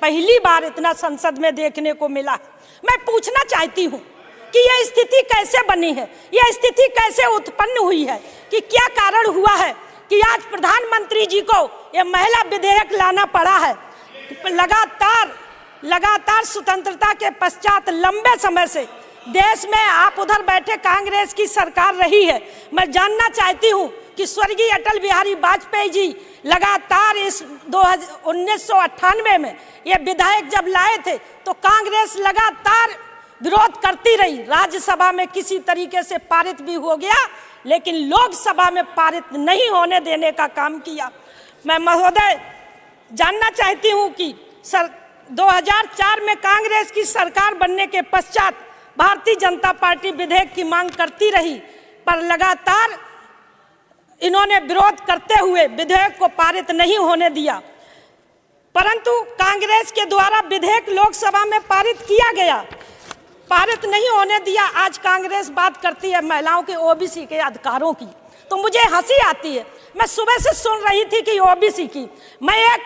पहली बार इतना संसद में देखने को मिला है। मैं पूछना चाहती हूँ कि यह स्थिति कैसे बनी है, यह स्थिति कैसे उत्पन्न हुई है, कि क्या कारण हुआ है कि आज प्रधानमंत्री जी को यह महिला विधेयक लाना पड़ा है। लगातार स्वतंत्रता के पश्चात लंबे समय से देश में आप उधर बैठे कांग्रेस की सरकार रही है। मैं जानना चाहती हूँ कि स्वर्गीय अटल बिहारी वाजपेयी जी लगातार इस 1998 में ये विधेयक जब लाए थे तो कांग्रेस लगातार विरोध करती रही। राज्यसभा में किसी तरीके से पारित भी हो गया, लेकिन लोकसभा में पारित नहीं होने देने का काम किया। मैं महोदय जानना चाहती हूँ कि 2004 में कांग्रेस की सरकार बनने के पश्चात भारतीय जनता पार्टी विधेयक की मांग करती रही, पर लगातार इन्होंने विरोध करते हुए विधेयक को पारित नहीं होने दिया। परंतु कांग्रेस के द्वारा विधेयक लोकसभा में पारित किया गया, पारित नहीं होने दिया। आज कांग्रेस बात करती है महिलाओं के ओबीसी के अधिकारों की, तो मुझे हंसी आती है। मैं सुबह से सुन रही थी कि ओबीसी की, मैं एक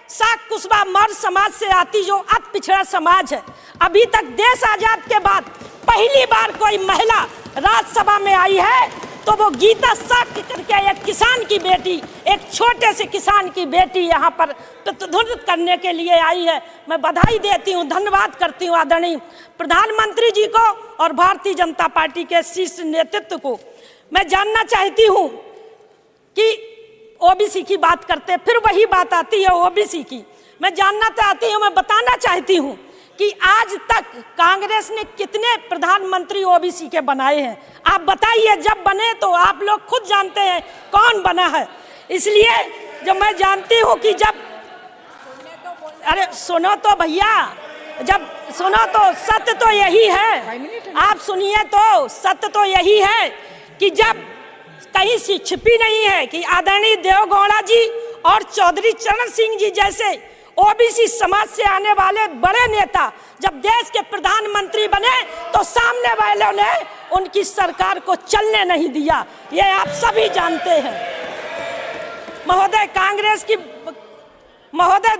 साक कुसबा मर्द समाज से आती, जो अति पिछड़ा समाज है। अभी तक देश आजाद के बाद पहली बार कोई महिला राज्यसभा में आई है, तो वो गीता साक करके एक किसान की बेटी, एक छोटे से किसान की बेटी यहाँ पर प्रतिध्वनित करने के लिए आई है। मैं बधाई देती हूँ, धन्यवाद करती हूँ आदरणीय प्रधानमंत्री जी को और भारतीय जनता पार्टी के शीर्ष नेतृत्व को। मैं जानना चाहती हूँ कि ओबीसी की बात करते, फिर वही बात आती है ओबीसी की। मैं जानना चाहती हूँ, मैं बताना चाहती हूँ कि आज तक कांग्रेस ने कितने प्रधानमंत्री ओबीसी के बनाए हैं। आप बताइए, जब बने तो आप लोग खुद जानते हैं कौन बना है। इसलिए जब मैं जानती हूँ कि जब, अरे सुनो तो भैया, जब सुनो तो सत्य तो यही है, आप सुनिए तो सत्य तो यही है कि जब कहीं से छिपी नहीं है कि आदरणीय देवगौड़ा जी और चौधरी चरण सिंह जी जैसे ओबीसी समाज से आने वाले बड़े नेता जब देश के प्रधानमंत्री बने तो सामने वालों ने उनकी सरकार को चलने नहीं दिया। ये आप सभी जानते हैं। महोदय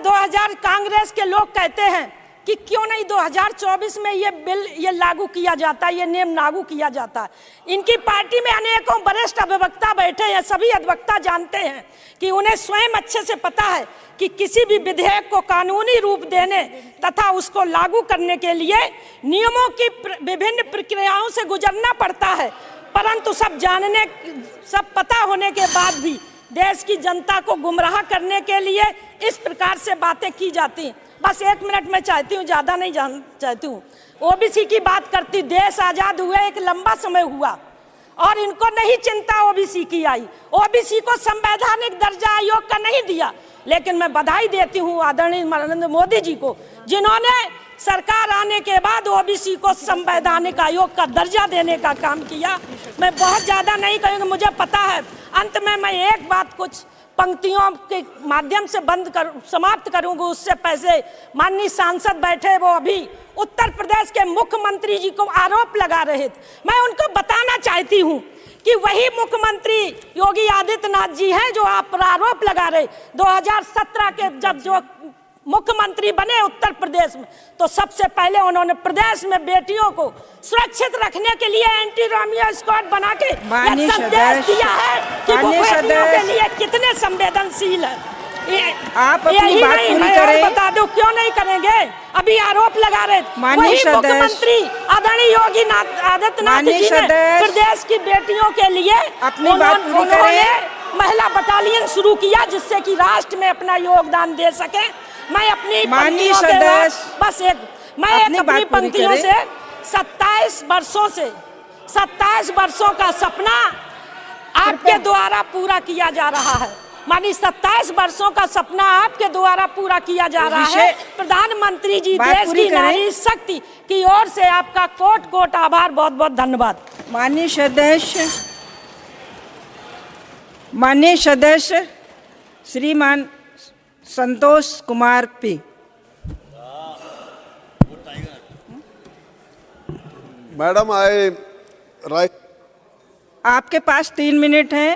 2000 कांग्रेस के लोग कहते हैं कि क्यों नहीं 2024 में ये बिल ये लागू किया जाता, ये नियम लागू किया जाता। इनकी पार्टी में अनेकों वरिष्ठ अधिवक्ता बैठे हैं, सभी अधिवक्ता जानते हैं कि उन्हें स्वयं अच्छे से पता है कि किसी भी विधेयक को कानूनी रूप देने तथा उसको लागू करने के लिए नियमों की विभिन्न प्रक्रियाओं से गुजरना पड़ता है। परंतु सब पता होने के बाद भी देश की जनता को गुमराह करने के लिए इस प्रकार से बातें की जाती। बस 1 मिनट में चाहती हूँ, ज़्यादा नहीं चाहती हूँ। ओबीसी की बात करती, देश आज़ाद हुए एक लंबा समय हुआ और इनको नहीं चिंता ओबीसी की आई। ओबीसी को संवैधानिक दर्जा आयोग का नहीं दिया, लेकिन मैं बधाई देती हूँ आदरणीय नरेंद्र मोदी जी को, जिन्होंने सरकार आने के बाद ओबीसी को संवैधानिक आयोग का दर्जा देने का काम किया। मैं बहुत ज़्यादा नहीं कहूँगी, मुझे पता है। अंत में मैं एक बात कुछ पंक्तियों के माध्यम से समाप्त करूंगा। उससे पहले माननीय सांसद बैठे, वो अभी उत्तर प्रदेश के मुख्यमंत्री जी को आरोप लगा रहे थे। मैं उनको बताना चाहती हूं कि वही मुख्यमंत्री योगी आदित्यनाथ जी हैं जो आप पर आरोप लगा रहे। 2017 के जब जो मुख्यमंत्री बने उत्तर प्रदेश में, तो सबसे पहले उन्होंने प्रदेश में बेटियों को सुरक्षित रखने के लिए एंटी रोमियो स्क्वाड बना के संदेश दिया है कि वो बेटियों के लिए कितने संवेदनशील है। आप अपनी बात पूरी करें। बता दो क्यों नहीं करेंगे, अभी आरोप लगा रहे। वही मुख्यमंत्री आदरणीय योगी आदित्यनाथ जी ने प्रदेश की बेटियों के लिए अपनी बात पूरी करें। महिला बटालियन शुरू किया, जिससे कि राष्ट्र में अपना योगदान दे सके। मैं अपनी पंक्तियों के बाद बस अपनी पंक्तियों से 27 वर्षों का सपना आपके द्वारा पूरा किया जा रहा है। मानी 27 वर्षों का सपना आपके द्वारा पूरा किया जा रहा है। प्रधानमंत्री जी, देश की नारी शक्ति की ओर से आपका कोट कोट आभार, बहुत बहुत धन्यवाद। माननीय सदस्य श्रीमान संतोष कुमार पी। मैडम, आपके पास 3 मिनट हैं।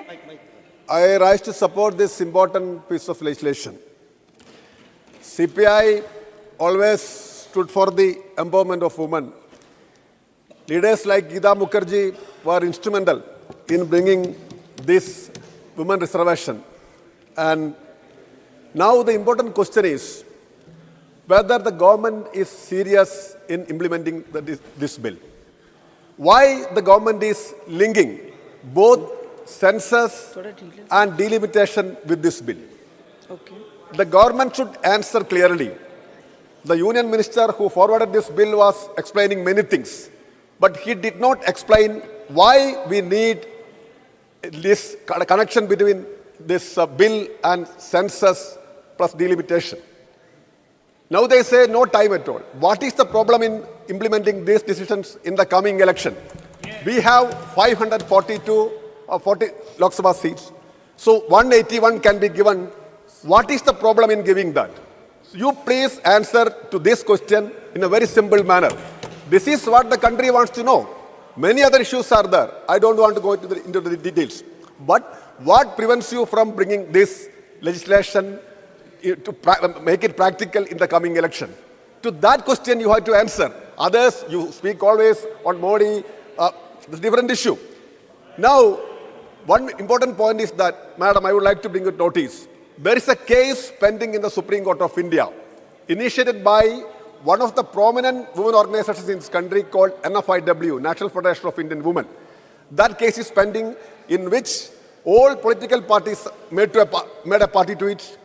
I rise to support this important piece of legislation. CPI always stood for the empowerment of women. Leaders like Geeta Mukherjee were instrumental in bringing this women reservation. And now the important question is whether the government is serious in implementing this bill. Why the government is linking both census and delimitation with this bill? Okay. The government should answer clearly. The union minister who forwarded this bill was explaining many things, but he did not explain why we need this connection between this bill and census plus delimitation. Now they say no time at all. What is the problem in implementing these decisions in the coming election? We have 542 or 40 Lok Sabha seats. So 181 can be given. What is the problem in giving that? You please answer to this question in a very simple manner. This is what the country wants to know. Many other issues are there. I don't want to go into the details. But what prevents you from bringing this legislation to make it practical in the coming election? To that question you have to answer. Others, you speak always on Modi, it's a different issue. Now, one important point is that, Madam, I would like to bring you notice. There is a case pending in the Supreme Court of India, initiated by one of the prominent women organizations in this country called NFIW, National Federation of Indian Women. That case is pending, in which all political parties made a party to it.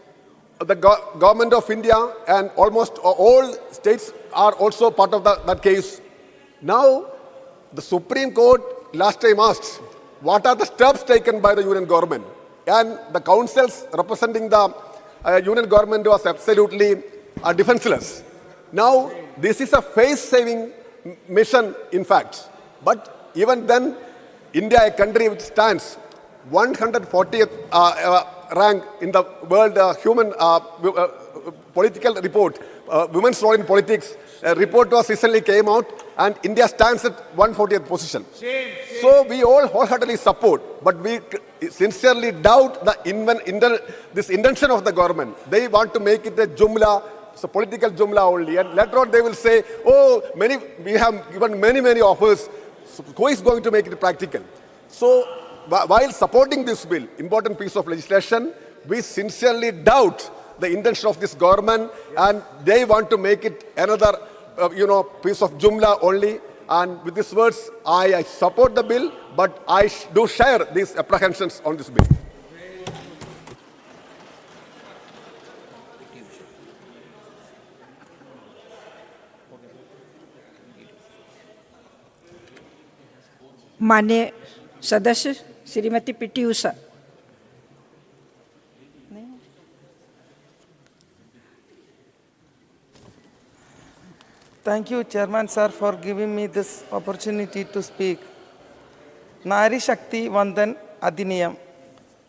The government of India and almost all states are also part of that case. Now, the Supreme Court last time asked, what are the steps taken by the union government? And the councils representing the union government was absolutely defenseless. Now, this is a face-saving mission, in fact. But even then, India, a country which stands 140th rank in the world human political report, women's role in politics, a report was recently came out, and India stands at 140th position. So we all wholeheartedly support, but we sincerely doubt this intention of the government. They want to make it a jumla, it's a political jumla only, and later on they will say, oh, we have given many offers. So who is going to make it practical? So while supporting this bill, important piece of legislation, we sincerely doubt the intention of this government, and they want to make it another piece of jumla only. And with these words, I support the bill, but I do share these apprehensions on this bill. माननीय सदस्य Shrimati PT Usha. Thank you, Chairman Sir, for giving me this opportunity to speak. Nari Shakti Vandan Adhiniyam.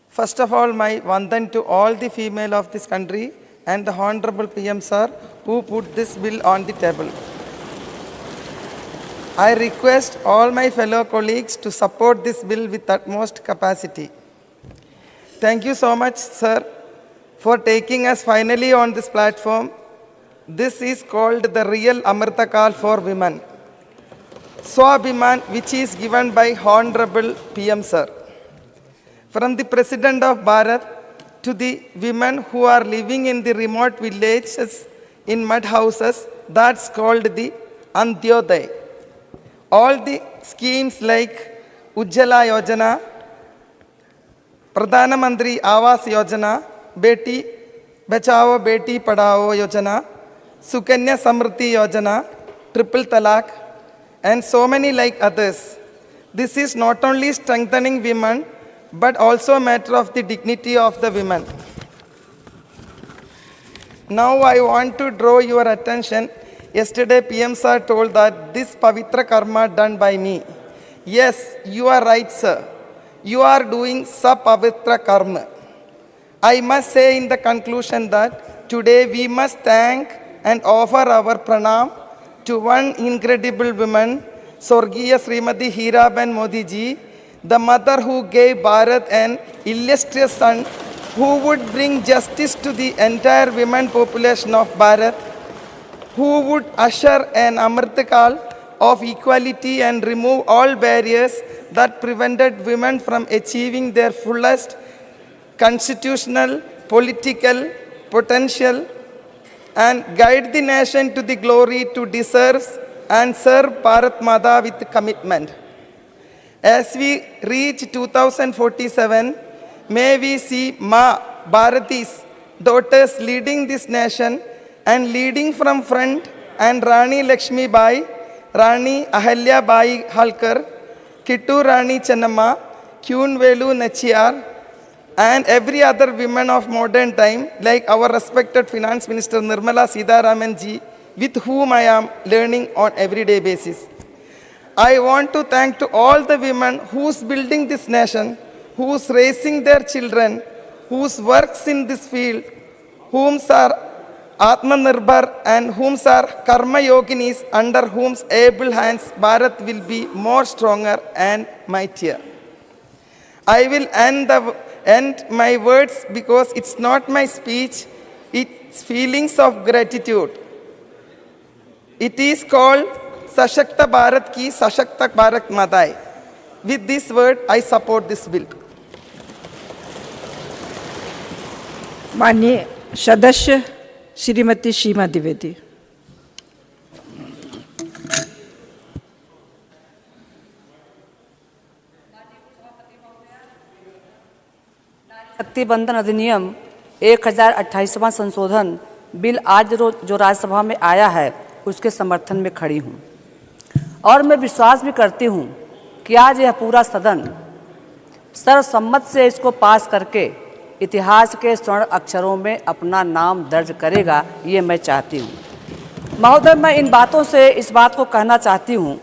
First of all, my Vandan to all the female of this country and the Honorable PM Sir who put this bill on the table. I request all my fellow colleagues to support this bill with utmost capacity. Thank you so much, sir, for taking us finally on this platform. This is called the real Amrita Kal for women. Swabhiman, which is given by Honorable PM Sir. From the President of Bharat to the women who are living in the remote villages in mud houses, that's called the Antyodaya. All the schemes like Ujjala Yojana, Pradhana Mantri Awas Yojana, Beti Bachao Beti Padhao Yojana, Sukanya Samriddhi Yojana, Triple Talaq, and so many like others. This is not only strengthening women, but also a matter of the dignity of the women. Now I want to draw your attention. Yesterday PM Sir told that this Pavitra Karma done by me. Yes, you are right, sir. You are doing Sapavitra Karma. I must say in the conclusion that today we must thank and offer our pranam to one incredible woman, Sorgiya Srimati Hiraben Modi ji, the mother who gave Bharat an illustrious son who would bring justice to the entire women population of Bharat. who would usher an Amritakal of equality and remove all barriers that prevented women from achieving their fullest constitutional, political potential, and guide the nation to the glory to deserve and serve Bharat Mata with commitment. As we reach 2047, may we see Ma Bharati's daughters leading this nation and leading from front, and Rani Lakshmi Bai, Rani Ahalya Bai Halkar, Kittu Rani Chennamma, Kyun Velu Nachiyar, and every other woman of modern time, like our respected Finance Minister Nirmala Sitharaman ji, with whom I am learning on everyday basis. I want to thank to all the women who's building this nation, who's raising their children, whose works in this field, whom's are Atmanirbhar and whom's are Karma Yoginis, under whom's able hands Bharat will be more stronger and mightier. I will end my words because it's not my speech, it's feelings of gratitude. It is called Sashakta Bharat ki Sashakta Bharat Madai. With this word, I support this bill. माननीय सदस्य श्रीमती सीमा द्विवेदी। शक्ति बंधन अधिनियम 1028वां संशोधन bill आज जो राज्यसभा में आया है उसके समर्थन में खड़ी हूँ और मैं विश्वास भी करती हूँ कि आज यह पूरा सदन सर्वसम्मत से इसको पास करके इतिहास के स्वर्ण अक्षरों में अपना नाम दर्ज करेगा, ये मैं चाहती हूँ। महोदय, मैं इन बातों से इस बात को कहना चाहती हूँ,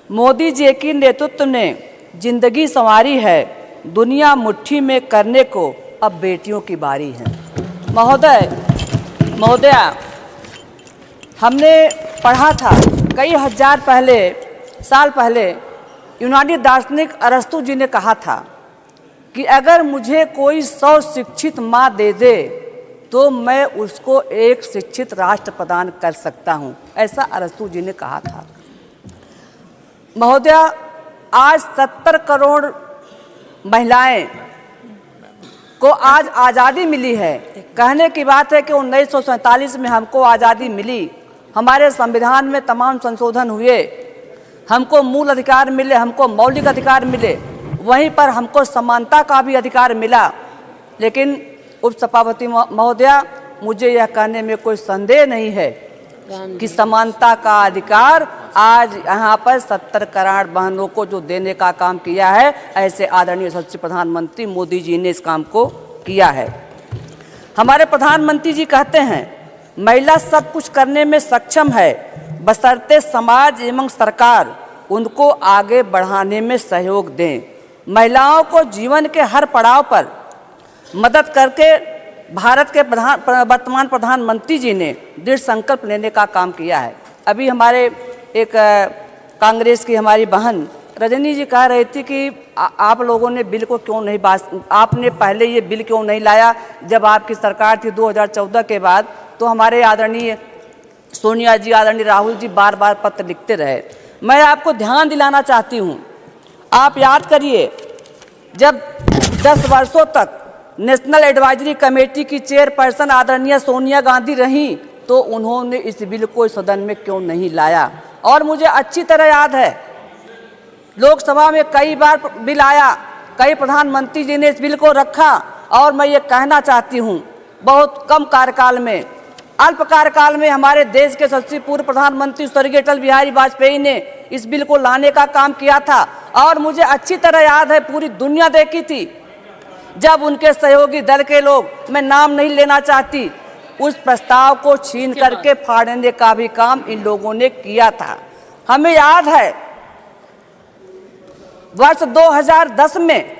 मोदी जी के नेतृत्व ने जिंदगी संवारी है, दुनिया मुट्ठी में करने को अब बेटियों की बारी है। महोदया, हमने पढ़ा था कई हजार साल पहले यूनानी दार्शनिक अरस्तु जी ने कहा था कि अगर मुझे कोई 100 शिक्षित माँ दे दे तो मैं उसको एक शिक्षित राष्ट्र प्रदान कर सकता हूँ, ऐसा अरस्तु जी ने कहा था। महोदया, आज 70 करोड़ महिलाएं को आज आज़ादी मिली है। कहने की बात है कि 1947 में हमको आज़ादी मिली, हमारे संविधान में तमाम संशोधन हुए, हमको मूल अधिकार मिले, हमको मौलिक अधिकार मिले, वहीं पर हमको समानता का भी अधिकार मिला। लेकिन उपसभापति महोदया, मुझे यह कहने में कोई संदेह नहीं है कि समानता का अधिकार आज यहाँ पर 70 करोड़ बहनों को जो देने का काम किया है, ऐसे आदरणीय यशस्वी प्रधानमंत्री मोदी जी ने इस काम को किया है। हमारे प्रधानमंत्री जी कहते हैं महिला सब कुछ करने में सक्षम है, बशर्ते समाज एवं सरकार उनको आगे बढ़ाने में सहयोग दें। महिलाओं को जीवन के हर पड़ाव पर मदद करके भारत के वर्तमान प्रधानमंत्री जी ने दृढ़ संकल्प लेने का काम किया है। अभी हमारे एक कांग्रेस की हमारी बहन रजनी जी कह रही थी कि आप लोगों ने बिल को क्यों नहीं आपने पहले ये बिल क्यों नहीं लाया जब आपकी सरकार थी 2014 के बाद। तो हमारे आदरणीय सोनिया जी, आदरणीय राहुल जी बार बार पत्र लिखते रहे। मैं आपको ध्यान दिलाना चाहती हूँ, आप याद करिए जब 10 वर्षों तक नेशनल एडवाइजरी कमेटी की चेयरपर्सन आदरणीय सोनिया गांधी रहीं तो उन्होंने इस बिल को सदन में क्यों नहीं लाया। और मुझे अच्छी तरह याद है लोकसभा में कई बार बिल आया, कई प्रधानमंत्री जी ने इस बिल को रखा। और मैं ये कहना चाहती हूँ बहुत कम कार्यकाल में, अल्प कार्यकाल में हमारे देश के सबसे पूर्व प्रधानमंत्री स्वर्गीय अटल बिहारी वाजपेयी ने इस बिल को लाने का काम किया था। और मुझे अच्छी तरह याद है, पूरी दुनिया देखी थी जब उनके सहयोगी दल के लोग, मैं नाम नहीं लेना चाहती, उस प्रस्ताव को छीन करके फाड़ने का भी काम इन लोगों ने किया था। हमें याद है वर्ष 2010 में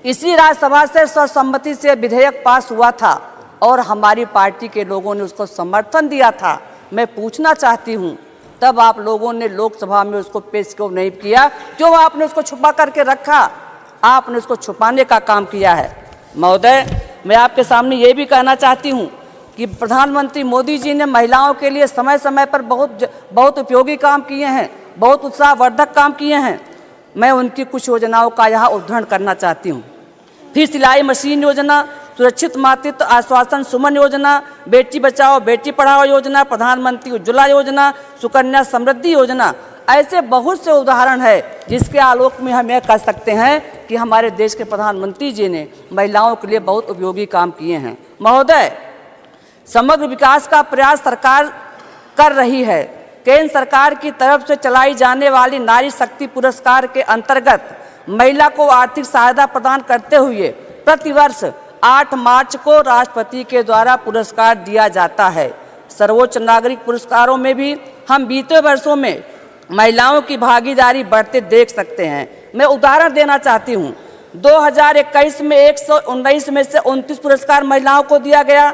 इसी राज्यसभा से सर्वसम्मति से विधेयक पास हुआ था और हमारी पार्टी के लोगों ने उसको समर्थन दिया था। मैं पूछना चाहती हूँ तब आप लोगों ने लोकसभा में उसको पेश क्यों नहीं किया, क्यों आपने उसको छुपा करके रखा, आपने उसको छुपाने का काम किया है। महोदय, मैं आपके सामने ये भी कहना चाहती हूँ कि प्रधानमंत्री मोदी जी ने महिलाओं के लिए समय समय पर बहुत उपयोगी काम किए हैं, बहुत उत्साहवर्धक काम किए हैं। मैं उनकी कुछ योजनाओं का यहाँ उद्धरण करना चाहती हूँ। फिर सिलाई मशीन योजना, सुरक्षित मातृत्व आश्वासन सुमन योजना, बेटी बचाओ बेटी पढ़ाओ योजना, प्रधानमंत्री उज्ज्वला योजना, सुकन्या समृद्धि योजना, ऐसे बहुत से उदाहरण है जिसके आलोक में हम यह कह सकते हैं कि हमारे देश के प्रधानमंत्री जी ने महिलाओं के लिए बहुत उपयोगी काम किए हैं। महोदय, समग्र विकास का प्रयास सरकार कर रही है। केंद्र सरकार की तरफ से चलाई जाने वाली नारी शक्ति पुरस्कार के अंतर्गत महिला को आर्थिक सहायता प्रदान करते हुए प्रतिवर्ष 8 मार्च को राष्ट्रपति के द्वारा पुरस्कार दिया जाता है। सर्वोच्च नागरिक पुरस्कारों में भी हम बीते वर्षों में महिलाओं की भागीदारी बढ़ते देख सकते हैं। मैं उदाहरण देना चाहती हूँ, 2021 में 119 में से 29 पुरस्कार महिलाओं को दिया गया,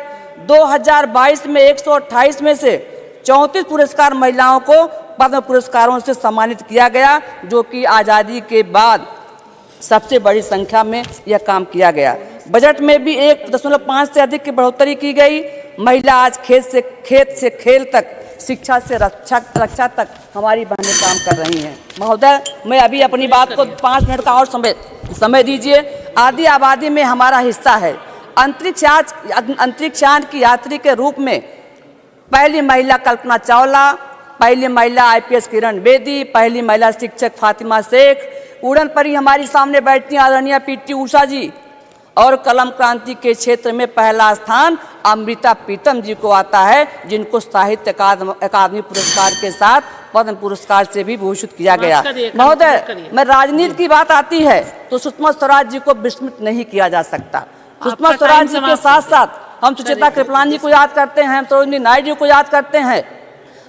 2022 में 128 में से 34 पुरस्कार महिलाओं को पद्म पुरस्कारों से सम्मानित किया गया, जो कि आज़ादी के बाद सबसे बड़ी संख्या में यह काम किया गया। बजट में भी 1.5 से अधिक की बढ़ोतरी की गई। महिला आज खेत से खेल तक, शिक्षा से रक्षा तक हमारी बहनें काम कर रही हैं। महोदय, मैं अभी अपनी बात को 5 मिनट का और समय दीजिए। आधी आबादी में हमारा हिस्सा है। अंतरिक्षयान की यात्री के रूप में पहली महिला कल्पना चावला, पहली महिला IPS किरण बेदी, पहली महिला शिक्षक फातिमा शेख, उड़न परी हमारी सामने बैठती आदरणीय PT उषा जी, और कलम क्रांति के क्षेत्र में पहला स्थान अमृता प्रीतम जी को आता है, जिनको साहित्य अकादमी पुरस्कार के साथ पद्म पुरस्कार से भी भूषित किया गया। महोदय, मैं राजनीति की बात आती है तो सुषमा स्वराज जी को विस्मृत नहीं किया जा सकता। सुषमा स्वराज जी के साथ साथ हम सुचेता कृपलानी जी को याद करते हैं, हम सरोजिनी नायडू जी को याद करते हैं,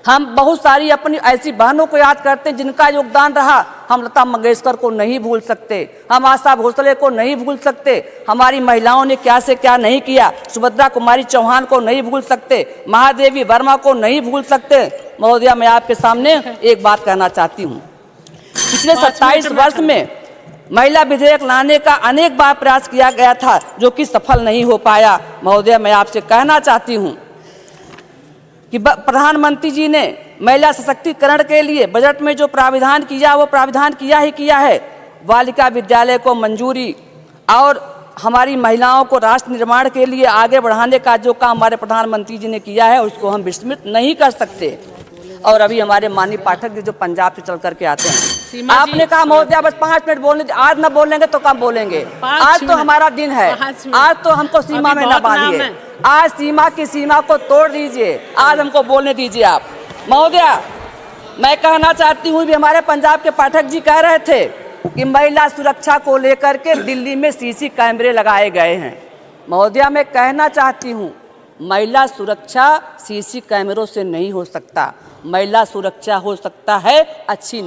हम बहुत सारी अपनी ऐसी बहनों को याद करते हैं जिनका योगदान रहा। हम लता मंगेशकर को नहीं भूल सकते, हम आशा भोसले को नहीं भूल सकते, हमारी महिलाओं ने क्या से क्या नहीं किया, सुभद्रा कुमारी चौहान को नहीं भूल सकते, महादेवी वर्मा को नहीं भूल सकते। महोदया, मैं आपके सामने एक बात कहना चाहती हूँ। पिछले 27 वर्ष में महिला विधेयक लाने का अनेक बार प्रयास किया गया था, जो कि सफल नहीं हो पाया। महोदया, मैं आपसे कहना चाहती हूँ कि प्रधानमंत्री जी ने महिला सशक्तिकरण के लिए बजट में जो प्राविधान किया, वो प्राविधान किया है। बालिका विद्यालय को मंजूरी और हमारी महिलाओं को राष्ट्र निर्माण के लिए आगे बढ़ाने का जो काम हमारे प्रधानमंत्री जी ने किया है, उसको हम विस्मृत नहीं कर सकते। और अभी हमारे माननीय पाठक जी जो पंजाब से चल करके आते हैं, आपने कहा महोदया बस 5 मिनट बोलने, आज न बोलेंगे तो कम बोलेंगे। आज तो हमारा दिन है, आज तो हमको सीमा में न बांधिए, आज सीमा को तोड़ दीजिए, आज हमको बोलने दीजिए आप। महोदया, मैं कहना चाहती हूँ भी हमारे पंजाब के पाठक जी कह रहे थे कि महिला सुरक्षा को लेकर के दिल्ली में CC कैमरे लगाए गए हैं। महोदया, मैं कहना चाहती हूँ महिला सुरक्षा CC कैमरों से नहीं हो सकता। महिला सुरक्षा हो सकता है अच्छी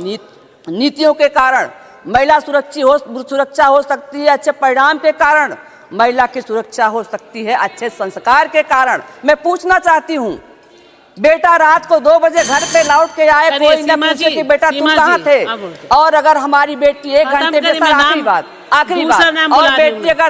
नीतियों के कारण, महिला सुरक्षा हो सकती है अच्छे परिणाम के कारण, महिला की सुरक्षा हो सकती है अच्छे संस्कार के कारण। मैं पूछना चाहती हूँ, बेटा रात को 2 बजे घर पे लौट के आए, कोई न पूछे कि बेटा तुम कहाँ थे। और अगर हमारी बेटी 1 घंटे में, आखिरी बात, और बेटी अगर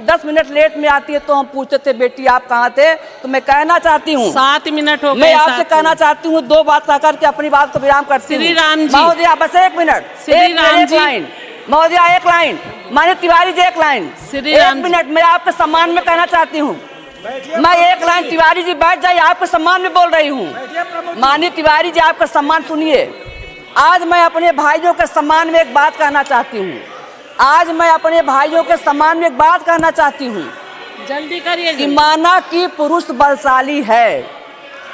10 मिनट लेट में आती है तो हम पूछते थे बेटी आप कहाँ थे। तो मैं कहना चाहती हूँ 7 मिनट हो गए, मैं आपसे कहना चाहती हूँ 2 बात कह करके अपनी बात को विराम करती हूँ। महोदया, बस 1 मिनट, एक लाइन महोदया, 1 लाइन, माननीय तिवारी जी 1 लाइन, 1 मिनट मैं आपके सम्मान में कहना चाहती हूँ। मैं 1 लाइन, तिवारी जी बैठ जाइए, आपके सम्मान में बोल रही हूँ। माननीय तिवारी जी, आपका सम्मान सुनिए। आज मैं अपने भाइयों के सम्मान में एक बात कहना चाहती हूँ। आज मैं अपने भाइयों के सम्मान में एक बात कहना चाहती हूँ। जल्दी करिए कि माना कि पुरुष बलशाली है,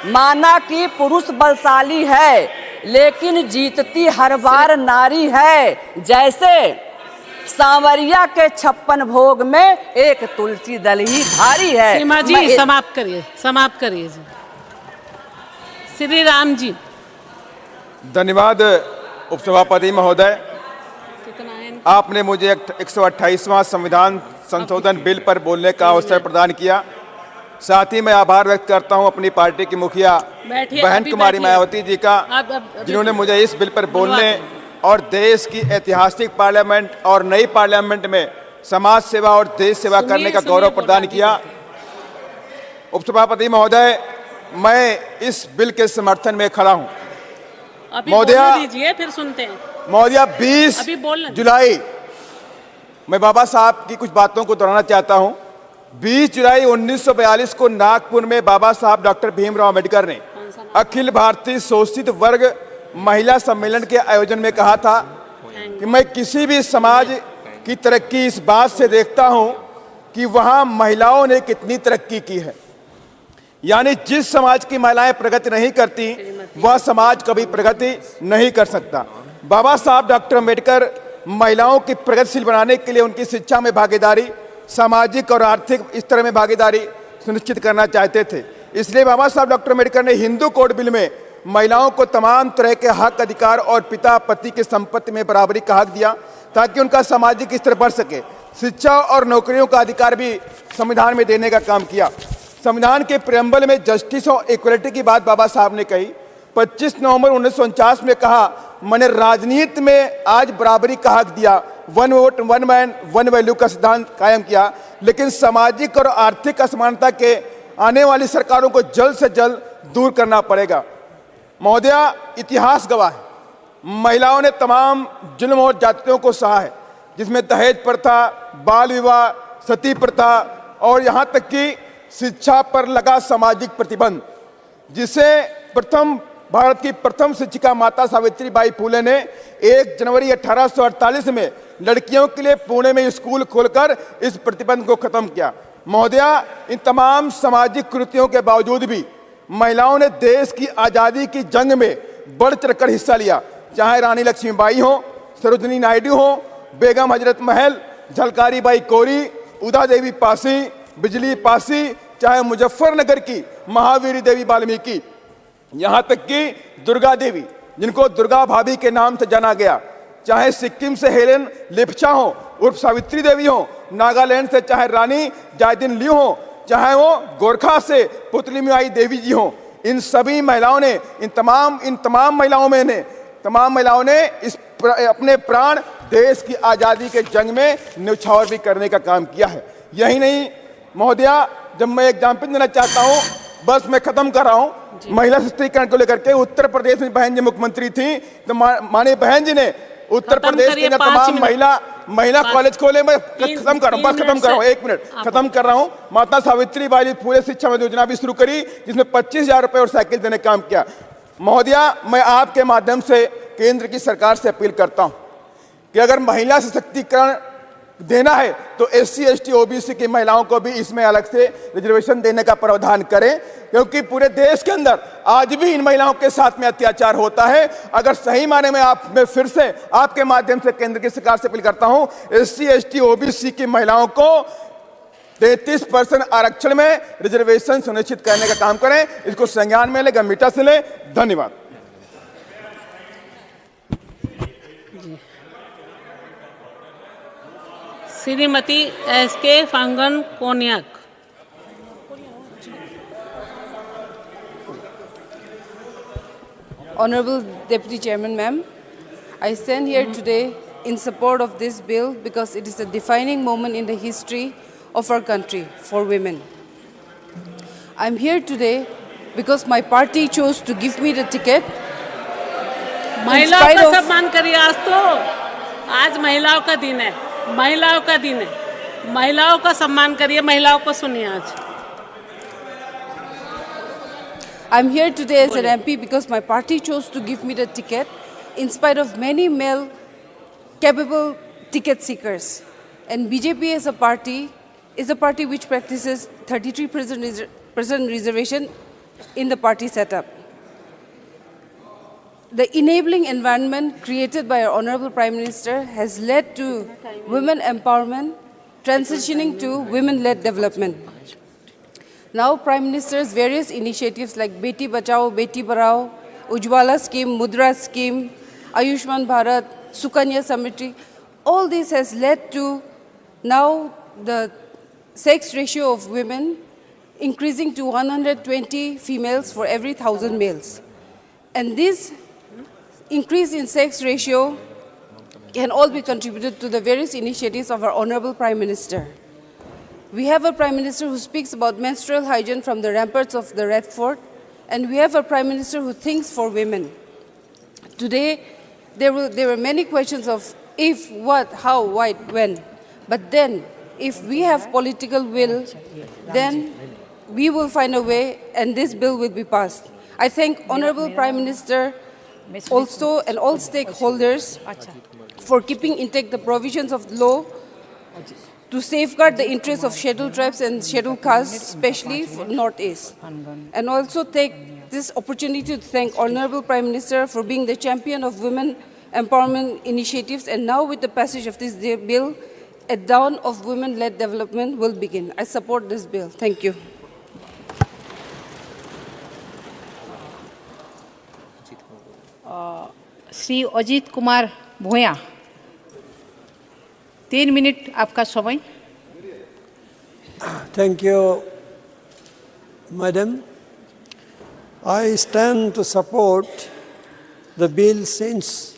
माना कि पुरुष बलशाली है, लेकिन जीतती हर बार नारी है। जैसे सांवरिया के 56 भोग में एक तुलसी दल ही भारी है। सीमा जी समाप्त करिए जी। श्री राम जी। धन्यवाद उपसभापति महोदय, आपने मुझे 128वां संविधान संशोधन बिल पर बोलने का अवसर प्रदान किया। साथ ही मैं आभार व्यक्त करता हूं अपनी पार्टी की मुखिया बहन कुमारी मायावती जी का, जिन्होंने मुझे इस बिल पर बोलने और देश की ऐतिहासिक पार्लियामेंट और नई पार्लियामेंट में समाज सेवा और देश सेवा करने का गौरव प्रदान किया। उपसभापति महोदय, मैं इस बिल के समर्थन में खड़ा हूं। अभी महोदया, बोलने दीजिए, फिर सुनते हैं। महोदया, 20 अभी बोलना। जुलाई, मैं बाबा साहब की कुछ बातों को दोहराना चाहता हूं। 20 जुलाई 1942 को नागपुर में बाबा साहब डॉक्टर भीमराव अंबेडकर ने अखिल भारतीय शोषित वर्ग महिला सम्मेलन के आयोजन में कहा था कि मैं किसी भी समाज की तरक्की इस बात से देखता हूं कि वहां महिलाओं ने कितनी तरक्की की है। यानी जिस समाज की महिलाएं प्रगति नहीं करती, वह समाज कभी प्रगति नहीं कर सकता। बाबा साहब डॉक्टर अंबेडकर महिलाओं की प्रगतिशील बनाने के लिए उनकी शिक्षा में भागीदारी, सामाजिक और आर्थिक स्तर में भागीदारी सुनिश्चित करना चाहते थे। इसलिए बाबा साहब डॉक्टर अंबेडकर ने हिंदू कोड बिल में महिलाओं को तमाम तरह के हक, अधिकार और पिता पति की संपत्ति में बराबरी का हक दिया, ताकि उनका सामाजिक स्तर बढ़ सके। शिक्षा और नौकरियों का अधिकार भी संविधान में देने का काम किया। संविधान के प्रेम्बल में जस्टिस और इक्वलिटी की बात बाबा साहब ने कही। 25 नवंबर 1949 में कहा, मैंने राजनीति में आज बराबरी का हक दिया, one vote one man one value का सिद्धांत कायम किया। लेकिन सामाजिक और आर्थिक असमानता के आने वाली सरकारों को जल्द से जल्द दूर करना पड़ेगा। महोदया, इतिहास गवाह है, महिलाओं ने तमाम जुल्म और जातियों को सहा है, जिसमें दहेज प्रथा, बाल विवाह, सती प्रथा और यहाँ तक कि शिक्षा पर लगा सामाजिक प्रतिबंध, जिसे भारत की प्रथम शिक्षिका माता सावित्रीबाई फुले ने 1 जनवरी 1848 में लड़कियों के लिए पुणे में स्कूल खोलकर इस प्रतिबंध को खत्म किया। महोदया, इन तमाम सामाजिक कृतियों के बावजूद भी महिलाओं ने देश की आज़ादी की जंग में बढ़ चढ़कर हिस्सा लिया। चाहे रानी लक्ष्मीबाई हो, सरोजिनी नायडू हो, बेगम हजरत महल, झलकारी बाई कोरी, उदा देवी पासी, बिजली पासी, चाहे मुजफ्फरनगर की महावीरी देवी वाल्मीकि, यहाँ तक कि दुर्गा देवी, जिनको दुर्गा भाभी के नाम से जाना गया, चाहे सिक्किम से हेलेन लिप्चा हो उर्फ सावित्री देवी हो, नागालैंड से चाहे रानी जायदिन लियू हो, चाहे वो गोरखा से पुतलीमाई देवी जी हो, इन सभी महिलाओं ने तमाम महिलाओं ने अपने प्राण देश की आज़ादी के जंग में न्यौछावर भी करने का काम किया है। यही नहीं महोदया, जब मैं एग्जाम्पल देना चाहता हूँ, बस मैं खत्म कर रहा हूँ। महिला सशक्तिकरण को लेकर के उत्तर प्रदेश में बहन जी मुख्यमंत्री थी, तो माननीय बहन जी ने उत्तर प्रदेश के तमाम महिला कॉलेज खोले। मैं खत्म कर रहा हूँ, 1 मिनट खत्म कर रहा हूँ। माता सावित्रीबाई फुले शिक्षा योजना भी शुरू करी, जिसमें 25,000 रुपए और साइकिल देने का काम किया। महोदया, मैं आपके माध्यम से केंद्र की सरकार से अपील करता हूँ कि अगर महिला सशक्तिकरण देना है तो SC, ST, OBC की महिलाओं को भी इसमें अलग से रिजर्वेशन देने का प्रावधान करें, क्योंकि पूरे देश के अंदर आज भी इन महिलाओं के साथ में अत्याचार होता है। अगर सही माने में मैं फिर से आपके माध्यम से केंद्र की सरकार से अपील करता हूं, SC, ST, OBC की महिलाओं को 33% आरक्षण में रिजर्वेशन सुनिश्चित करने का काम करें। इसको संज्ञान में ले, गंभीरता से ले। धन्यवाद। Shrimati SK फांगन Konyak. Honorable Deputy Chairman, ma'am, I stand here today in support of this bill because it is a defining moment in the history of our country for women. I'm here today because my party chose to give me the ticket. महिलाओं का सम्मान करिए। आज महिलाओं का दिन है, महिलाओं का दिन है, महिलाओं का सम्मान करिए, महिलाओं को सुनिए। आज I'm here today as an MP because my party chose to give me the ticket in spite of many male capable ticket seekers. And BJP as a party is a party which practices 33% reservation in the party setup. The enabling environment created by our Honorable Prime Minister has led to women empowerment, transitioning to women-led development. Now, Prime Minister's various initiatives like Beti Bachao, Beti Padhao, Ujjwala scheme, Mudra scheme, Ayushman Bharat, Sukanya Samriddhi, all this has led to now the sex ratio of women increasing to 120 females for every 1,000 males. And this increase in sex ratio can all be contributed to the various initiatives of our Honorable Prime Minister. We have a Prime Minister who speaks about menstrual hygiene from the ramparts of the Red Fort, and we have a Prime Minister who thinks for women. Today, there were many questions of if, what, how, why, when. But then, if we have political will, then we will find a way and this bill will be passed. I thank Honorable Prime Minister also and all stakeholders for keeping intact the provisions of law to safeguard the interests of scheduled tribes and scheduled castes, especially for Northeast. And also take this opportunity to thank Honorable Prime Minister for being the champion of women empowerment initiatives. And now with the passage of this bill, a dawn of women-led development will begin. I support this bill. Thank you. Shri Ajit Kumar Bhoya 3 minute आपका समय. Thank you, Madam. I stand to support the bill since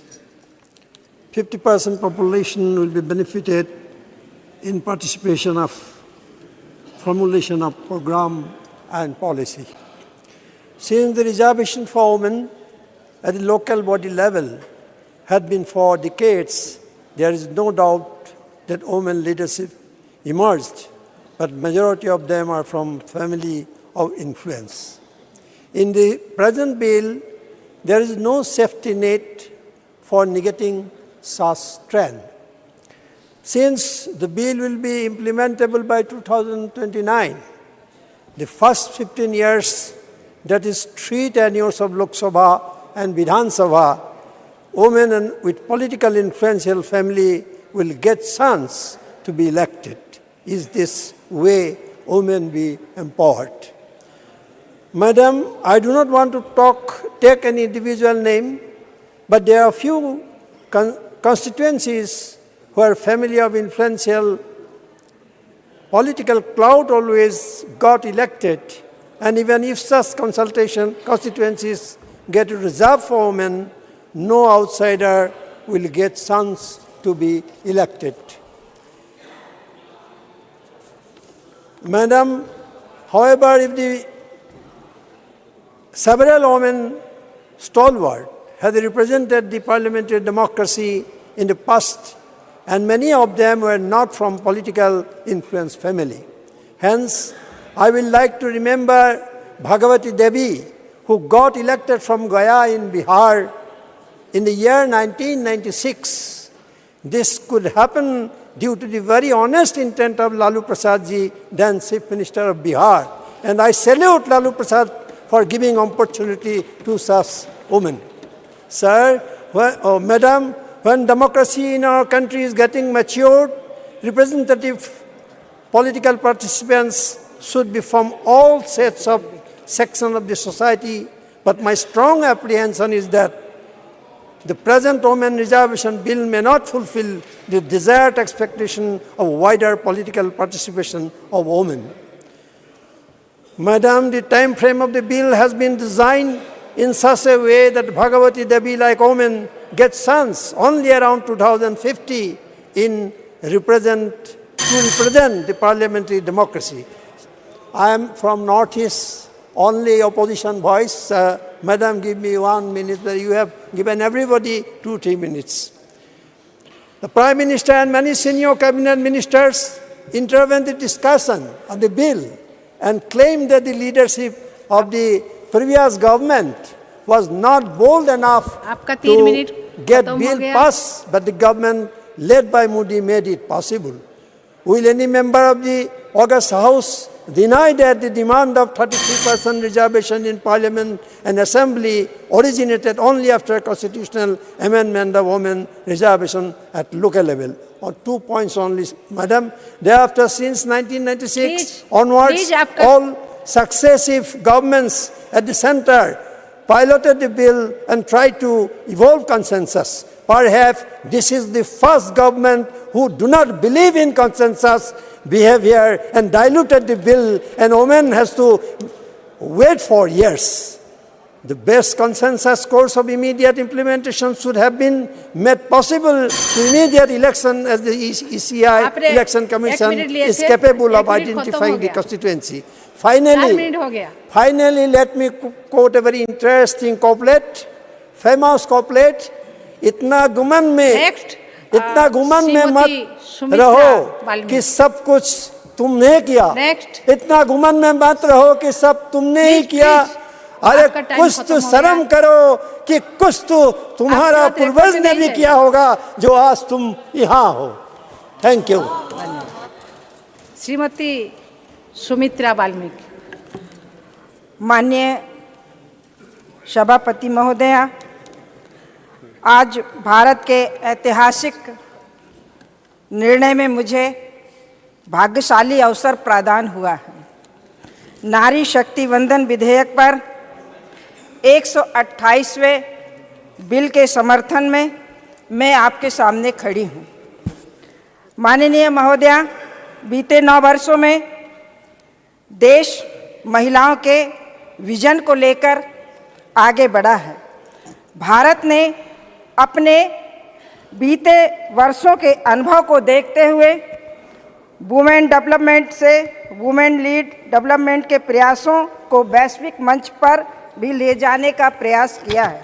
50% population will be benefited in participation of formulation of program and policy. Since the reservation for women at the local body level had been for decades, there is no doubt that women leadership emerged, but majority of them are from family of influence. In the present bill, there is no safety net for negating such trend. Since the bill will be implementable by 2029, the first 15 years, that is 3 tenures of Lok Sabha and Vidhan Sabha, women with political influential family will get chance to be elected. Is this way women be empowered? Madam, I do not want to take any individual name, but there are few constituencies where family of influential political clout always got elected, and even if such constituencies get reserved for women, no outsider will get chance to be elected. Madam, however, if the several women stalwart have represented the parliamentary democracy in the past, and many of them were not from political influence family. Hence, I will like to remember Bhagavati Devi, who got elected from Gaya in Bihar in the year 1996. This could happen due to the very honest intent of Lalu Prasad ji, then Chief Minister of Bihar. And I salute Lalu Prasad for giving opportunity to such women. Sir, Madam, when democracy in our country is getting matured, representative political participants should be from all sections of the society. But my strong apprehension is that the present women reservation bill may not fulfill the desired expectation of wider political participation of women. Madam, the time frame of the bill has been designed in such a way that Bhagavati Devi like women get chance only around 2050 to represent the parliamentary democracy. I am from Northeast, only opposition voice. Madam, give me 1 minute. You have given everybody 2-3 minutes. The Prime Minister and many senior cabinet ministers intervened in the discussion on the bill and claimed that the leadership of the previous government was not bold enough to get bill passed, but the government led by Modi made it possible. Will any member of the August House deny that the demand of 33% reservation in Parliament and Assembly originated only after constitutional amendment of women reservation at local level? On 2 points only, Madam. Thereafter, since 1996 onwards, all successive governments at the center piloted the bill and tried to evolve consensus. Perhaps this is the first government who do not believe in consensus behavior and diluted the bill, and women has to wait for years. The best consensus course of immediate implementation should have been made possible to immediate election as the ECI Election Commission is capable of identifying the constituency. Finally, let me quote a very interesting couplet, famous couplet. इतना गुमन में मत रहो कि सब कुछ तुमने किया, इतना गुमन में मत रहो कि सब तुमने ही किया, अरे कुछ तो शर्म करो कि कुछ तो तुम्हारा पूर्वज ने भी किया होगा जो आज तुम यहाँ हो। Thank you. श्रीमती सुमित्रा वाल्मीकि। माननीय सभापति महोदया, आज भारत के ऐतिहासिक निर्णय में मुझे भाग्यशाली अवसर प्रदान हुआ है। नारी शक्ति वंदन विधेयक पर 128वें बिल के समर्थन में मैं आपके सामने खड़ी हूँ। माननीय महोदया, बीते 9 वर्षों में देश महिलाओं के विजन को लेकर आगे बढ़ा है। भारत ने अपने बीते वर्षों के अनुभव को देखते हुए वुमेन डेवलपमेंट से वुमेन लीड डेवलपमेंट के प्रयासों को वैश्विक मंच पर भी ले जाने का प्रयास किया है।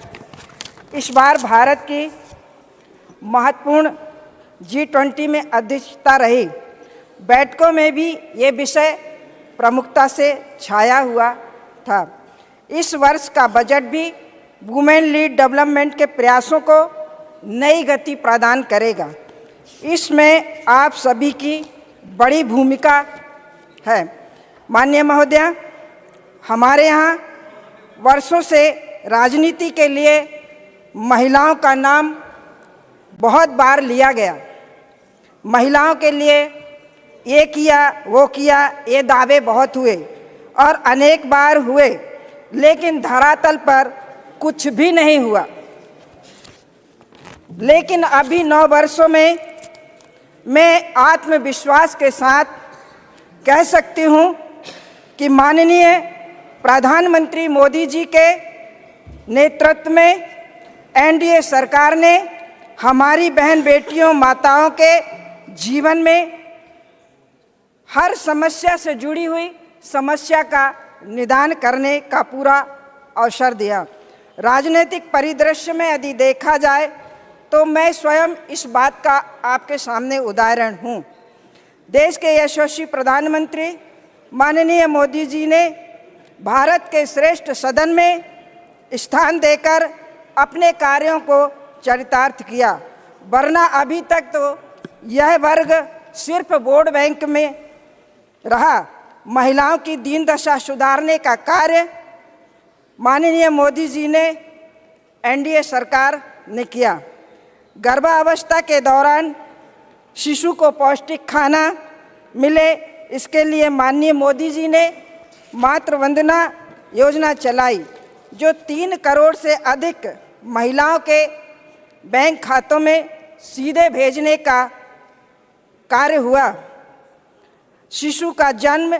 इस बार भारत की महत्वपूर्ण G20 में अध्यक्षता रही बैठकों में भी ये विषय प्रमुखता से छाया हुआ था। इस वर्ष का बजट भी वुमेन लीड डेवलपमेंट के प्रयासों को नई गति प्रदान करेगा। इसमें आप सभी की बड़ी भूमिका है। माननीय महोदया, हमारे यहाँ वर्षों से राजनीति के लिए महिलाओं का नाम बहुत बार लिया गया। महिलाओं के लिए ये किया वो किया, ये दावे बहुत हुए और अनेक बार हुए, लेकिन धरातल पर कुछ भी नहीं हुआ। लेकिन अभी 9 वर्षों में मैं आत्मविश्वास के साथ कह सकती हूँ कि माननीय प्रधानमंत्री मोदी जी के नेतृत्व में एनडीए सरकार ने हमारी बहन बेटियों माताओं के जीवन में हर समस्या से जुड़ी हुई समस्या का निदान करने का पूरा अवसर दिया। राजनीतिक परिदृश्य में यदि देखा जाए तो मैं स्वयं इस बात का आपके सामने उदाहरण हूँ। देश के यशस्वी प्रधानमंत्री माननीय मोदी जी ने भारत के श्रेष्ठ सदन में स्थान देकर अपने कार्यों को चरितार्थ किया, वरना अभी तक तो यह वर्ग सिर्फ वोट बैंक में रहा। महिलाओं की दीन दशा सुधारने का कार्य माननीय मोदी जी ने एनडीए सरकार ने किया। गर्भावस्था के दौरान शिशु को पौष्टिक खाना मिले, इसके लिए माननीय मोदी जी ने मातृ वंदना योजना चलाई, जो 3 करोड़ से अधिक महिलाओं के बैंक खातों में सीधे भेजने का कार्य हुआ। शिशु का जन्म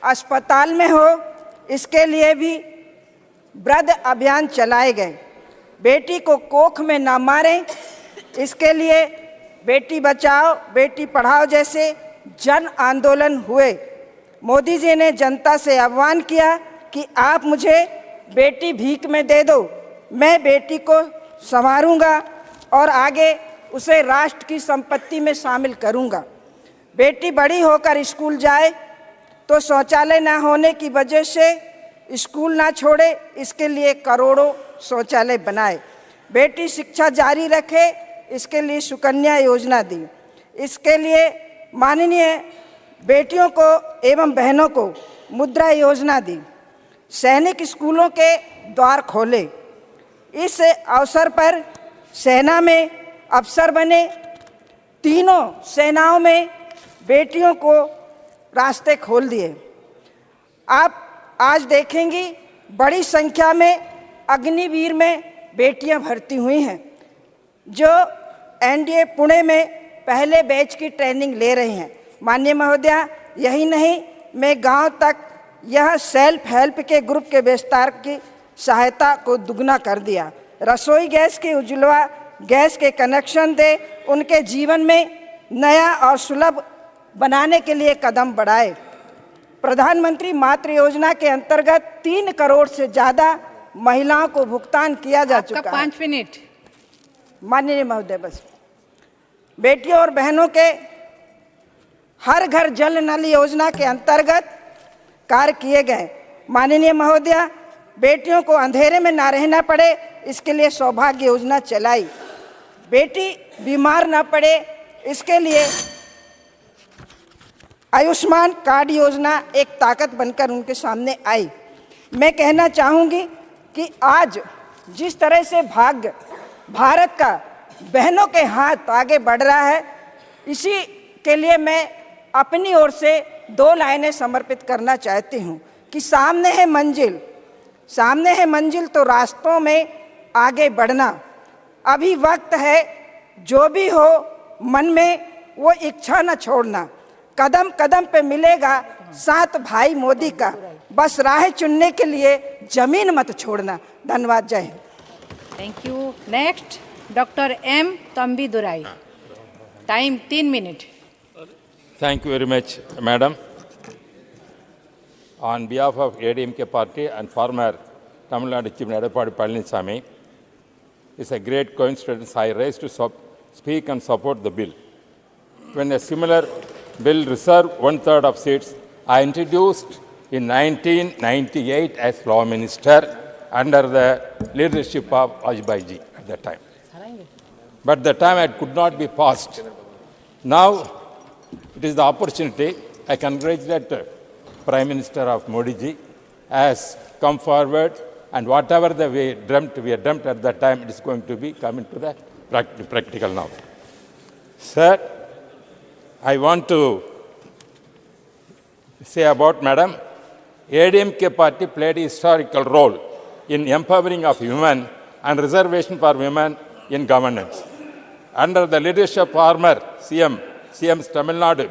अस्पताल में हो, इसके लिए भी वृद्ध अभियान चलाए गए। बेटी को कोख में न मारें, इसके लिए बेटी बचाओ बेटी पढ़ाओ जैसे जन आंदोलन हुए। मोदी जी ने जनता से आह्वान किया कि आप मुझे बेटी भीख में दे दो, मैं बेटी को संवारूंगा और आगे उसे राष्ट्र की संपत्ति में शामिल करूंगा। बेटी बड़ी होकर स्कूल जाए तो शौचालय ना होने की वजह से स्कूल ना छोड़े, इसके लिए करोड़ों शौचालय बनाए। बेटी शिक्षा जारी रखे, इसके लिए सुकन्या योजना दी। इसके लिए माननीय बेटियों को एवं बहनों को मुद्रा योजना दी। सैनिक स्कूलों के द्वार खोले। इस अवसर पर सेना में अफसर बने। तीनों सेनाओं में बेटियों को रास्ते खोल दिए। आप आज देखेंगी बड़ी संख्या में अग्निवीर में बेटियां भर्ती हुई हैं, जो एनडीए पुणे में पहले बैच की ट्रेनिंग ले रही हैं। माननीय महोदया, यही नहीं, मैं गांव तक यह सेल्फ हेल्प के ग्रुप के विस्तार की सहायता को दुगना कर दिया। रसोई गैस के उज्ज्वला गैस के कनेक्शन दे उनके जीवन में नया और सुलभ बनाने के लिए कदम बढ़ाए। प्रधानमंत्री मातृ योजना के अंतर्गत 3 करोड़ से ज़्यादा महिलाओं को भुगतान किया जा चुका है। 5 मिनट। माननीय महोदय, बस बेटियों और बहनों के हर घर जल नल योजना के अंतर्गत कार्य किए गए। माननीय महोदय, बेटियों को अंधेरे में ना रहना पड़े इसके लिए सौभाग्य योजना चलाई। बेटी बीमार ना पड़े इसके लिए आयुष्मान कार्ड योजना एक ताकत बनकर उनके सामने आई। मैं कहना चाहूँगी कि आज जिस तरह से भाग्य भारत का बहनों के हाथ आगे बढ़ रहा है, इसी के लिए मैं अपनी ओर से 2 लाइनें समर्पित करना चाहती हूँ कि सामने है मंजिल तो रास्तों में आगे बढ़ना। अभी वक्त है, जो भी हो मन में वो इच्छा न छोड़ना। कदम कदम पे मिलेगा साथ भाई मोदी का, बस राह चुनने के लिए जमीन मत छोड़ना। धन्यवाद। जय Hind. Thank you. Next doctor M Thambi Durai. Time 3 minute. Thank you very much, Madam. On behalf of ADMK party and former Tamil Nadu Chief Minister Palaniswamy, it's a great coincidence I raised to speak and support the bill. When a similar bill reserved 1/3 of seats, I introduced in 1998 as Law Minister under the leadership of Vajpayee ji at that time. But the time it could not be passed. Now, it is the opportunity. I congratulate the Prime Minister of Modi ji has come forward, and whatever we dreamt at that time, it is going to be coming to the practical now. Sir, I want to say about Madam, ADMK party played a historical role in empowering of women and reservation for women in governance. Under the leadership of former CM's Tamil Nadu,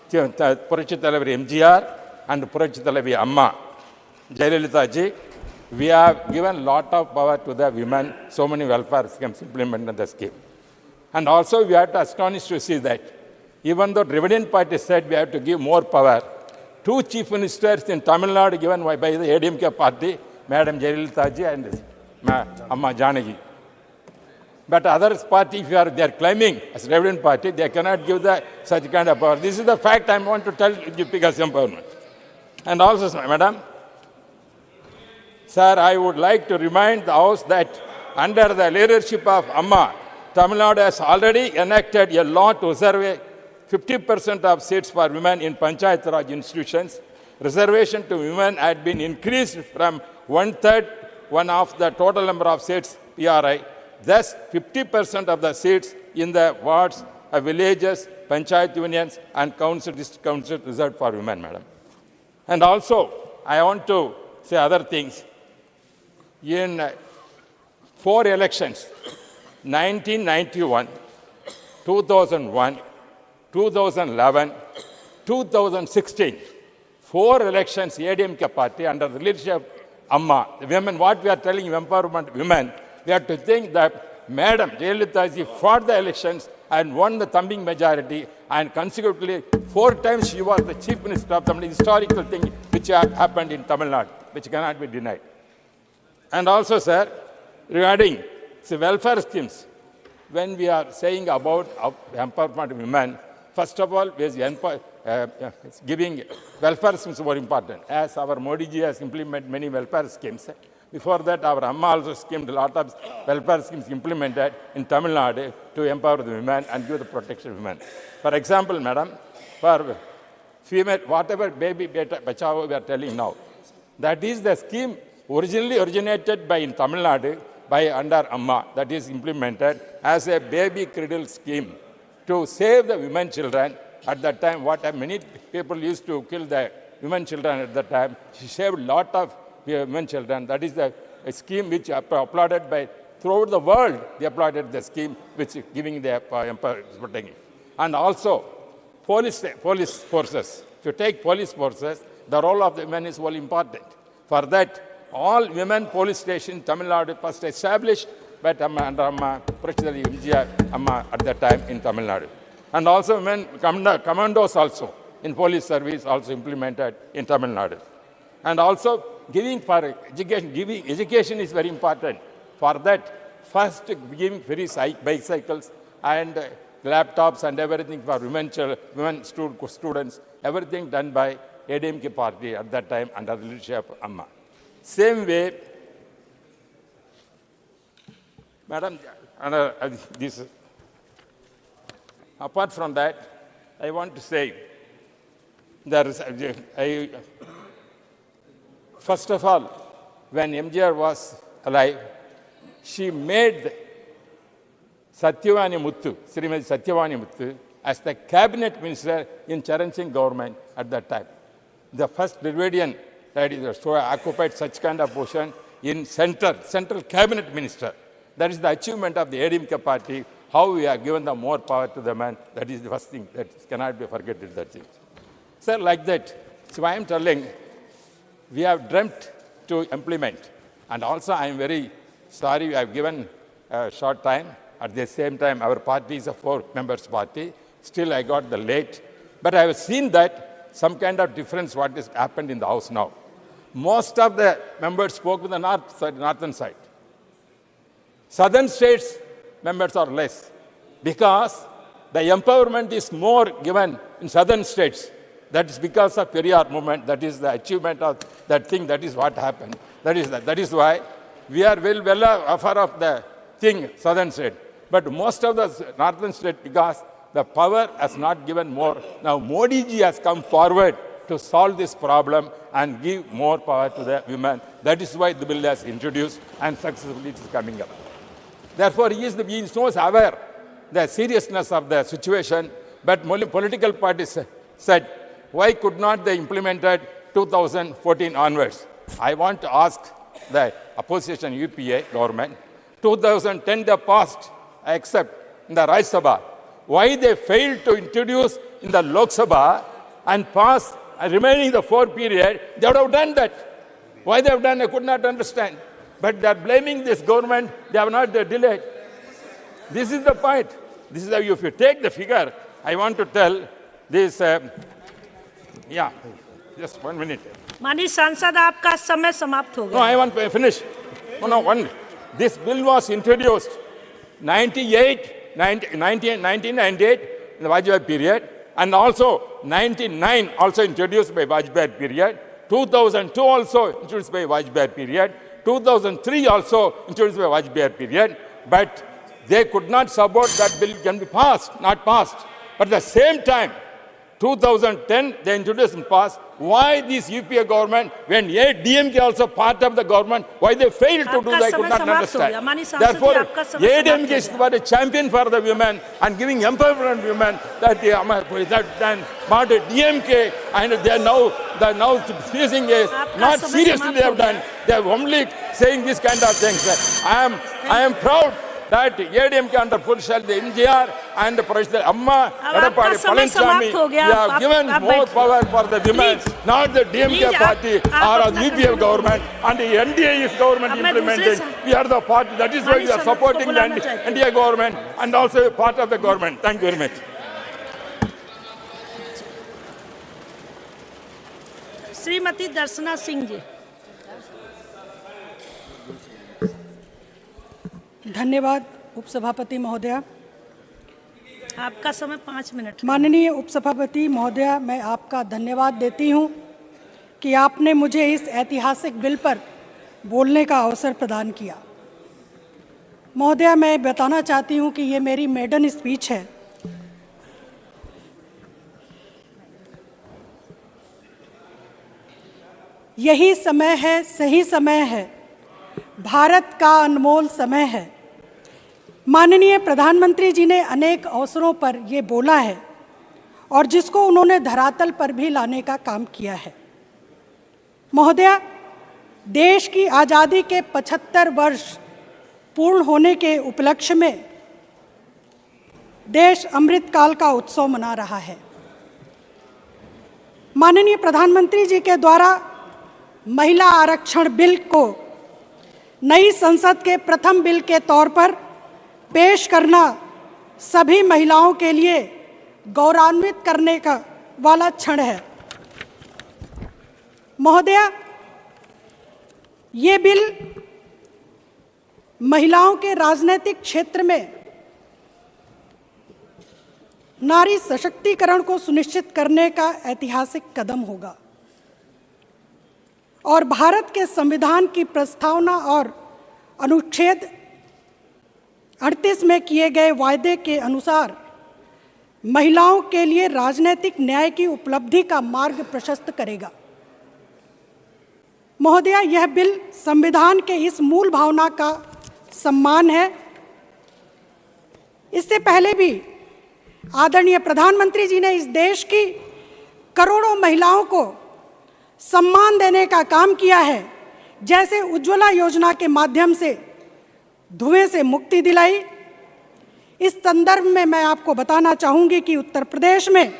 Puratchi Thalaivar MGR and Puratchi Thalaivar Amma Jayalalitha ji, we have given a lot of power to the women, so many welfare schemes implemented the scheme. And also we have to astonish to see that even though Revenue Party said we have to give more power, 2 chief ministers in Tamil Nadu given by the ADMK party, Madam Jayalalitha ji and Amma Janaki. But others party, if they are claiming as Revenue Party, they cannot give such kind of power. This is the fact I want to tell you because empowerment. And also, Madam, sir, I would like to remind the House that under the leadership of Amma, Tamil Nadu has already enacted a law to reserve 50% of seats for women in Panchayat Raj institutions. Reservation to women had been increased from 1/3, one of the total number of seats PRI. Thus, 50% of the seats in the wards of villages, panchayat unions, and district council reserved for women, Madam. And also, I want to say other things. In 4 elections, 1991, 2001, 2011, 2016, 4 elections, ADMK party under the leadership of Amma, the women, what we are telling you, empowerment women, we have to think that Madam Jayalalitha ji fought the elections and won the thumping majority, and consequently 4 times she was the Chief Minister of Tamil Nadu, historical thing which happened in Tamil Nadu, which cannot be denied. And also, sir, regarding the welfare schemes, when we are saying about empowerment of women, first of all, giving welfare schemes is more important. As our Modi ji has implemented many welfare schemes, before that, our Amma also schemed a lot of welfare schemes implemented in Tamil Nadu to empower the women and give the protection of women. For example, Madam, for female, whatever baby bachao we are telling now, that is the scheme originally originated in Tamil Nadu by under Amma, that is implemented as a baby cradle scheme to save the women children. At that time, many people used to kill the women children at that time. She saved a lot of women children. That is a scheme which applauded by throughout the world. They applauded the scheme which giving the protection. And also police forces. If you take police forces, the role of the women is very important. For that, all women police station in Tamil Nadu first established by under President MGR at that time in Tamil Nadu. And also women commandos also in police service also implemented in Tamil Nadu. And also giving for education, education is very important. For that, first giving free bicycles and laptops and everything for women students, everything done by ADMK party at that time under the leadership of Amma. Same way, Madam, apart from that, I want to say, first of all, when MGR was alive, she made Satyavani Muthu, Srimati Satyavani Muthu, as the cabinet minister in Charan Singh government at that time. The first Dravidian that is so occupied such kind of position in central cabinet minister. That is the achievement of the ADMK party, how we have given the more power to the man. That is the first thing that cannot be forgotten. That thing. Sir, like that. So I am telling, we have dreamt to implement. And also I am very sorry we have given a short time. At the same time, our party is a 4 members party. Still I got the late. But I have seen that some kind of difference what has happened in the House now. Most of the members spoke with the northern side. Southern states members are less because the empowerment is more given in southern states. That is because of Periyar movement. That is the achievement of that thing. That is what happened. That is why we are well aware of the thing, southern state. But most of the northern state, because the power has not given more. Now Modi ji has come forward to solve this problem and give more power to the women. That is why the bill has introduced and successfully it is coming up. Therefore, he is aware the seriousness of the situation. But political parties said, why could not they implemented 2014 onwards? I want to ask the opposition UPA government, 2010 they passed, except in the Rajya Sabha. Why they failed to introduce in the Lok Sabha and pass remaining the 4 period, they would have done that. Why they have done, I could not understand. But they are blaming this government, they have not delayed. This is the point. This is how if you take the figure, I want to tell this, just 1 minute. माननीय सांसद आपका समय समाप्त हो गया. No, I want to finish. This bill was introduced 1998 in the Vajpayee period, and also 99 also introduced by Vajpayee period, 2002 also introduced by Vajpayee period, 2003 also introduced by Vajpayee period, but they could not support that bill can be passed, not passed. But at the same time, 2010 they introduced and passed. Why this UPA government, when DMK also part of the government, why they failed to do that, I could not understand. Therefore, DMK is a champion for the women and giving empowerment to women that part of DMK, and they are now facing a not seriously they have done. They are only saying this kind of things. I am proud that ADMK under Purshal, the NGR and the President Amma, Palanchami, they have given more power for the women, not the DMK party or the UPA government, and the NDA is government implementing. We are the party, that is why we are supporting the NDA government and also part of the government. Thank you very much. Shrimati दर्शना सिंह जी. धन्यवाद उपसभापति महोदया. आपका समय 5 minute. माननीय उपसभापति महोदया, मैं आपका धन्यवाद देती हूं कि आपने मुझे इस ऐतिहासिक बिल पर बोलने का अवसर प्रदान किया. महोदया, मैं बताना चाहती हूं कि ये मेरी मेडन स्पीच है. यही समय है, सही समय है, भारत का अनमोल समय है. माननीय प्रधानमंत्री जी ने अनेक अवसरों पर ये बोला है और जिसको उन्होंने धरातल पर भी लाने का काम किया है. महोदया, देश की आज़ादी के 75 वर्ष पूर्ण होने के उपलक्ष्य में देश अमृतकाल का उत्सव मना रहा है. माननीय प्रधानमंत्री जी के द्वारा महिला आरक्षण बिल को नई संसद के प्रथम बिल के तौर पर पेश करना सभी महिलाओं के लिए गौरवान्वित करने का वाला क्षण है। महोदया, ये बिल महिलाओं के राजनीतिक क्षेत्र में नारी सशक्तिकरण को सुनिश्चित करने का ऐतिहासिक कदम होगा और भारत के संविधान की प्रस्तावना और अनुच्छेद 38 में किए गए वायदे के अनुसार महिलाओं के लिए राजनीतिक न्याय की उपलब्धि का मार्ग प्रशस्त करेगा। महोदया, यह बिल संविधान के इस मूल भावना का सम्मान है। इससे पहले भी आदरणीय प्रधानमंत्री जी ने इस देश की करोड़ों महिलाओं को सम्मान देने का काम किया है, जैसे उज्ज्वला योजना के माध्यम से धुएं से मुक्ति दिलाई। इस संदर्भ में मैं आपको बताना चाहूंगी कि उत्तर प्रदेश में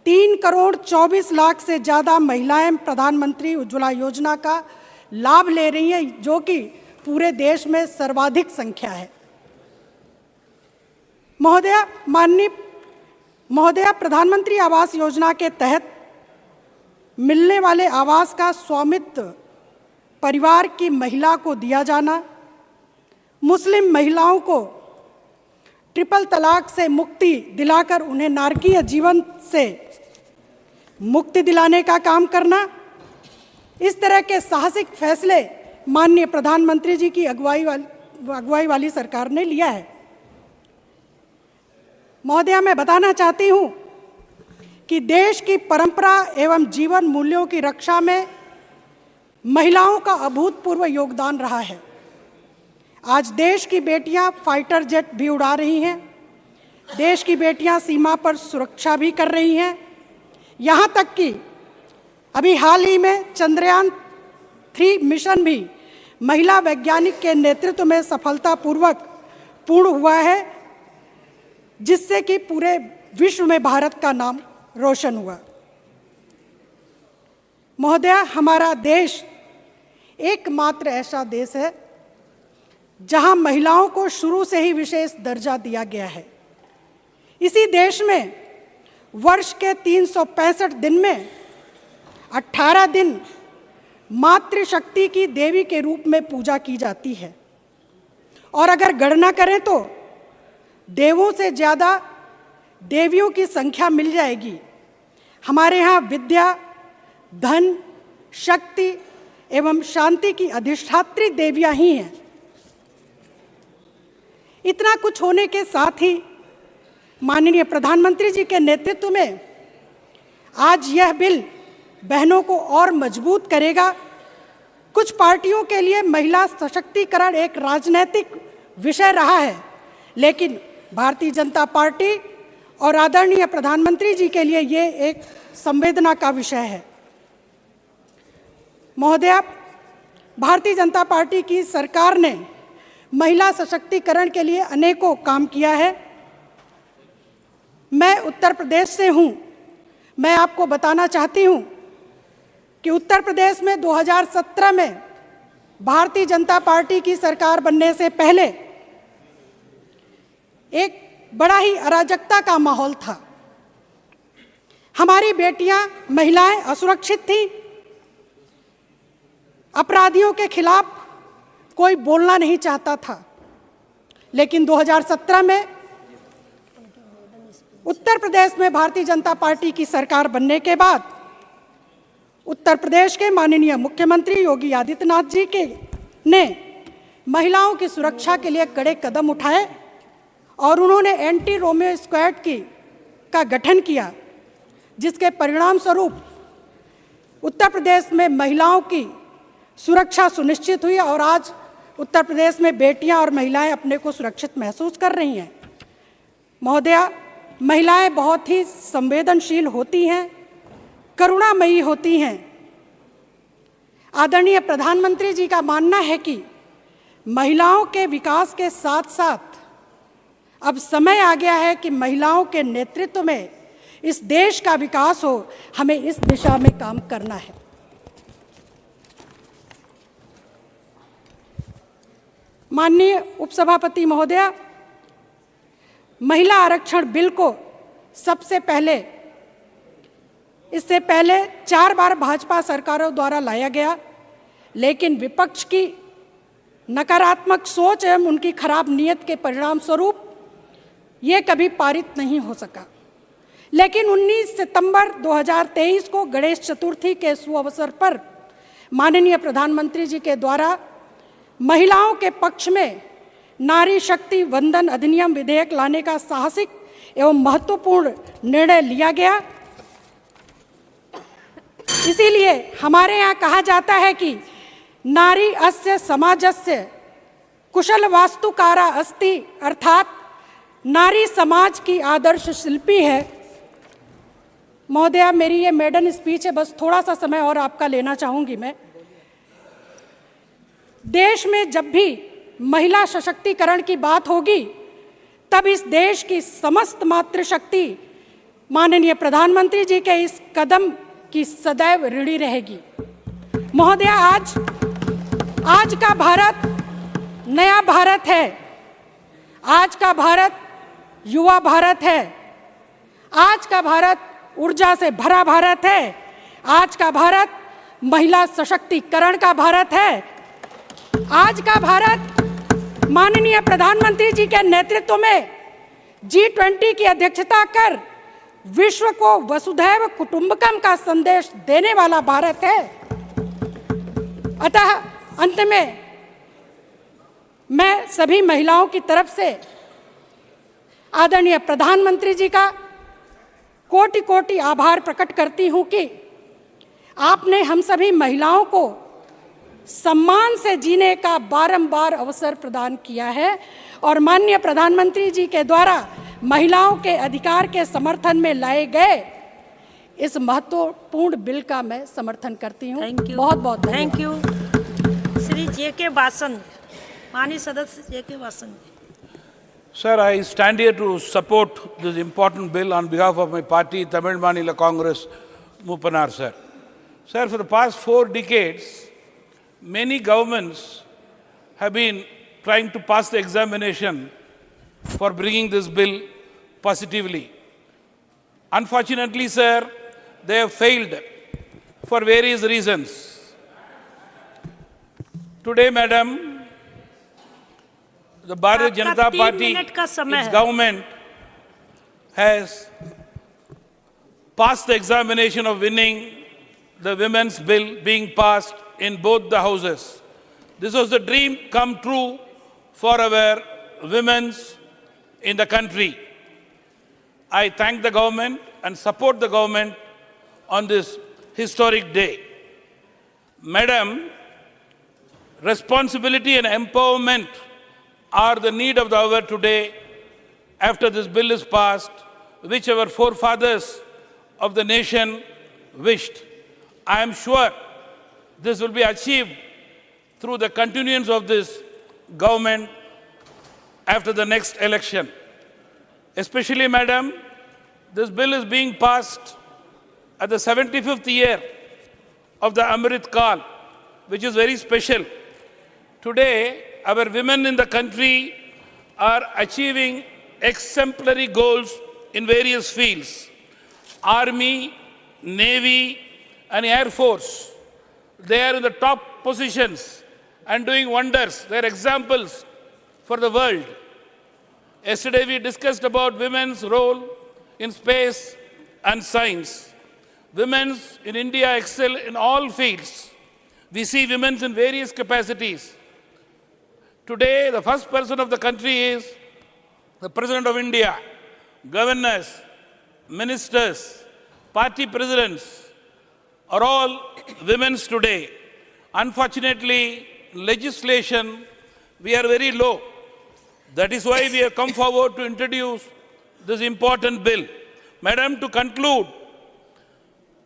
3,24,00,000 से ज़्यादा महिलाएं प्रधानमंत्री उज्ज्वला योजना का लाभ ले रही हैं, जो कि पूरे देश में सर्वाधिक संख्या है। महोदया, प्रधानमंत्री आवास योजना के तहत मिलने वाले आवास का स्वामित्व परिवार की महिला को दिया जाना, मुस्लिम महिलाओं को ट्रिपल तलाक से मुक्ति दिलाकर उन्हें नारकीय जीवन से मुक्ति दिलाने का काम करना, इस तरह के साहसिक फैसले माननीय प्रधानमंत्री जी की अगुवाई वाली सरकार ने लिया है। महोदया, मैं बताना चाहती हूं कि देश की परंपरा एवं जीवन मूल्यों की रक्षा में महिलाओं का अभूतपूर्व योगदान रहा है। आज देश की बेटियां फाइटर जेट भी उड़ा रही हैं, देश की बेटियां सीमा पर सुरक्षा भी कर रही हैं। यहाँ तक कि अभी हाल ही में चंद्रयान 3 मिशन भी महिला वैज्ञानिक के नेतृत्व में सफलतापूर्वक पूर्ण हुआ है, जिससे कि पूरे विश्व में भारत का नाम रोशन हुआ। महोदया, हमारा देश एकमात्र ऐसा देश है जहां महिलाओं को शुरू से ही विशेष दर्जा दिया गया है। इसी देश में वर्ष के 365 दिन में 18 दिन मातृशक्ति की देवी के रूप में पूजा की जाती है, और अगर गणना करें तो देवों से ज़्यादा देवियों की संख्या मिल जाएगी। हमारे यहाँ विद्या, धन, शक्ति एवं शांति की अधिष्ठात्री देवियाँ ही हैं। इतना कुछ होने के साथ ही माननीय प्रधानमंत्री जी के नेतृत्व में आज यह बिल बहनों को और मजबूत करेगा। कुछ पार्टियों के लिए महिला सशक्तिकरण एक राजनीतिक विषय रहा है, लेकिन भारतीय जनता पार्टी और आदरणीय प्रधानमंत्री जी के लिए ये एक संवेदना का विषय है। महोदया, भारतीय जनता पार्टी की सरकार ने महिला सशक्तिकरण के लिए अनेकों काम किया है। मैं उत्तर प्रदेश से हूँ। मैं आपको बताना चाहती हूँ कि उत्तर प्रदेश में 2017 में भारतीय जनता पार्टी की सरकार बनने से पहले एक बड़ा ही अराजकता का माहौल था। हमारी बेटियां, महिलाएं असुरक्षित थीं। अपराधियों के खिलाफ कोई बोलना नहीं चाहता था। लेकिन 2017 में उत्तर प्रदेश में भारतीय जनता पार्टी की सरकार बनने के बाद उत्तर प्रदेश के माननीय मुख्यमंत्री योगी आदित्यनाथ जी ने महिलाओं की सुरक्षा के लिए कड़े कदम उठाए और उन्होंने एंटी रोमियो स्क्वाड का गठन किया, जिसके परिणाम स्वरूप उत्तर प्रदेश में महिलाओं की सुरक्षा सुनिश्चित हुई और आज उत्तर प्रदेश में बेटियां और महिलाएं अपने को सुरक्षित महसूस कर रही हैं। महोदया, महिलाएं बहुत ही संवेदनशील होती हैं, करुणामयी होती हैं। आदरणीय प्रधानमंत्री जी का मानना है कि महिलाओं के विकास के साथ साथ अब समय आ गया है कि महिलाओं के नेतृत्व में इस देश का विकास हो। हमें इस दिशा में काम करना है। माननीय उपसभापति महोदया, महिला आरक्षण बिल को सबसे पहले, इससे पहले 4 बार भाजपा सरकारों द्वारा लाया गया, लेकिन विपक्ष की नकारात्मक सोच एवं उनकी खराब नीयत के परिणाम स्वरूप ये कभी पारित नहीं हो सका। लेकिन 19 सितंबर 2023 को गणेश चतुर्थी के सुअवसर पर माननीय प्रधानमंत्री जी के द्वारा महिलाओं के पक्ष में नारी शक्ति वंदन अधिनियम विधेयक लाने का साहसिक एवं महत्वपूर्ण निर्णय लिया गया। इसीलिए हमारे यहाँ कहा जाता है कि नारी अस्य समाजस्य कुशल वास्तुकारा अस्ति, अर्थात नारी समाज की आदर्श शिल्पी है। महोदया, मेरी ये मेडन स्पीच है, बस थोड़ा सा समय और आपका लेना चाहूंगी मैं। देश में जब भी महिला सशक्तिकरण की बात होगी, तब इस देश की समस्त मातृशक्ति माननीय प्रधानमंत्री जी के इस कदम की सदैव ऋणी रहेगी। महोदया, आज का भारत नया भारत है। आज का भारत युवा भारत है। आज का भारत ऊर्जा से भरा भारत है। आज का भारत महिला सशक्तिकरण का भारत है। आज का भारत माननीय प्रधानमंत्री जी के नेतृत्व में G20 की अध्यक्षता कर विश्व को वसुधैव कुटुंबकम का संदेश देने वाला भारत है। अतः अंत में मैं सभी महिलाओं की तरफ से आदरणीय प्रधानमंत्री जी का कोटि कोटि आभार प्रकट करती हूं कि आपने हम सभी महिलाओं को सम्मान से जीने का बारंबार अवसर प्रदान किया है और माननीय प्रधानमंत्री जी के द्वारा महिलाओं के अधिकार के समर्थन में लाए गए इस महत्वपूर्ण बिल का मैं समर्थन करती हूं। बहुत बहुत thank you. Shri J.K. Vasan, माननीय सदस्य J.K. Vasan. Sir, I stand here to support this important bill on behalf of my party, Tamil Maanila Congress, Mupanar, sir. Sir, for the past 4 decades, many governments have been trying to pass the examination for bringing this bill positively. Unfortunately, sir, they have failed for various reasons. Today, madam, the Bharatiya Janata Party, its government, has passed the examination of winning the women's bill being passed in both the houses. This was the dream come true for our women in the country. I thank the government and support the government on this historic day. Madam, responsibility and empowerment are the need of the hour today after this bill is passed, which our forefathers of the nation wished. I am sure this will be achieved through the continuance of this government after the next election. Especially, madam, this bill is being passed at the 75th year of the Amrit Kal, which is very special. Today, our women in the country are achieving exemplary goals in various fields. Army, Navy, and Air Force. They are in the top positions and doing wonders. They are examples for the world. Yesterday we discussed about women's role in space and science. Women in India excel in all fields. We see women in various capacities. Today, the first person of the country is the President of India, governors, ministers, party presidents are all women today. Unfortunately, legislation, we are very low. That is why we have come forward to introduce this important bill. Madam, to conclude,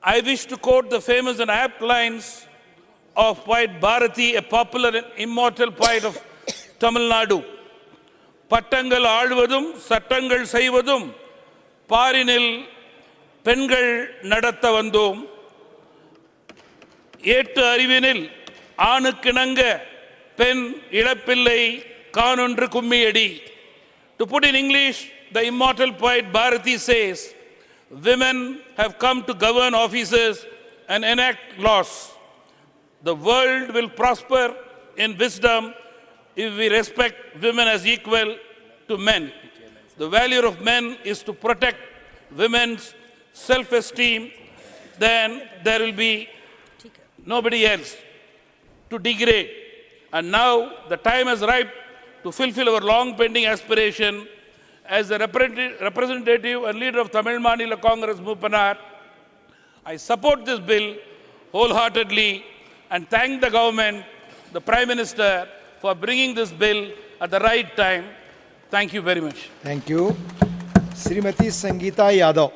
I wish to quote the famous and apt lines of poet Bharati, a popular and immortal poet of Tamil Nadu. பட்டங்கள் ஆழ்வதும் சட்டங்கள் செய்வதும் பாரினில் பெண்கள் நடத்த வந்தோம். ஏட்டு அறிவினில் ஆணுக்கிணங்க பெண் இளப்பிள்ளை Kanundru Kummi Edi. To put in English, the immortal poet Bharati says, women have come to govern offices and enact laws. The world will prosper in wisdom if we respect women as equal to men. The value of men is to protect women's self-esteem. Then there will be nobody else to degrade. And now the time has arrived to fulfill our long-pending aspiration. As the representative and leader of Tamil Maanila Congress, Moopanar, I support this bill wholeheartedly and thank the government, the Prime Minister, for bringing this bill at the right time. Thank you very much. Thank you. Srimati Sangeeta Yadav.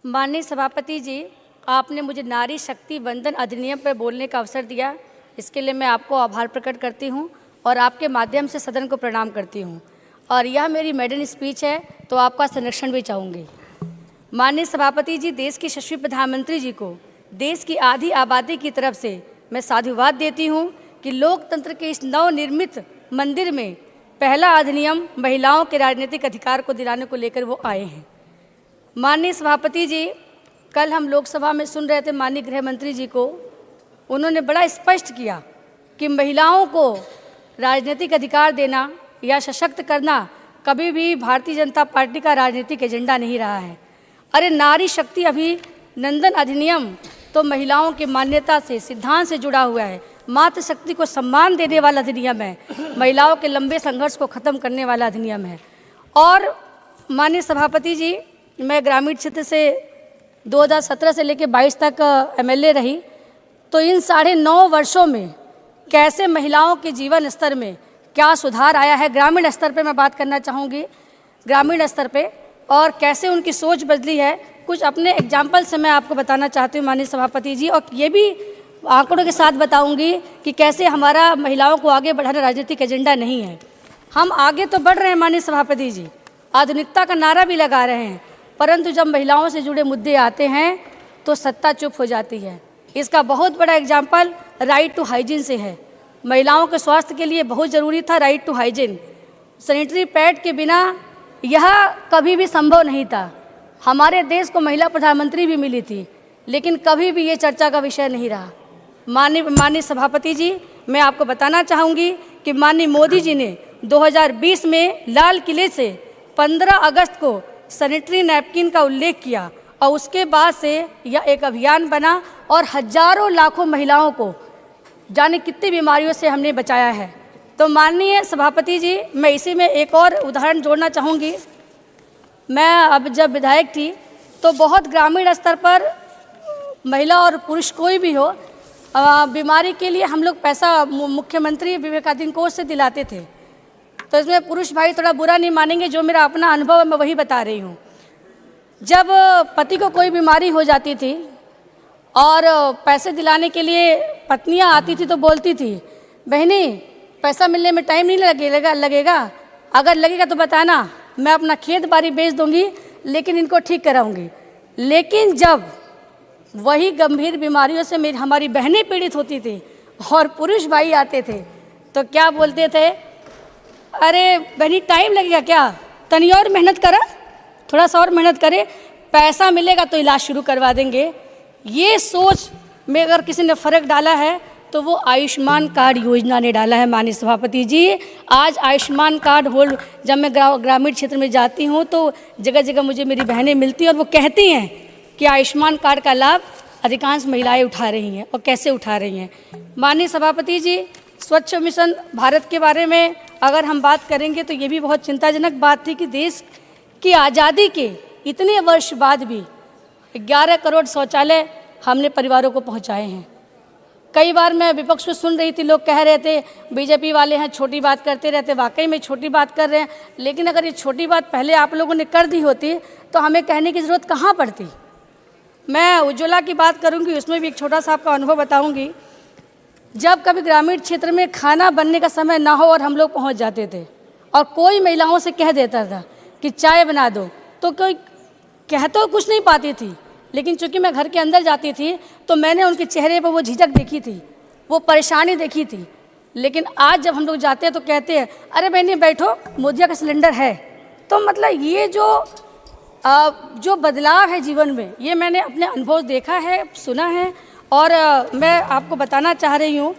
माननीय सभापति जी, आपने मुझे नारी शक्ति वंदन अधिनियम पर बोलने का अवसर दिया, इसके लिए मैं आपको आभार प्रकट करती हूं और आपके माध्यम से सदन को प्रणाम करती हूं। और यह मेरी मेडन स्पीच है, तो आपका संरक्षण भी चाहूँगी। माननीय सभापति जी, देश के यशस्वी प्रधानमंत्री जी को देश की आधी आबादी की तरफ से मैं साधुवाद देती हूं कि लोकतंत्र के इस नवनिर्मित मंदिर में पहला अधिनियम महिलाओं के राजनीतिक अधिकार को दिलाने को लेकर वो आए हैं। माननीय सभापति जी, कल हम लोकसभा में सुन रहे थे माननीय गृह मंत्री जी को, उन्होंने बड़ा स्पष्ट किया कि महिलाओं को राजनीतिक अधिकार देना या सशक्त करना कभी भी भारतीय जनता पार्टी का राजनीतिक एजेंडा नहीं रहा है। अरे नारी शक्ति अभिनंदन अधिनियम तो महिलाओं की मान्यता से, सिद्धांत से जुड़ा हुआ है। मातृशक्ति को सम्मान देने वाला अधिनियम है, महिलाओं के लंबे संघर्ष को खत्म करने वाला अधिनियम है। और माननीय सभापति जी, मैं ग्रामीण क्षेत्र से 2017 से लेकर 22 तक एमएलए रही, तो इन 9.5 वर्षों में कैसे महिलाओं के जीवन स्तर में क्या सुधार आया है, ग्रामीण स्तर पे मैं बात करना चाहूँगी, ग्रामीण स्तर पे, और कैसे उनकी सोच बदली है, कुछ अपने एग्जाम्पल से मैं आपको बताना चाहती हूँ माननीय सभापति जी। और ये भी आंकड़ों के साथ बताऊँगी कि कैसे हमारा महिलाओं को आगे बढ़ाना राजनीतिक एजेंडा नहीं है। हम आगे तो बढ़ रहे हैं माननीय सभापति जी, आधुनिकता का नारा भी लगा रहे हैं, परंतु जब महिलाओं से जुड़े मुद्दे आते हैं तो सत्ता चुप हो जाती है। इसका बहुत बड़ा एग्जाम्पल राइट टू हाइजीन से है। महिलाओं के स्वास्थ्य के लिए बहुत ज़रूरी था right to hygiene. Sanitary pad के बिना यह कभी भी संभव नहीं था। हमारे देश को महिला प्रधानमंत्री भी मिली थी, लेकिन कभी भी ये चर्चा का विषय नहीं रहा। माननीय सभापति जी, मैं आपको बताना चाहूँगी कि माननीय मोदी जी ने 2020 में लाल किले से 15 अगस्त को सैनिटरी नैपकिन का उल्लेख किया और उसके बाद से यह एक अभियान बना और हजारों लाखों महिलाओं को जाने कितनी बीमारियों से हमने बचाया है। तो माननीय सभापति जी, मैं इसी में एक और उदाहरण जोड़ना चाहूँगी। मैं अब जब विधायक थी तो बहुत ग्रामीण स्तर पर महिला और पुरुष कोई भी हो, बीमारी के लिए हम लोग पैसा मुख्यमंत्री विवेकाधीन कोष से दिलाते थे। तो इसमें पुरुष भाई थोड़ा बुरा नहीं मानेंगे, जो मेरा अपना अनुभव है मैं वही बता रही हूँ। जब पति को कोई बीमारी हो जाती थी और पैसे दिलाने के लिए पत्नियाँ आती थी तो बोलती थी, बहनी पैसा मिलने में टाइम नहीं लगेगा, अगर लगेगा तो बताना, मैं अपना खेत बाड़ी बेच दूंगी, लेकिन इनको ठीक कराऊंगी। लेकिन जब वही गंभीर बीमारियों से हमारी बहनें पीड़ित होती थी और पुरुष भाई आते थे तो क्या बोलते थे, अरे बहनी टाइम लगेगा क्या, तनी और मेहनत करा, थोड़ा सा और मेहनत करे, पैसा मिलेगा तो इलाज शुरू करवा देंगे। ये सोच में अगर किसी ने फ़र्क डाला है तो वो आयुष्मान कार्ड योजना ने डाला है। माननीय सभापति जी, आज आयुष्मान कार्ड होल्ड जब मैं ग्रामीण क्षेत्र में जाती हूँ तो जगह जगह मुझे मेरी बहनें मिलती हैं और वो कहती हैं कि आयुष्मान कार्ड का लाभ अधिकांश महिलाएं उठा रही हैं और कैसे उठा रही हैं। माननीय सभापति जी, स्वच्छ मिशन भारत के बारे में अगर हम बात करेंगे तो ये भी बहुत चिंताजनक बात थी कि देश की आज़ादी के इतने वर्ष बाद भी 11 करोड़ शौचालय हमने परिवारों को पहुंचाए हैं। कई बार मैं विपक्ष में सुन रही थी, लोग कह रहे थे बीजेपी वाले हैं छोटी बात करते रहते, वाकई में छोटी बात कर रहे हैं, लेकिन अगर ये छोटी बात पहले आप लोगों ने कर दी होती तो हमें कहने की ज़रूरत कहाँ पड़ती। मैं उज्ज्वला की बात करूँगी, उसमें भी एक छोटा सा आपका अनुभव बताऊँगी। जब कभी ग्रामीण क्षेत्र में खाना बनने का समय ना हो और हम लोग पहुँच जाते थे और कोई महिलाओं से कह देता था कि चाय बना दो, तो कोई कह तो कुछ नहीं पाती थी, लेकिन चूंकि मैं घर के अंदर जाती थी तो मैंने उनके चेहरे पर वो झिझक देखी थी, वो परेशानी देखी थी। लेकिन आज जब हम लोग जाते हैं तो कहते हैं अरे बहनी बैठो, मोदिया का सिलेंडर है। तो मतलब ये जो बदलाव है जीवन में, ये मैंने अपने अनुभव देखा है, सुना है। और मैं आपको बताना चाह रही हूँ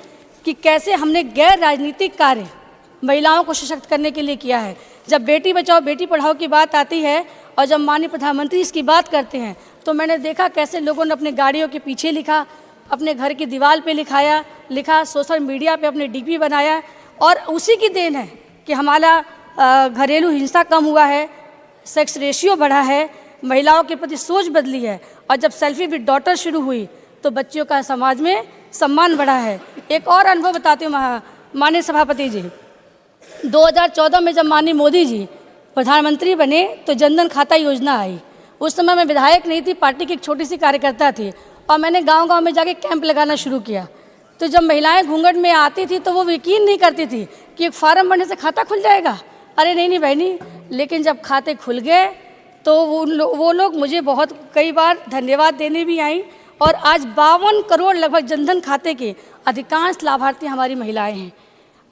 कि कैसे हमने गैर राजनीतिक कार्य महिलाओं को सशक्त करने के लिए किया है। जब बेटी बचाओ बेटी पढ़ाओ की बात आती है और जब माननीय प्रधानमंत्री इसकी बात करते हैं तो मैंने देखा कैसे लोगों ने अपने गाड़ियों के पीछे लिखा, अपने घर की दीवार पे लिखा, सोशल मीडिया पे अपने डीपी बनाया। और उसी की देन है कि हमारा घरेलू हिंसा कम हुआ है, सेक्स रेशियो बढ़ा है, महिलाओं के प्रति सोच बदली है। और जब सेल्फी विद डॉटर शुरू हुई तो बच्चियों का समाज में सम्मान बढ़ा है। एक और अनुभव बताती हूँ माननीय सभापति जी, 2014 में जब माननीय मोदी जी प्रधानमंत्री बने तो जनधन खाता योजना आई। उस समय मैं विधायक नहीं थी, पार्टी की एक छोटी सी कार्यकर्ता थी और मैंने गांव-गांव में जाके कैंप लगाना शुरू किया। तो जब महिलाएं घूंघट में आती थी तो वो यकीन नहीं करती थी कि एक फार्म भरने से खाता खुल जाएगा। अरे नहीं बहनी, लेकिन जब खाते खुल गए तो वो लोग मुझे बहुत कई बार धन्यवाद देने भी आई। और आज 52 करोड़ लगभग जनधन खाते के अधिकांश लाभार्थी हमारी महिलाएं हैं।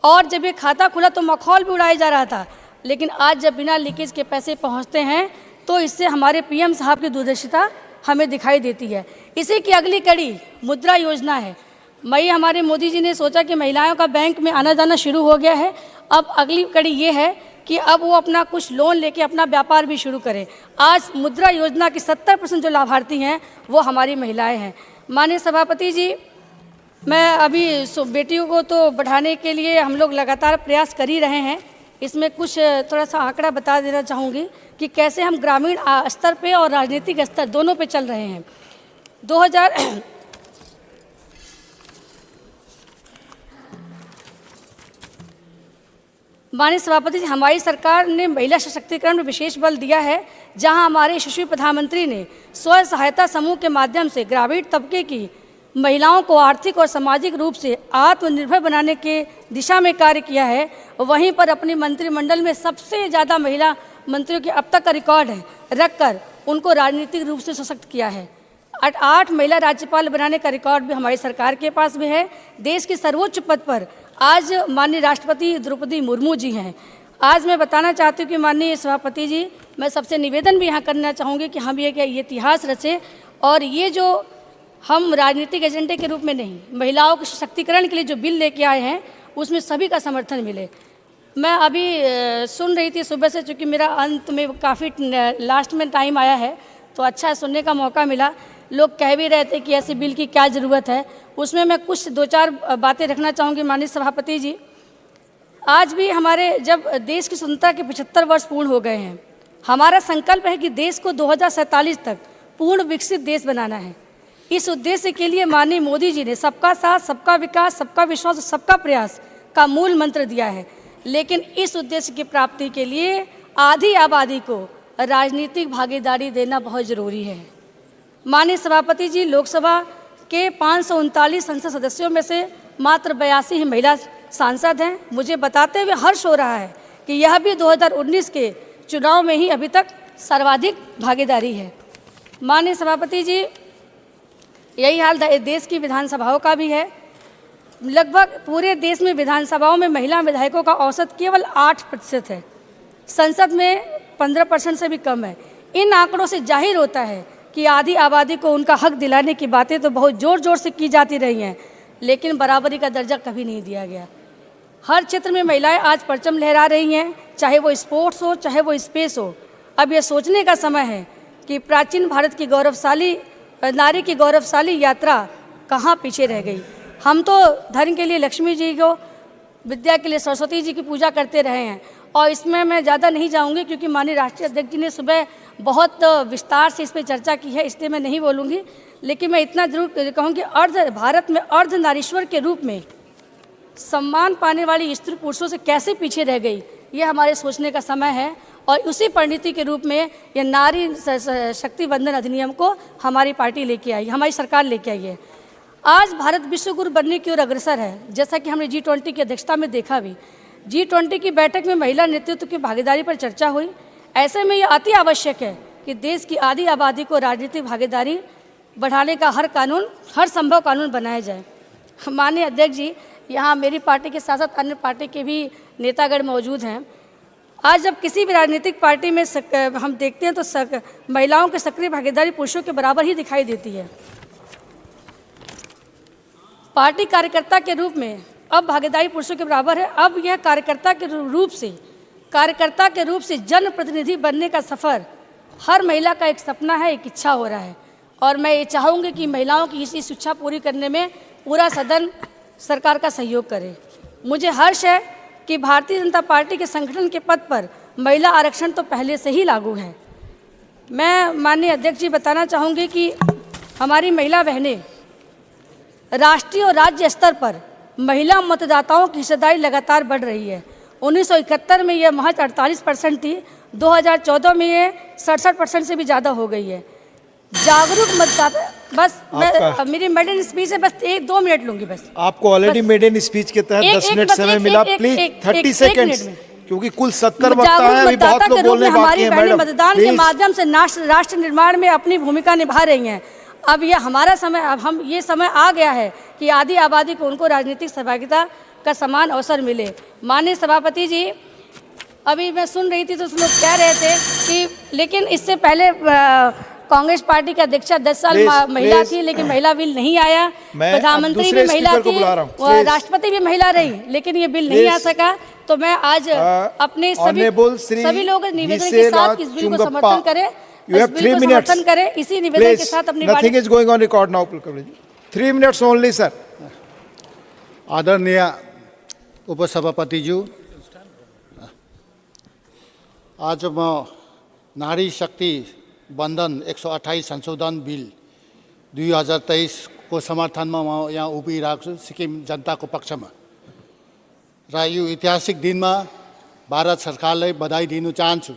और जब ये खाता खुला तो मखौल भी उड़ाया जा रहा था, लेकिन आज जब बिना लीकेज के पैसे पहुंचते हैं तो इससे हमारे पीएम साहब की दूरदर्शिता हमें दिखाई देती है। इसी की अगली कड़ी मुद्रा योजना है। हमारे मोदी जी ने सोचा कि महिलाओं का बैंक में आना जाना शुरू हो गया है, अब अगली कड़ी ये है कि अब वो अपना कुछ लोन लेके अपना व्यापार भी शुरू करें। आज मुद्रा योजना की 70% जो लाभार्थी हैं वो हमारी महिलाएं हैं। माननीय सभापति जी, मैं अभी बेटियों को तो बढ़ाने के लिए हम लोग लगातार प्रयास कर ही रहे हैं। इसमें कुछ थोड़ा सा आंकड़ा बता देना चाहूँगी कि कैसे हम ग्रामीण स्तर पे और राजनीतिक स्तर दोनों पे चल रहे हैं। माननीय सभापति जी, हमारी सरकार ने महिला सशक्तिकरण में विशेष बल दिया है, जहां हमारे यशस्वी प्रधानमंत्री ने स्व सहायता समूह के माध्यम से ग्रामीण तबके की महिलाओं को आर्थिक और सामाजिक रूप से आत्मनिर्भर बनाने के दिशा में कार्य किया है। वहीं पर अपनी मंत्रिमंडल में सबसे ज़्यादा महिला मंत्रियों के अब तक का रिकॉर्ड है रखकर उनको राजनीतिक रूप से सशक्त किया है। 8 महिला राज्यपाल बनाने का रिकॉर्ड भी हमारी सरकार के पास भी है। देश के सर्वोच्च पद पर आज माननीय राष्ट्रपति द्रौपदी मुर्मू जी हैं। आज मैं बताना चाहती हूँ कि माननीय सभापति जी, मैं सबसे निवेदन भी यहाँ करना चाहूँगी कि हम ये इतिहास रचे और ये जो हम राजनीतिक एजेंडे के रूप में नहीं, महिलाओं के सशक्तिकरण के लिए जो बिल लेके आए हैं उसमें सभी का समर्थन मिले। मैं अभी सुन रही थी सुबह से, चूँकि मेरा अंत में काफ़ी लास्ट में टाइम आया है तो अच्छा सुनने का मौका मिला। लोग कह भी रहे थे कि ऐसे बिल की क्या ज़रूरत है। उसमें मैं कुछ 2-4 बातें रखना चाहूँगी माननीय सभापति जी। आज भी हमारे जब देश की स्वतंत्रता के 75 वर्ष पूर्ण हो गए हैं, हमारा संकल्प है कि देश को 2047 तक पूर्ण विकसित देश बनाना है। इस उद्देश्य के लिए माननीय मोदी जी ने सबका साथ, सबका विकास, सबका विश्वास और सबका प्रयास का मूल मंत्र दिया है। लेकिन इस उद्देश्य की प्राप्ति के लिए आधी आबादी को राजनीतिक भागीदारी देना बहुत ज़रूरी है। माननीय सभापति जी, लोकसभा के 539 संसद सदस्यों में से मात्र 82 ही महिला सांसद हैं। मुझे बताते हुए हर्ष हो रहा है कि यह भी 2019 के चुनाव में ही अभी तक सर्वाधिक भागीदारी है। माननीय सभापति जी, यही हाल देश की विधानसभाओं का भी है। लगभग पूरे देश में विधानसभाओं में महिला विधायकों का औसत केवल 8% है, संसद में 15% से भी कम है। इन आंकड़ों से जाहिर होता है कि आधी आबादी को उनका हक दिलाने की बातें तो बहुत ज़ोर ज़ोर से की जाती रही हैं, लेकिन बराबरी का दर्जा कभी नहीं दिया गया। हर क्षेत्र में महिलाएं आज परचम लहरा रही हैं, चाहे वो स्पोर्ट्स हो, चाहे वो स्पेस हो। अब ये सोचने का समय है कि प्राचीन भारत की गौरवशाली नारी की गौरवशाली यात्रा कहाँ पीछे रह गई। हम तो धन के लिए लक्ष्मी जी को, विद्या के लिए सरस्वती जी की पूजा करते रहे हैं और इसमें मैं ज़्यादा नहीं जाऊंगी क्योंकि माननीय राष्ट्रीय अध्यक्ष जी ने सुबह बहुत विस्तार से इस पर चर्चा की है, इसलिए मैं नहीं बोलूँगी। लेकिन मैं इतना जरूर कहूँगी, भारत में अर्ध नारीश्वर के रूप में सम्मान पाने वाली स्त्री पुरुषों से कैसे पीछे रह गई, ये हमारे सोचने का समय है। और उसी परिणति के रूप में यह नारी शक्ति वंदन अधिनियम को हमारी पार्टी लेके आई, हमारी सरकार लेके आई है। आज भारत विश्व गुरु बनने की ओर अग्रसर है, जैसा कि हमने G20 की अध्यक्षता में देखा भी। G20 की बैठक में महिला नेतृत्व की भागीदारी पर चर्चा हुई। ऐसे में यह अति आवश्यक है कि देश की आधी आबादी को राजनीतिक भागीदारी बढ़ाने का हर संभव कानून बनाया जाए। माननीय अध्यक्ष जी, यहाँ मेरी पार्टी के साथ साथ अन्य पार्टी के भी नेतागण मौजूद हैं। आज जब किसी भी राजनीतिक पार्टी में हम देखते हैं तो महिलाओं की सक्रिय भागीदारी पुरुषों के बराबर ही दिखाई देती है। पार्टी कार्यकर्ता के रूप में अब भागीदारी पुरुषों के बराबर है। अब यह कार्यकर्ता के रूप से जनप्रतिनिधि बनने का सफ़र हर महिला का एक सपना है, एक इच्छा हो रहा है। और मैं ये चाहूँगी कि महिलाओं की इस इच्छा पूरी करने में पूरा सदन सरकार का सहयोग करे। मुझे हर्ष है कि भारतीय जनता पार्टी के संगठन के पद पर महिला आरक्षण तो पहले से ही लागू है। मैं माननीय अध्यक्ष जी बताना चाहूँगी कि हमारी महिला बहनें राष्ट्रीय और राज्य स्तर पर महिला मतदाताओं की हिस्सेदारी लगातार बढ़ रही है। 1971 में यह महज 48% थी, 2014 में ये 67% से भी ज़्यादा हो गई है। जागरूक मतदाता, बस मैं मेरी मेडन स्पीच है, बस 1-2 मिनट लूंगी बस। आपको ऑलरेडी मेडन स्पीच के तहत 10 मिनट समय मिला, प्लीज 30 सेकंड्स, क्योंकि कुल 70 वक्ता हैं, अभी बहुत लोग बोलने बाकी हैं। मैडम, मतदान के माध्यम से राष्ट्र निर्माण में अपनी भूमिका निभा रही हैं। अब यह हमारा समय, अब हम ये समय आ गया है कि आधी आबादी को उनको राजनीतिक सहभागिता का समान अवसर मिले। माननीय सभापति जी, अभी मैं सुन रही थी तो लोग कह रहे थे कि लेकिन इससे पहले कांग्रेस पार्टी की अध्यक्षा 10 साल महिला थी, लेकिन महिला बिल नहीं आया। प्रधानमंत्री भी महिला थी, राष्ट्रपति भी महिला रही, लेकिन ये बिल नहीं आ सका। तो मैं आज अपने सभी लोग निवेदन के साथ इस बिल को समर्थन करें। You have 3 minutes. इसी निवेदन के साथ अपनी Nothing is going on record now. 3 minutes only, sir. आदरणीय उपसभापतिज्यू, आज म नारी शक्ति बन्धन 128 संशोधन बिल 2023 को समर्थनमा म यहाँ उभिरहेको छु सिक्किम जनताको पक्षमा। र यो ऐतिहासिक दिनमा भारत सरकारलाई बधाई दिन चाहन्छु।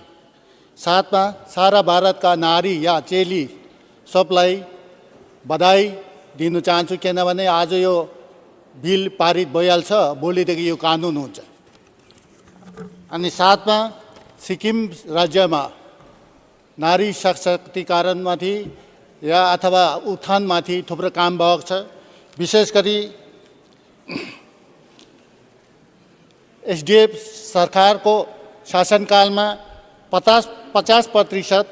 साथमा सारा भारतका नारी या चेली सबलाई बधाई दिन चाहन्छु, किनभने आज यो बिल पारित भइहाल्छ, भोलिदेखि यो कानुन हुन्छ। अनि साथमा सिक्किम राज्यमा नारी सशक्तिकरणमाथि या अथवा उत्थानमाथि थुप्रो काम भएको छ। विशेष गरी एसडीएफ सरकारको शासनकालमा 50%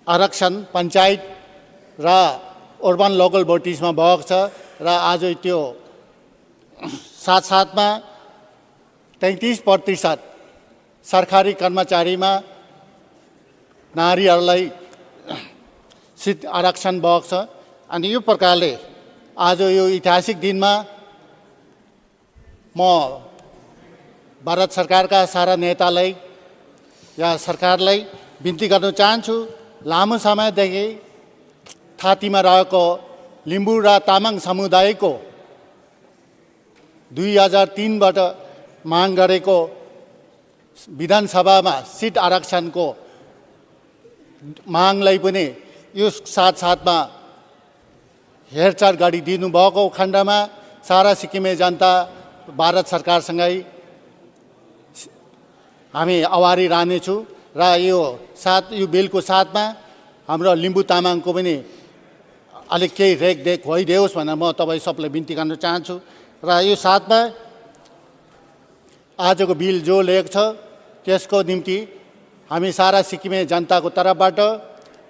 आरक्षण पञ्चायत र अर्बन लोकल बडिजमा भएको छ। र आज त्यो साथसाथमा 33% सरकारी कर्मचारीमा नारीहरूलाई सिट आरक्षण भएको छ। अनि यो प्रकारले आज यो ऐतिहासिक दिनमा म भारत सरकारका सारा नेतालाई या सरकारलाई बिन्ती गर्न चाहन्छु, लामो समयदेखि थातीमा रहेको लिम्बू र तामाङ समुदायको 2003बाट माग गरेको विधानसभामा सिट आरक्षणको मागलाई पनि यो साथसाथमा हेरचाह गरिदिनु भएको खण्डमा सारा सिक्किमे जनता भारत सरकारसँगै हामी अवारी रहनेछु। र यो बिलको साथमा हाम्रो लिम्बू तामाङको पनि अलिक केही रेखदेख भइदियोस् भनेर म तपाईँ सबलाई बिन्ती गर्न चाहन्छु। र यो साथमा आजको बिल जो लेख छ त्यसको निम्ति हामी सारा सिक्किमे जनताको तर्फबाट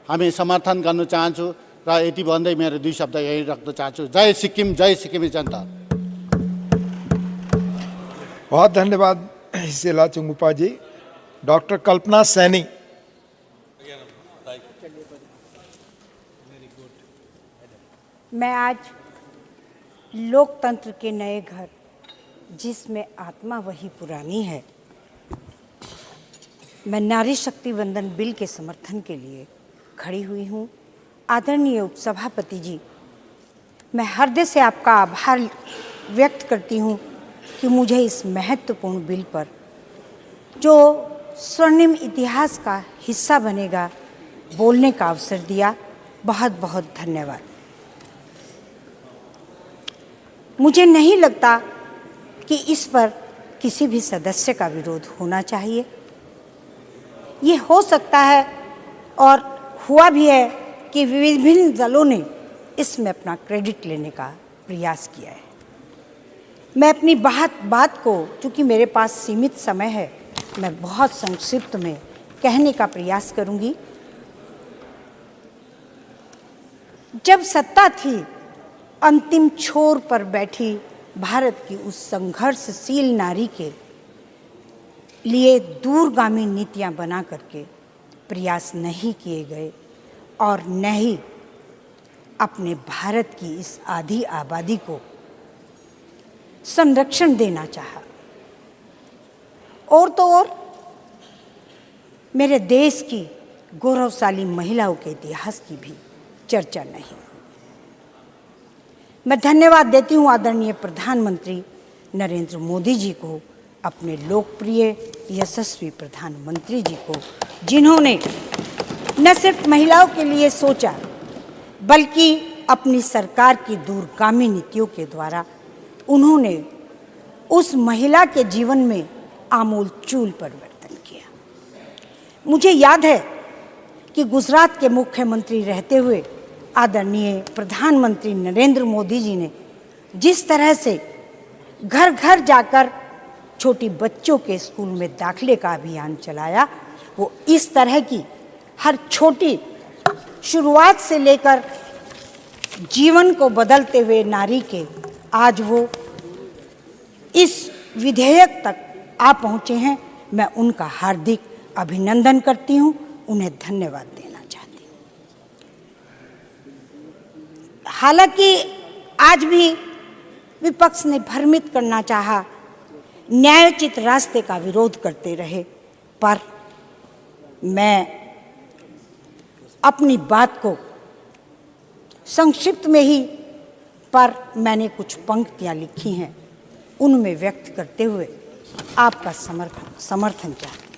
हामी समर्थन गर्न चाहन्छु। र यति भन्दै मेरो 2 शब्द यही राख्न चाहन्छु। जय सिक्किम, जय सिक्किमे जनता। बहुत धन्यवाद हिसेला चुंगुपा जी। डॉक्टर कल्पना सैनी। मैं आज लोकतंत्र के नए घर, जिसमें आत्मा वही पुरानी है, मैं नारी शक्ति वंदन बिल के समर्थन के लिए खड़ी हुई हूँ। आदरणीय उपसभापति जी, मैं हृदय से आपका आभार व्यक्त करती हूँ कि मुझे इस महत्वपूर्ण बिल पर, जो स्वर्णिम इतिहास का हिस्सा बनेगा, बोलने का अवसर दिया। बहुत बहुत धन्यवाद। मुझे नहीं लगता कि इस पर किसी भी सदस्य का विरोध होना चाहिए। ये हो सकता है और हुआ भी है कि विभिन्न दलों ने इसमें अपना क्रेडिट लेने का प्रयास किया है। मैं अपनी बात को, चूँकि मेरे पास सीमित समय है, मैं बहुत संक्षिप्त में कहने का प्रयास करूंगी। जब सत्ता थी, अंतिम छोर पर बैठी भारत की उस संघर्षशील नारी के लिए दूरगामी नीतियां बना करके प्रयास नहीं किए गए और न ही अपने भारत की इस आधी आबादी को संरक्षण देना चाहा। और तो और मेरे देश की गौरवशाली महिलाओं के इतिहास की भी चर्चा नहीं। मैं धन्यवाद देती हूँ आदरणीय प्रधानमंत्री नरेंद्र मोदी जी को, अपने लोकप्रिय यशस्वी प्रधानमंत्री जी को, जिन्होंने न सिर्फ महिलाओं के लिए सोचा बल्कि अपनी सरकार की दूरगामी नीतियों के द्वारा उन्होंने उस महिला के जीवन में आमूलचूल परिवर्तन किया। मुझे याद है कि गुजरात के मुख्यमंत्री रहते हुए आदरणीय प्रधानमंत्री नरेंद्र मोदी जी ने जिस तरह से घर घर जाकर छोटी बच्चों के स्कूल में दाखिले का अभियान चलाया, वो इस तरह की हर छोटी शुरुआत से लेकर जीवन को बदलते हुए नारी के आज वो इस विधेयक तक आ पहुँचे हैं। मैं उनका हार्दिक अभिनंदन करती हूँ, उन्हें धन्यवाद देना चाहती हूँ। हालांकि आज भी विपक्ष ने भ्रमित करना चाहा, न्यायोचित रास्ते का विरोध करते रहे, पर मैं अपनी बात को संक्षिप्त में ही, पर मैंने कुछ पंक्तियां लिखी हैं, उनमें व्यक्त करते हुए आपका समर्थन चाहती हूँ।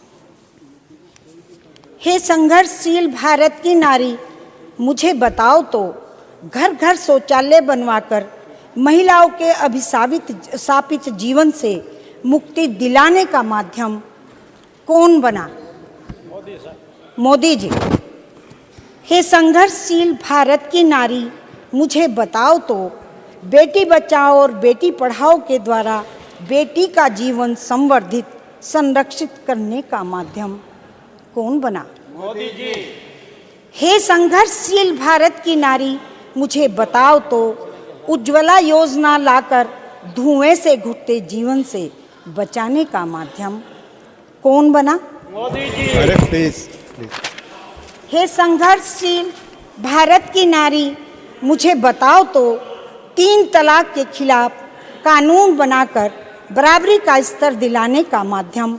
हे संघर्षशील भारत की नारी, मुझे बताओ तो घर घर शौचालय बनवाकर महिलाओं के अभिशापित जीवन से मुक्ति दिलाने का माध्यम कौन बना? मोदी जी। हे संघर्षशील भारत की नारी, मुझे बताओ तो बेटी बचाओ और बेटी पढ़ाओ के द्वारा बेटी का जीवन संवर्धित संरक्षित करने का माध्यम कौन बना? मोदी जी। हे संघर्षशील भारत की नारी, मुझे बताओ तो उज्ज्वला योजना लाकर धुएं से घुटते जीवन से बचाने का माध्यम कौन बना? मोदी जी। अरे प्लीज। हे संघर्षशील भारत की नारी, मुझे बताओ तो 3 तलाक के खिलाफ कानून बनाकर बराबरी का स्तर दिलाने का माध्यम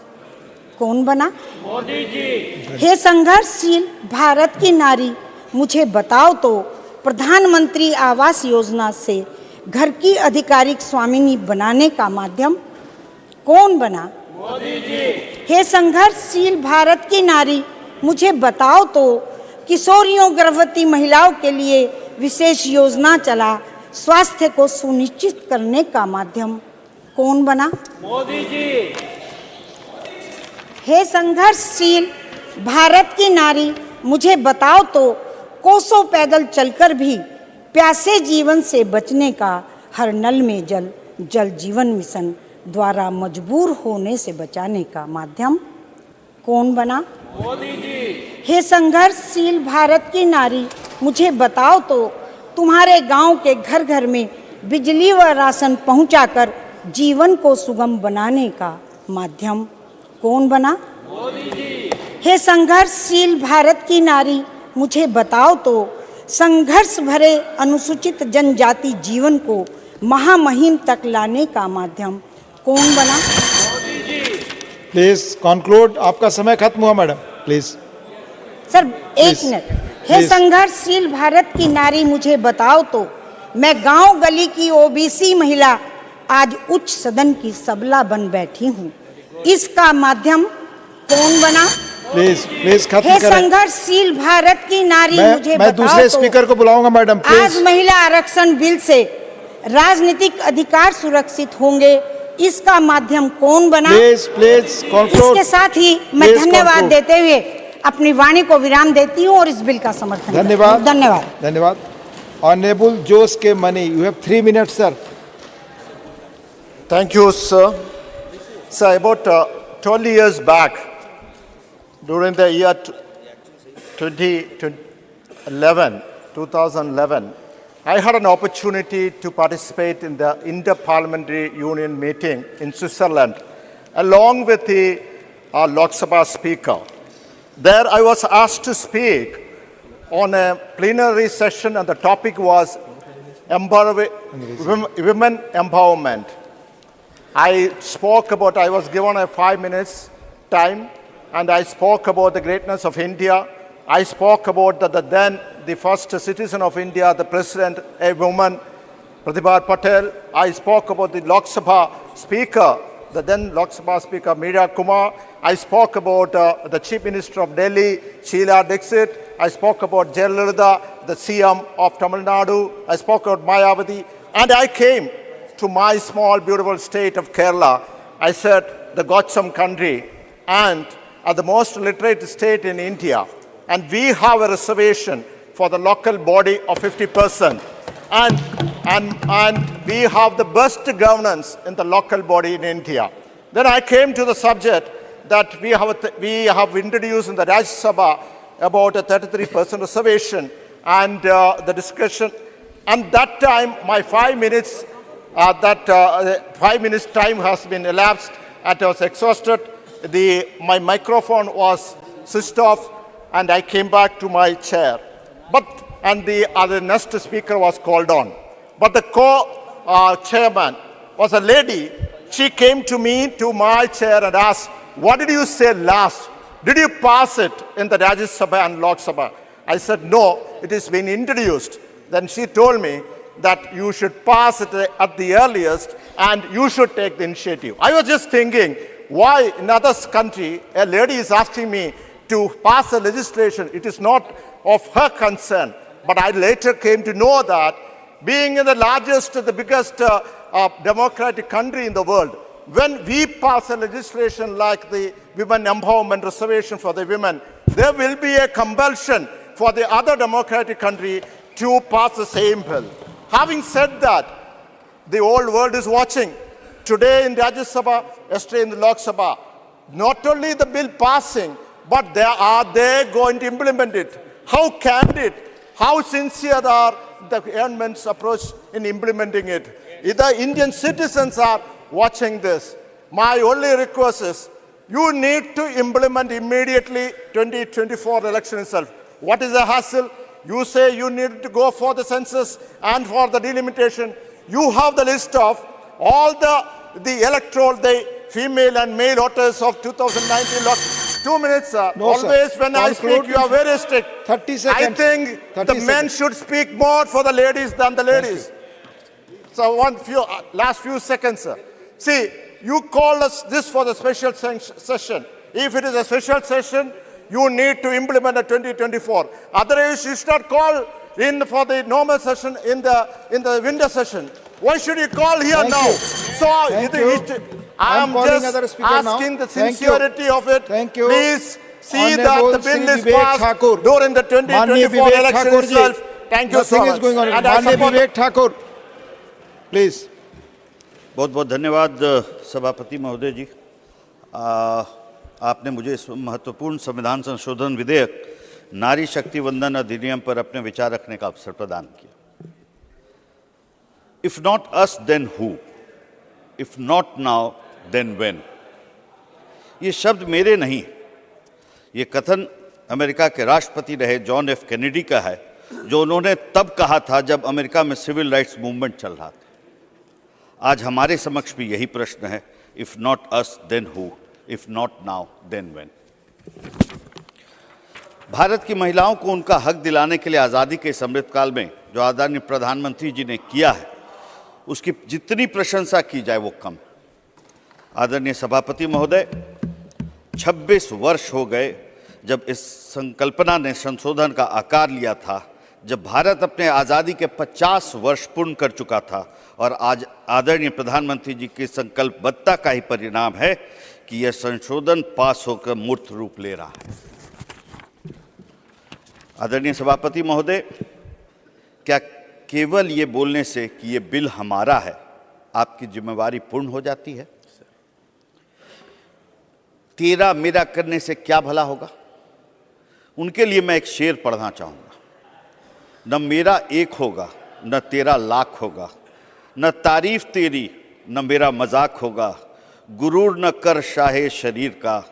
कौन बना? मोदी जी। हे संघर्षशील भारत की नारी, मुझे बताओ तो प्रधानमंत्री आवास योजना से घर की आधिकारिक स्वामिनी बनाने का माध्यम कौन बना? मोदी जी। हे संघर्षशील भारत की नारी, मुझे बताओ तो किशोरियों गर्भवती महिलाओं के लिए विशेष योजना चला, स्वास्थ्य को सुनिश्चित करने का माध्यम कौन बना? मोदी जी। हे संघर्षशील भारत की नारी, मुझे बताओ तो कोसों पैदल चलकर भी प्यासे जीवन से बचने का हर नल में जल, जल जीवन मिशन द्वारा मजबूर होने से बचाने का माध्यम कौन बना? मोदी जी। हे संघर्षशील भारत की नारी, मुझे बताओ तो तुम्हारे गांव के घर घर में बिजली व राशन पहुंचाकर जीवन को सुगम बनाने का माध्यम कौन बना? मोदी जी। हे संघर्षशील भारत की नारी, मुझे बताओ तो संघर्ष भरे अनुसूचित जनजाति जीवन को महामहिम तक लाने का माध्यम कौन बना? मोदी जी। प्लीज कंक्लूड, आपका समय खत्म हुआ मैडम, प्लीज। सर एक मिनट। हे संघर्षशील भारत की नारी, मुझे बताओ तो मैं गांव गली की ओबीसी महिला आज उच्च सदन की सबला बन बैठी हूँ, इसका माध्यम कौन बना? प्लीज प्लीज खत्म हे करें। संघर्षशील भारत की नारी, मुझे मैं बताओ दूसरे तो स्पीकर को बुलाऊंगा मैडम, प्लीज। आज महिला आरक्षण बिल से राजनीतिक अधिकार सुरक्षित होंगे, इसका माध्यम कौन बना? Please please conclude. इसके साथ ही मैं धन्यवाद देते हुए अपनी वाणी को विराम देती हूं और इस बिल का समर्थन करती हूं। धन्यवाद। धन्यवाद। ऑनरेबल जोस के money, you have 3 minutes, sir. Thank you, sir. Sir, about 12 years back, during the year 2011, I had an opportunity to participate in the Inter-Parliamentary Union meeting in Switzerland, along with the Lok Sabha Speaker. There I was asked to speak on a plenary session, and the topic was women empowerment. I was given a 5 minutes time, and I spoke about the greatness of India. I spoke about the first citizen of India, the president, a woman, Pratibha Patel. I spoke about the Lok Sabha Speaker, the then Lok Sabha Speaker, Meera Kumar. I spoke about the Chief Minister of Delhi, Sheila Dixit. I spoke about Jayalalitha, the CM of Tamil Nadu. I spoke about Mayavati. And I came to my small, beautiful state of Kerala. I said, the Godsom country, and the most literate state in India. And we have a reservation for the local body of 50%. And we have the best governance in the local body in India. Then I came to the subject that we have introduced in the Rajya Sabha about a 33% reservation, and the discussion. And that time, my 5 minutes, 5 minutes time has been elapsed, and I was exhausted. My microphone was switched off, and I came back to my chair. And the next speaker was called on. But the co-chairman was a lady. She came to me, to my chair, and asked, what did you say last? Did you pass it in the Rajya Sabha and Lok Sabha? I said, no, it has been introduced. Then she told me that you should pass it at the earliest, and you should take the initiative. I was just thinking, why in other country, a lady is asking me to pass a legislation? It is not of her concern. But I later came to know that being in the largest, the biggest democratic country in the world, when we pass a legislation like the Women Empowerment Reservation for the women, there will be a compulsion for the other democratic country to pass the same bill. Having said that, the whole world is watching. Today in Rajya Sabha, yesterday in the Lok Sabha, not only the bill passing, but are they going to implement it? How candid, how sincere are the government's approach in implementing it? The Indian citizens are watching this. My only request is, you need to implement immediately 2024 election itself. What is the hassle? You say you need to go for the census and for the delimitation. You have the list of all the electoral, the female and male voters of 2019. 2 minutes, sir. No, always sir. when I speak, you are very strict. 30 seconds. I think the men should speak more for the ladies than the ladies. So last few seconds, sir. See, you call us this for the special session. If it is a special session, you need to implement a 2024. Otherwise, you should not call in for the normal session in the winter session. Why should you call here Thank now? you. So I am calling just other speaker asking now. the sincerity of it. Thank you. Please see Honorable that the bill Shri is Vivek passed Thakur. during the 2024 Vivek election Thakur ji. itself. Thank you so Nothing much. is going on. And I Manya support Vivek Thakur, please. बहुत बहुत धन्यवाद सभापति महोदय जी। आपने मुझे इस महत्वपूर्ण संविधान संशोधन विधेयक नारी शक्ति वंदन अधिनियम पर अपने विचार रखने का अवसर प्रदान किया। If not us then who, if not now then when, ये शब्द मेरे नहीं, ये कथन अमेरिका के राष्ट्रपति रहे जॉन एफ कैनेडी का है, जो उन्होंने तब कहा था जब अमेरिका में सिविल राइट्स मूवमेंट चल रहा था। आज हमारे समक्ष भी यही प्रश्न है, if not us then who, if not now then when. भारत की महिलाओं को उनका हक दिलाने के लिए आज़ादी के इस अमृतकाल में जो आदरणीय प्रधानमंत्री जी ने किया है, उसकी जितनी प्रशंसा की जाए वो कम। आदरणीय सभापति महोदय, 26 वर्ष हो गए जब इस संकल्पना ने संशोधन का आकार लिया था, जब भारत अपने आज़ादी के 50 वर्ष पूर्ण कर चुका था, और आज आदरणीय प्रधानमंत्री जी की संकल्पबद्धता का ही परिणाम है कि यह संशोधन पास होकर मूर्त रूप ले रहा है। आदरणीय सभापति महोदय, क्या केवल ये बोलने से कि ये बिल हमारा है आपकी जिम्मेवारी पूर्ण हो जाती है? तेरा मेरा करने से क्या भला होगा? उनके लिए मैं एक शेर पढ़ना चाहूंगा। न मेरा एक होगा न तेरा लाख होगा, न तारीफ तेरी न मेरा मजाक होगा, गुरूर न कर शाहे शरीर का,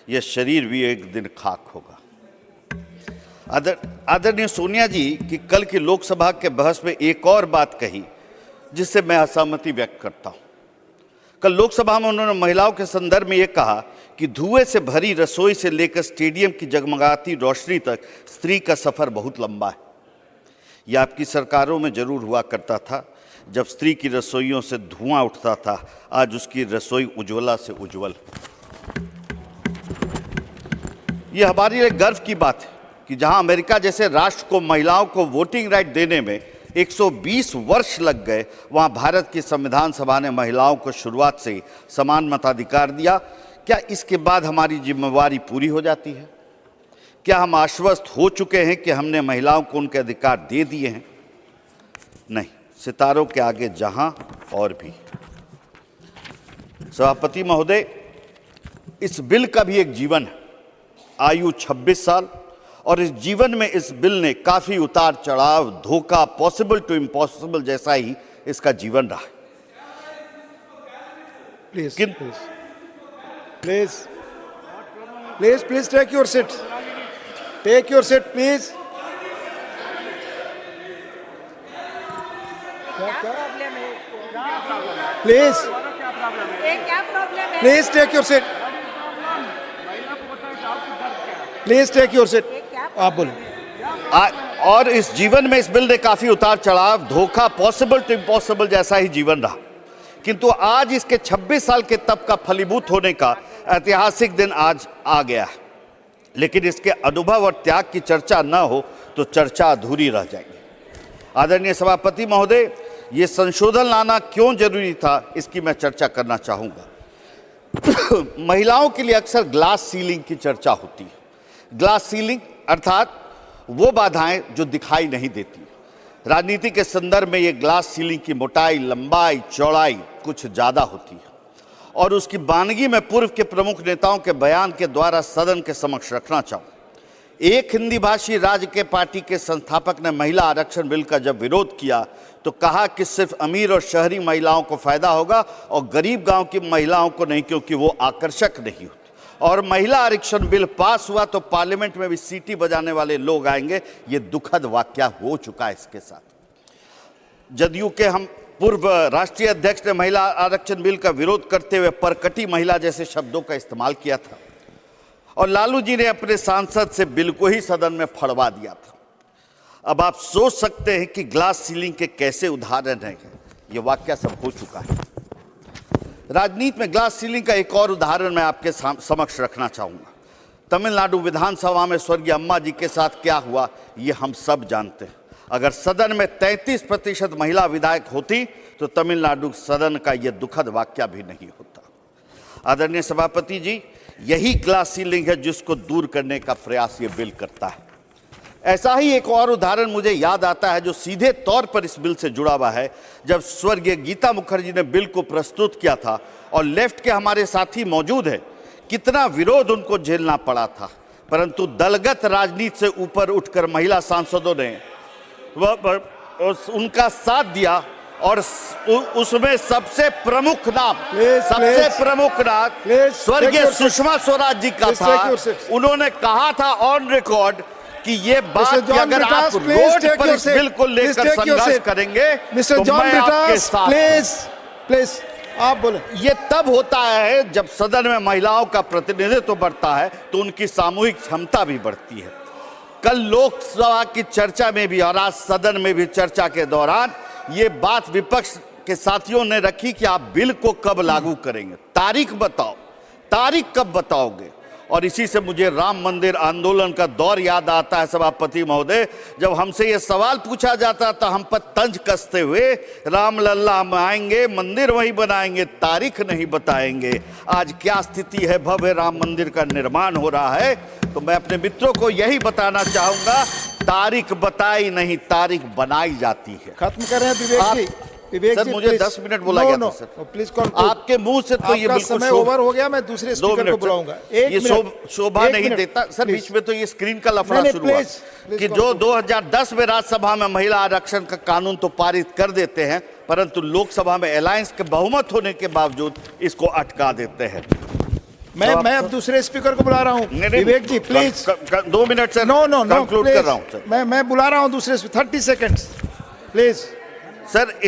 यह शरीर भी एक दिन खाक होगा। आदरणीय सोनिया जी की कल की लोकसभा के बहस में एक और बात कही जिससे मैं असहमति व्यक्त करता हूं। कल लोकसभा में उन्होंने महिलाओं के संदर्भ में यह कहा कि धुएं से भरी रसोई से लेकर स्टेडियम की जगमगाती रोशनी तक स्त्री का सफर बहुत लंबा है। यह आपकी सरकारों में जरूर हुआ करता था जब स्त्री की रसोइयों से धुआं उठता था, आज उसकी रसोई उज्ज्वला से उज्जवल। यह हमारे लिए गर्व की बात है कि जहां अमेरिका जैसे राष्ट्र को महिलाओं को वोटिंग राइट देने में 120 वर्ष लग गए, वहां भारत की संविधान सभा ने महिलाओं को शुरुआत से समान मताधिकार दिया। क्या इसके बाद हमारी जिम्मेवारी पूरी हो जाती है? क्या हम आश्वस्त हो चुके हैं कि हमने महिलाओं को उनके अधिकार दे दिए हैं? नहीं, सितारों के आगे जहां और भी। सभापति महोदय, इस बिल का भी एक जीवन है, आयु 26 साल, और इस जीवन में इस बिल ने काफी उतार चढ़ाव, धोखा, पॉसिबल टू इम्पॉसिबल जैसा ही इसका जीवन रहा है। Please take your seat. Take your seat, please. Please. Please take your seat. Please take your seat. आप बोलो। और इस जीवन में इस बिल ने काफी उतार चढ़ाव, धोखा, पॉसिबल टू इम्पॉसिबल जैसा ही जीवन रहा, किंतु आज इसके 26 साल के तप का फलीभूत होने का ऐतिहासिक दिन आज आ गया है। लेकिन इसके अनुभव और त्याग की चर्चा न हो तो चर्चा अधूरी रह जाएगी। आदरणीय सभापति महोदय, ये संशोधन लाना क्यों जरूरी था, इसकी मैं चर्चा करना चाहूंगा। महिलाओं के लिए अक्सर ग्लास सीलिंग की चर्चा होती है। ग्लास सीलिंग अर्थात वो बाधाएं जो दिखाई नहीं देती। राजनीति के संदर्भ में ये ग्लास सीलिंग की मोटाई, लंबाई, चौड़ाई कुछ ज्यादा होती है और उसकी बानगी में पूर्व के प्रमुख नेताओं के बयान के द्वारा सदन के समक्ष रखना चाहूं। एक हिंदी भाषी राज्य के पार्टी के संस्थापक ने महिला आरक्षण बिल का जब विरोध किया तो कहा कि सिर्फ अमीर और शहरी महिलाओं को फायदा होगा और गरीब गांव की महिलाओं को नहीं, क्योंकि वो आकर्षक नहीं होती। और महिला आरक्षण बिल पास हुआ तो पार्लियामेंट में भी सीटी बजाने वाले लोग आएंगे। ये दुखद वाकया हो चुका है। इसके साथ जदयू के हम पूर्व राष्ट्रीय अध्यक्ष ने महिला आरक्षण बिल का विरोध करते हुए परकटी महिला जैसे शब्दों का इस्तेमाल किया था और लालू जी ने अपने सांसद से बिल को ही सदन में फड़वा दिया था। अब आप सोच सकते हैं कि ग्लास सीलिंग के कैसे उदाहरण हैं। ये वाकया सब हो चुका है। राजनीति में ग्लास सीलिंग का एक और उदाहरण मैं आपके समक्ष रखना चाहूंगा। तमिलनाडु विधानसभा में स्वर्गीय अम्मा जी के साथ क्या हुआ, ये हम सब जानते हैं। अगर सदन में 33% महिला विधायक होती तो तमिलनाडु सदन का यह दुखद वाकया भी नहीं होता। आदरणीय सभापति जी, यही ग्लास सीलिंग है जिसको दूर करने का प्रयास ये बिल करता है। ऐसा ही एक और उदाहरण मुझे याद आता है जो सीधे तौर पर इस बिल से जुड़ा हुआ है। जब स्वर्गीय गीता मुखर्जी ने बिल को प्रस्तुत किया था और लेफ्ट के हमारे साथी मौजूद हैं, कितना विरोध उनको झेलना पड़ा था, परंतु दलगत राजनीति से ऊपर उठकर महिला सांसदों ने उनका साथ दिया और उसमें सबसे प्रमुख नाम स्वर्गीय सुषमा स्वराज जी का था। उन्होंने कहा था ऑन रिकॉर्ड कि ये बात कि अगर आप रोड पर इस बिल को लेकर संघर्ष करेंगे तो मैं आपके साथ। आप बोले। ये तब होता है जब सदन में महिलाओं का प्रतिनिधित्व बढ़ता है तो उनकी सामूहिक क्षमता भी बढ़ती है। कल लोकसभा की चर्चा में भी और आज सदन में भी चर्चा के दौरान ये बात विपक्ष के साथियों ने रखी कि आप बिल को कब लागू करेंगे, तारीख बताओ, तारीख कब बताओगे। और इसी से मुझे राम मंदिर आंदोलन का दौर याद आता है सभापति महोदय, जब हमसे ये सवाल पूछा जाता था हम पर तंज कसते हुए, राम लल्ला हम आएंगे, मंदिर वहीं बनाएंगे, तारीख नहीं बताएंगे। आज क्या स्थिति है, भव्य राम मंदिर का निर्माण हो रहा है। तो मैं अपने मित्रों को यही बताना चाहूंगा तारीख बताई नहीं, तारीख बनाई जाती है। खत्म कर रहे हैं विवेक जी। विवेक सर जी, मुझे 10 मिनट बोला गया था सर। Please call. आपके मुंह से तो ये बिल्कुल समय ओवर हो गया। मैं दूसरे स्पीकर को बुलाऊंगा। ये शोभा नहीं देता सर। बीच में तो ये स्क्रीन का लफड़ा शुरू हुआ कि जो 2010 में राज्यसभा में महिला आरक्षण का कानून तो पारित कर देते हैं, परंतु लोकसभा में अलायंस के बहुमत होने के बावजूद इसको अटका देते हैं। मैं अब दूसरे स्पीकर को बुला रहा हूँ। Vivek ji please 2 minute sir. No conclude कर रहा हूँ सर। मैं बुला रहा हूँ दूसरे 30 सेकंड्स प्लीज। सर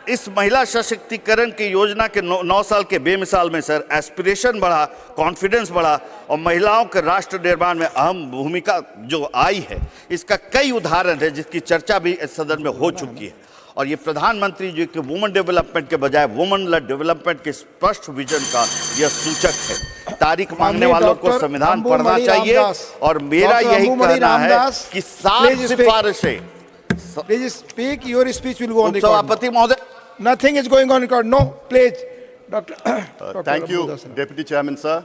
इस महिला सशक्तिकरण की योजना के 9 साल के बेमिसाल में सर एस्पिरेशन बढ़ा, कॉन्फिडेंस बढ़ा और महिलाओं के राष्ट्र निर्माण में अहम भूमिका जो आई है, इसका कई उदाहरण है जिसकी चर्चा भी इस सदन में हो चुकी है। और ये प्रधानमंत्री जी के वुमेन डेवलपमेंट के बजाय वुमेन लेड डेवलपमेंट के स्पष्ट विजन का यह सूचक है। तारीख मांगने वालों को संविधान पढ़ना चाहिए और मेरा यही कहना है कि 7 सिफारिशें। Please speak. Your speech will go on record. सभापति महोदय, nothing is going on record. No, please, Doctor. Thank you, Deputy Chairman, sir.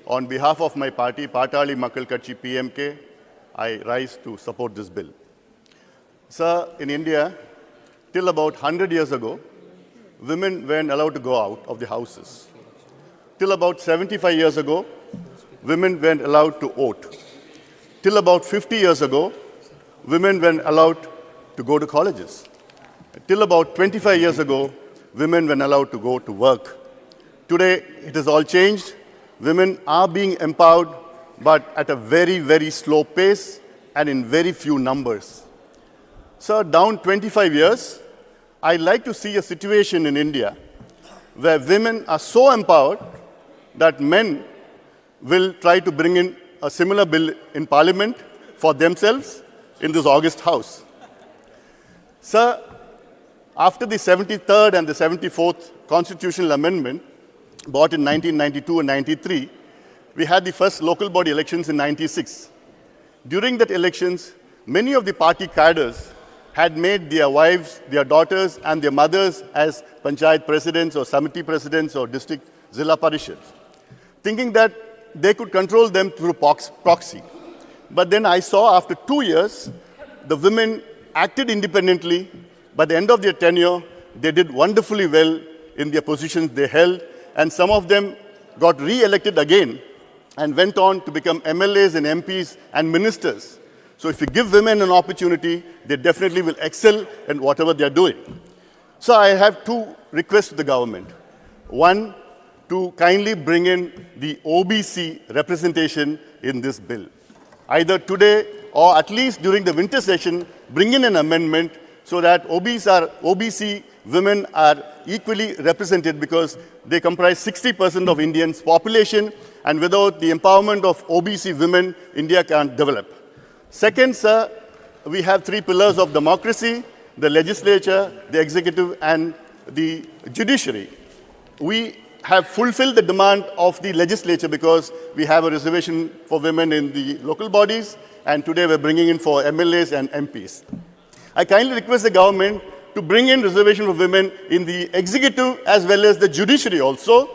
On behalf of my party, Patali Makkal Katchi PMK, I rise to support this bill. Sir, in India, till about 100 years ago, women weren't allowed to go out of the houses. Till about 75 years ago, women weren't allowed to vote. Till about 50 years ago, women weren't allowed to go to colleges. Till about 25 years ago, women weren't allowed to go to work. Today, it has all changed. Women are being empowered, but at a very, very slow pace and in very few numbers. Sir, down 25 years, I like to see a situation in India where women are so empowered that men will try to bring in a similar bill in Parliament for themselves in this August House. Sir, after the 73rd and the 74th constitutional amendment brought in 1992 and 93, we had the first local body elections in 96. During that elections, many of the party cadres had made their wives, their daughters and their mothers as panchayat presidents or samiti presidents or district zilla parishads, thinking that they could control them through proxy. But then I saw after 2 years, the women acted independently. By the end of their tenure, they did wonderfully well in their positions they held, and some of them got re-elected again and went on to become MLAs and MPs and ministers. So if you give women an opportunity, they definitely will excel in whatever they are doing. So I have 2 requests to the government. One, to kindly bring in the OBC representation in this bill. Either today or at least during the winter session, bring in an amendment so that OBC women are equally represented, because they comprise 60% of Indians' population, and without the empowerment of OBC women, India can't develop. Second, sir, we have 3 pillars of democracy: the legislature, the executive, and the judiciary. We have fulfilled the demand of the legislature because we have a reservation for women in the local bodies, and today we're bringing in for MLAs and MPs. I kindly request the government to bring in reservation for women in the executive as well as the judiciary also.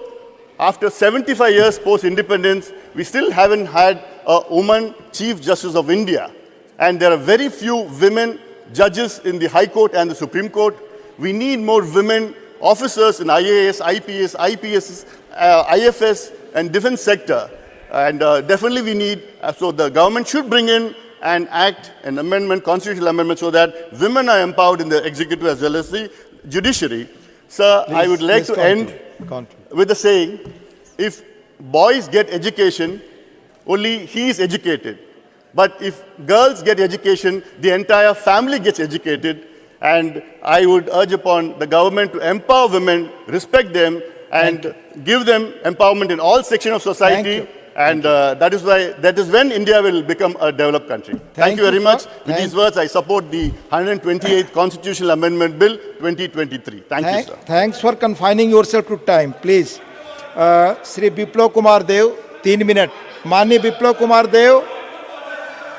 After 75 years post-independence, we still haven't had a woman Chief Justice of India, and there are very few women judges in the High Court and the Supreme Court. We need more women officers in IAS, IPS, IPS, IFS, and defense sector. And definitely we need, so the government should bring in an act, an amendment, constitutional amendment, so that women are empowered in the executive as well as the judiciary. Sir, I would like to end with the saying, if boys get education, only he is educated. But if girls get education, the entire family gets educated. And I would urge upon the government to empower women, respect them, and give them empowerment in all sections of society. And that is when India will become a developed country. Thank you very much. With these words, I support the 128th Constitutional Amendment Bill 2023. Thank you, sir. Thanks for confining yourself to time. Please. Shri Biplav Kumar Dev, 3 minutes. Mani Biplav Kumar Dev.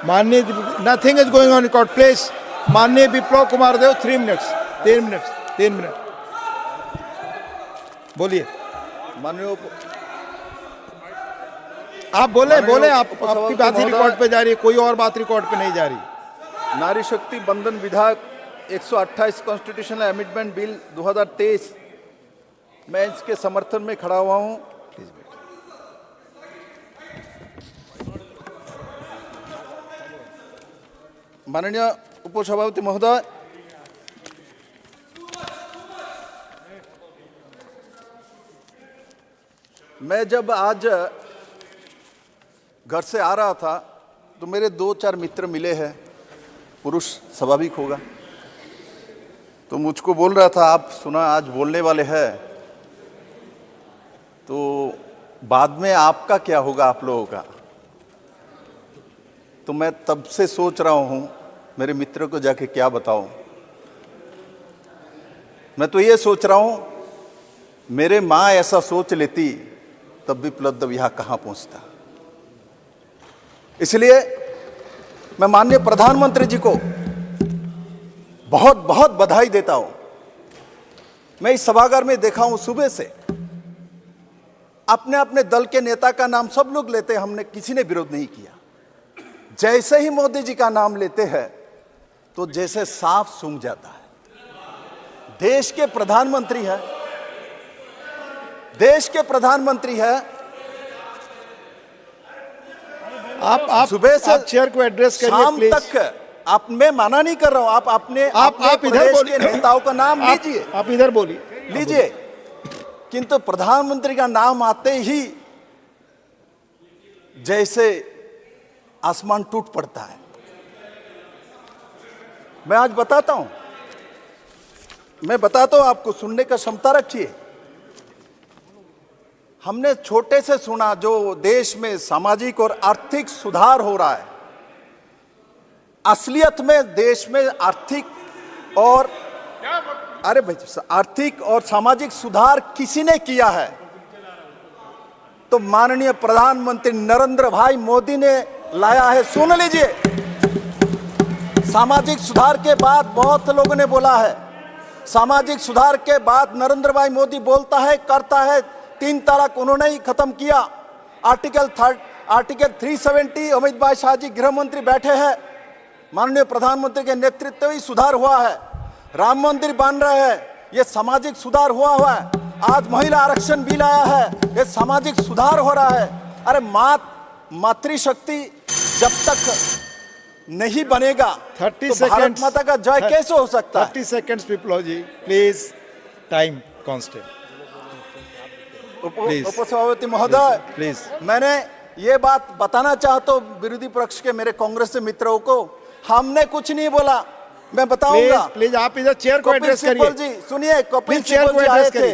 Nothing is going on record. Please. Mani Biplav Kumar Dev, 3 minutes. 3 minutes. 3 minutes. बोलिए. आप बोले आपकी बात ही record पे जा रही है, कोई और बात रिकॉर्ड पे नहीं जा रही. नारी शक्ति बंधन विधेयक 128 कॉन्स्टिट्यूशनल अमेंडमेंट बिल 2023 मैं इसके समर्थन में खड़ा हुआ हूं। माननीय उपसभापति महोदय, मैं जब आज घर से आ रहा था तो मेरे 2-4 मित्र मिले हैं, पुरुष स्वाभाविक होगा, तो मुझको बोल रहा था आप सुना आज बोलने वाले हैं, तो बाद में आपका क्या होगा आप लोगों का। तो मैं तब से सोच रहा हूँ मेरे मित्रों को जाके क्या बताऊं। मैं तो ये सोच रहा हूँ मेरे माँ ऐसा सोच लेती तब विप्लव यहाँ कहाँ पहुँचता। इसलिए मैं माननीय प्रधानमंत्री जी को बहुत बहुत बधाई देता हूं। मैं इस सभागार में देखा हूं सुबह से अपने अपने दल के नेता का नाम सब लोग लेते हैं, हमने किसी ने विरोध नहीं किया। जैसे ही मोदी जी का नाम लेते हैं तो जैसे सांप सूंघ जाता है। देश के प्रधानमंत्री हैं, देश के प्रधानमंत्री हैं। आप सुबह से आप चेयर को एड्रेस करिए शाम प्लीज। तक आप, मैं माना नहीं कर रहा हूं, आप अपने आप इधर बोलिए, नेताओं का नाम लीजिए, आप इधर बोलिए लीजिए। किंतु प्रधानमंत्री का नाम आते ही जैसे आसमान टूट पड़ता है। मैं आज बताता हूं, मैं बताता हूं आपको, सुनने का क्षमता रखिए। हमने छोटे से सुना जो देश में सामाजिक और आर्थिक सुधार हो रहा है। असलियत में देश में आर्थिक और आर्थिक और सामाजिक सुधार किसी ने किया है तो माननीय प्रधानमंत्री नरेंद्र भाई मोदी ने लाया है। सुन लीजिए, सामाजिक सुधार के बाद बहुत लोगों ने बोला है, सामाजिक सुधार के बाद नरेंद्र भाई मोदी बोलता है, करता है। 3 तलाक उन्होंने ही खत्म किया। आर्टिकल 370 अमित भाई शाह जी गृह मंत्री बैठे हैं, माननीय प्रधानमंत्री के नेतृत्व ही सुधार हुआ है। राम मंदिर बन रहे हैं, ये सामाजिक सुधार हुआ है। आज महिला आरक्षण बिल आया है, ये सामाजिक सुधार हो रहा है। अरे मातृशक्ति जब तक नहीं बनेगा 30 तो भारत माता का जय कैसे हो सकता है। 30 seconds Biplab ji please, time constraint. उपसभापति महोदय, प्लीज मैंने ये बात बताना चाहता हूँ विरोधी पक्ष के मेरे कांग्रेस से मित्रों को, हमने कुछ नहीं बोला, मैं बताऊंगा। प्लीज आप इधर चेयर को एड्रेस करिए। जी सुनिए, कपिल सिब्बल जी आए थे,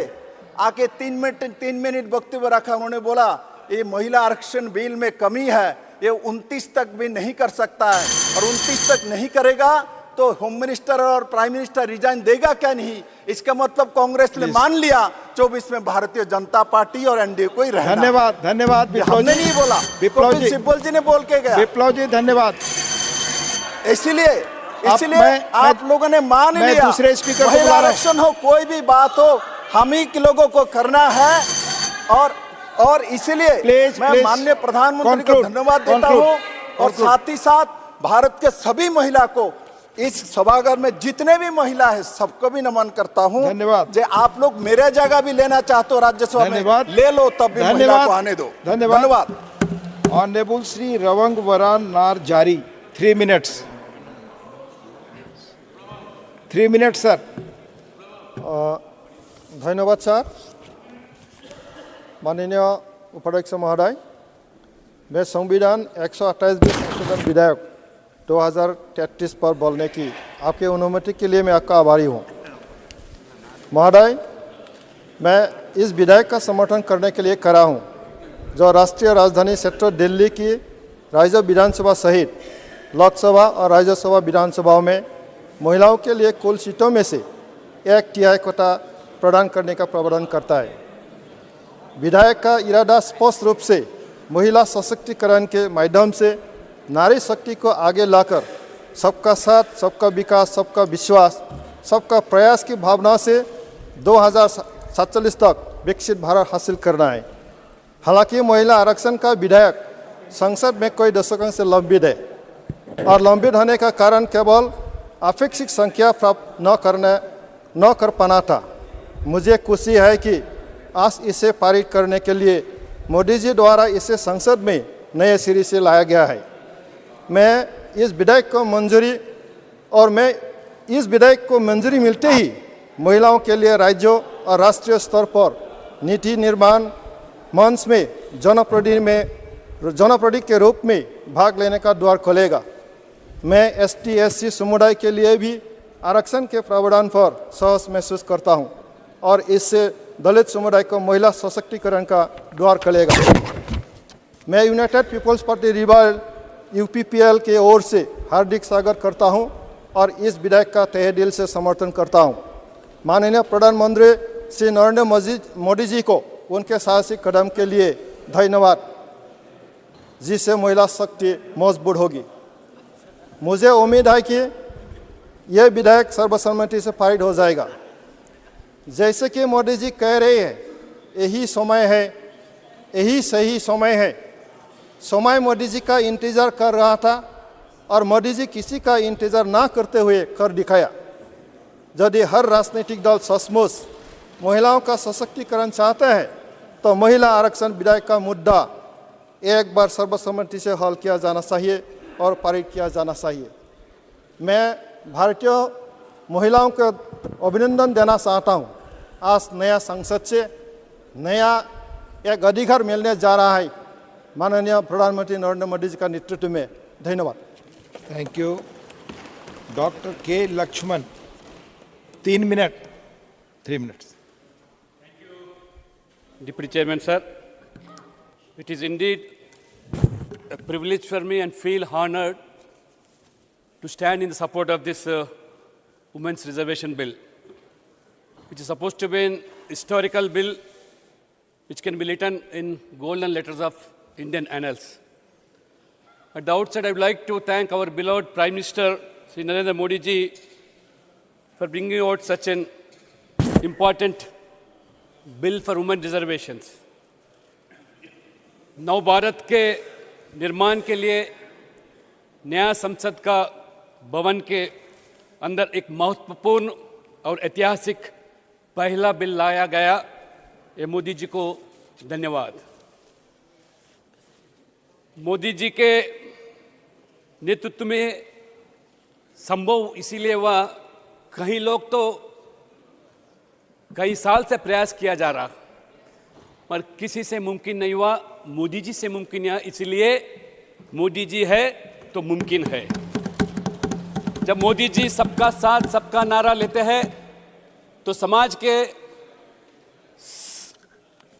आके 3 मिनट वक्तव्य रखा। उन्होंने बोला ये महिला आरक्षण बिल में कमी है, ये 29 तक भी नहीं कर सकता है, और 29 तक नहीं करेगा तो होम मिनिस्टर और प्राइम मिनिस्टर रिजाइन देगा क्या नहीं। इसका मतलब कांग्रेस ने मान लिया 24 में भारतीय जनता पार्टी और एनडीए को ही रहना। धन्यवाद, धन्यवाद। हमने नहीं बोला, कपिल सिब्बल जी ने बोल के गया। विप्लव जी धन्यवाद। इसलिए आप लोगों ने मान लिया। दूसरे स्पीकर महिला आरक्षण हो, कोई भी बात हो, हम ही के लोगों को करना है। और इसलिए मैं माननीय प्रधानमंत्री को धन्यवाद देता हूं, और साथ ही साथ भारत के सभी महिला को, इस सभागार में जितने भी महिला है सबको भी नमन करता हूं। धन्यवाद। जो आप लोग मेरे जगह भी लेना चाहते हो राज्यसभा में, ले लो, तब भी महिला को आने दो। धन्यवाद। ऑनरेबल श्री रवंग वरान नार जारी, 3 मिनट्स। 3 minute sir. धन्यवाद सर। माननीय उपाध्यक्ष महोदय, मैं संविधान 128 संशोधन विधेयक 2033 पर बोलने की आपके अनुमति के लिए मैं आपका आभारी हूँ। महोदय, मैं इस विधेयक का समर्थन करने के लिए खड़ा हूँ, जो राष्ट्रीय राजधानी क्षेत्र दिल्ली की राज्य विधानसभा सहित लोकसभा और राज्यसभा विधानसभाओं में महिलाओं के लिए कुल सीटों में से 1/3 कोटा प्रदान करने का प्रावधान करता है। विधेयक का इरादा स्पष्ट रूप से महिला सशक्तिकरण के माध्यम से नारी शक्ति को आगे लाकर सबका साथ, सबका विकास, सबका विश्वास, सबका प्रयास की भावना से 2047 तक विकसित भारत हासिल करना है। हालांकि महिला आरक्षण का विधेयक संसद में कई दशकों से लंबित है, और लंबित होने का कारण केवल अपेक्षित संख्या प्राप्त न कर पाना था। मुझे खुशी है कि आज इसे पारित करने के लिए मोदी जी द्वारा इसे संसद में नए सिरे से लाया गया है। मैं इस विधेयक को मंजूरी मिलते ही महिलाओं के लिए राज्यों और राष्ट्रीय स्तर पर नीति निर्माण मंच में जनप्रतिनिधि के रूप में भाग लेने का द्वार खोलेगा। मैं ST/SC समुदाय के लिए भी आरक्षण के प्रावधान पर सहज महसूस करता हूं और इससे दलित समुदाय को महिला सशक्तिकरण का द्वार खोलेगा। मैं यूनाइटेड पीपल्स पार्टी रिबल UPPL के ओर से हार्दिक स्वागत करता हूं और इस विधेयक का तहे दिल से समर्थन करता हूं। माननीय प्रधानमंत्री श्री नरेंद्र मोदी जी को उनके साहसिक कदम के लिए धन्यवाद, जिससे महिला शक्ति मजबूत होगी। मुझे उम्मीद है कि यह विधेयक सर्वसम्मति से पारित हो जाएगा। जैसे कि मोदी जी कह रहे हैं, यही सही समय है। समय मोदी जी का इंतजार कर रहा था और मोदी जी किसी का इंतजार ना करते हुए कर दिखाया। यदि हर राजनीतिक दल सचमुच महिलाओं का सशक्तिकरण चाहते हैं तो महिला आरक्षण विधेयक का मुद्दा एक बार सर्वसम्मति से हल किया जाना चाहिए और पारित किया जाना चाहिए। मैं भारतीय महिलाओं को अभिनंदन देना चाहता हूं। आज नया संसद से नया एक अधिकार मिलने जा रहा है माननीय प्रधानमंत्री नरेंद्र मोदी जी का नेतृत्व में। धन्यवाद। Thank you. Doctor K. Laxman 3 minute 3 minutes. Deputy Chairman, sir, it is indeed a privilege for me and feel honored to stand in the support of this Women's Reservation Bill, which is supposed to be an historical bill which can be written in golden letters of Indian annals. At the outset, I would like to thank our beloved Prime Minister, Sri Narendra Modi ji, for bringing out such an important bill for women reservations. नव भारत के निर्माण के लिए नया संसद का भवन के अंदर एक महत्वपूर्ण और ऐतिहासिक पहला बिल लाया गया। ये मोदी जी को धन्यवाद। मोदी जी के नेतृत्व में संभव इसीलिए हुआ, कई लोग तो कई साल से प्रयास किया जा रहा पर किसी से मुमकिन नहीं हुआ। मोदी जी से मुमकिन हुआ, इसलिए मोदी जी है तो मुमकिन है। जब मोदी जी सबका साथ सबका नारा लेते हैं तो समाज के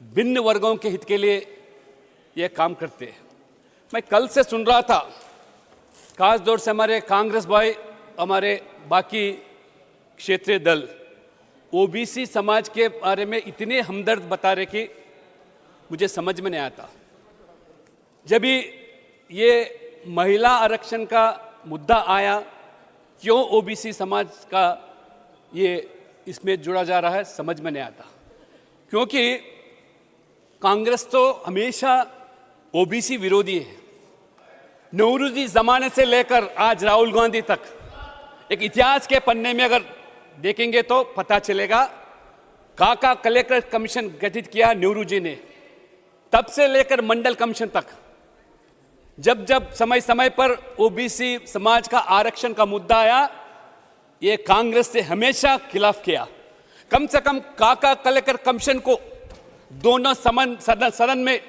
भिन्न वर्गों के हित के लिए ये काम करते हैं। मैं कल से सुन रहा था, खास तौर से हमारे कांग्रेस भाई, हमारे बाकी क्षेत्रीय दल ओबीसी समाज के बारे में इतने हमदर्द बता रहे कि मुझे समझ में नहीं आता। जब भी ये महिला आरक्षण का मुद्दा आया, क्यों ओबीसी समाज का ये इसमें जुड़ा जा रहा है, समझ में नहीं आता। क्योंकि कांग्रेस तो हमेशा ओबीसी विरोधी है। नेहरूजी जमाने से लेकर आज राहुल गांधी तक एक इतिहास के पन्ने में अगर देखेंगे तो पता चलेगा। काका कलेक्टर कमीशन गठित किया नेहरू जी ने, तब से लेकर मंडल कमीशन तक जब जब समय समय पर ओबीसी समाज का आरक्षण का मुद्दा आया, ये कांग्रेस ने हमेशा खिलाफ किया। कम से कम काका कलेक्टर कमीशन को दोनों सदन में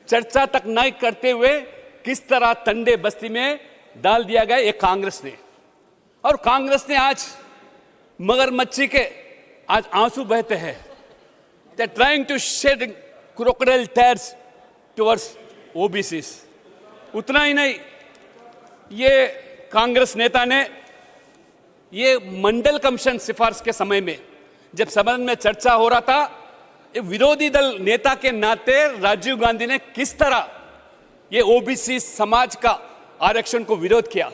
चर्चा तक नहीं करते हुए किस तरह तंडे बस्ती में डाल दिया गया, ये कांग्रेस ने। और कांग्रेस ने आज मगरमच्छी के आज आंसू बहते हैं। They are trying to shed crocodile tears towards OBCs. उतना ही नहीं, ये कांग्रेस नेता ने ये मंडल कमीशन सिफारिश के समय में जब सदन में चर्चा हो रहा था, विरोधी दल नेता के नाते राजीव गांधी ने किस तरह ये ओबीसी समाज का आरक्षण को विरोध किया।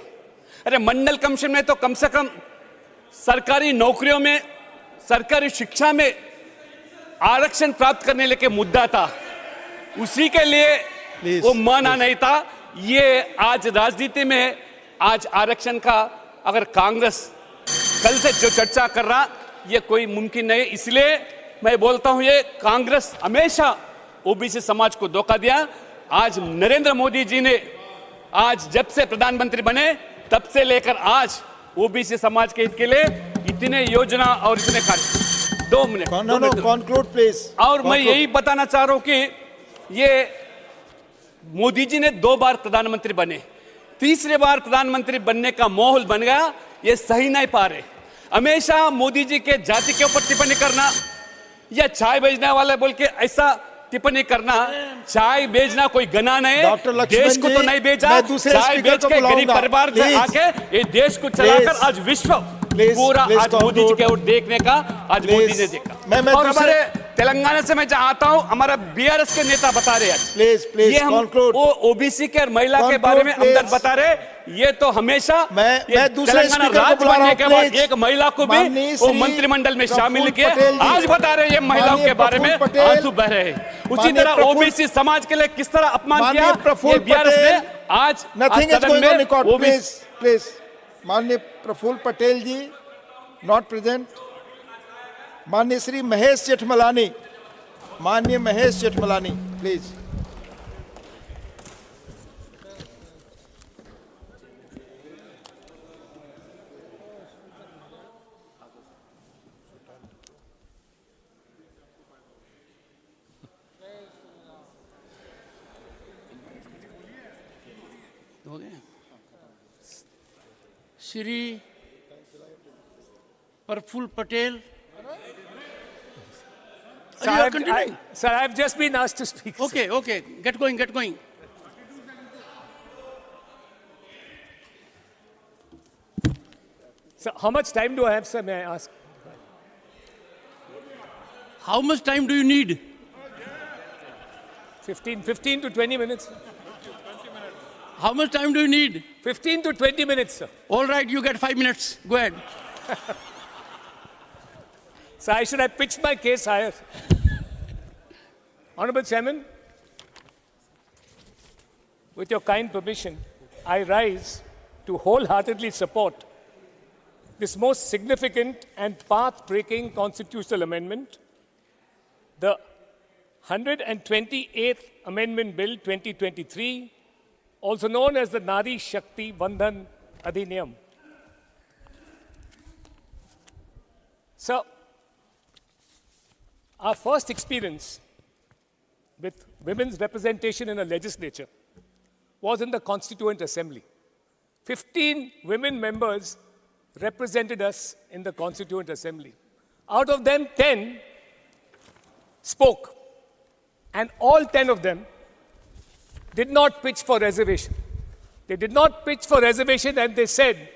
अरे मंडल कमीशन में तो कम से कम सरकारी नौकरियों में, सरकारी शिक्षा में आरक्षण प्राप्त करने लेके मुद्दा था, उसी के लिए वो माना नहीं था। ये आज राजनीति में आज आरक्षण का अगर कांग्रेस कल से जो चर्चा कर रहा, ये कोई मुमकिन नहीं। इसलिए मैं बोलता हूं, ये कांग्रेस हमेशा ओबीसी समाज को धोखा दिया। आज नरेंद्र मोदी जी ने आज जब से प्रधानमंत्री बने तब से लेकर आज ओबीसी समाज के हित के लिए इतने योजना और इतने कार्य। 2 मिनट कंक्लूड प्लीज। और मैं यही बताना चाह रहा हूं कि ये मोदी जी ने 2 बार प्रधानमंत्री बने, तीसरे बार प्रधानमंत्री बनने का माहौल बन गया, ये सही नहीं पा रहे। हमेशा मोदी जी के जाति के ऊपर टिप्पणी करना या चाय बेचने वाले बोल के ऐसा टिप्पणी करना, चाय बेचना कोई गना नहीं है, देश को तो नहीं बेचा, चाय बेच के गरीब परिवार से आके ये देश को चलाकर आज विश्व पूरा आज मोदी जी के ओर देखने का आज मोदी ने देखा। और हमारे तेलंगाना से मैं जहाँ आता हूँ, हमारा बीआरएस के नेता बता रहे हैं ये हम ओबीसी के और महिला के बारे में हमदर्द बता रहे, ये तो हमेशा मैं दूसरे तेलंगाना राज्य बनने के बाद एक महिला को भी वो मंत्रिमंडल में शामिल किया, आज बता रहे ये महिलाओं के बारे में आंसू बह रहे हैं। उसी तरह ओबीसी समाज के लिए किस तरह अपमान किया बीआरएस ने आज सदन में। प्लीज माननीय प्रफुल्ल पटेल जी नॉट प्रेजेंट। माननीय श्री महेश जेठमलानी, माननीय Mahesh Jethmalani please. Shri Praful Patel. Sir, I have just been asked to speak. Okay, okay. Get going, get going. So, how much time do I have, sir? May I ask? How much time do you need? 15 to 20 minutes. How much time do you need? 15 to 20 minutes, sir. All right, you get 5 minutes. Go ahead. So I should have pitched my case higher. Honorable Chairman, with your kind permission, I rise to wholeheartedly support this most significant and path-breaking constitutional amendment, the 128th Amendment Bill 2023, also known as the Nari Shakti Bandhan Adhiniyam. So, our first experience with women's representation in a legislature was in the Constituent Assembly. 15 women members represented us in the Constituent Assembly. Out of them, 10 spoke, and all 10 of them did not pitch for reservation. They did not pitch for reservation, and they said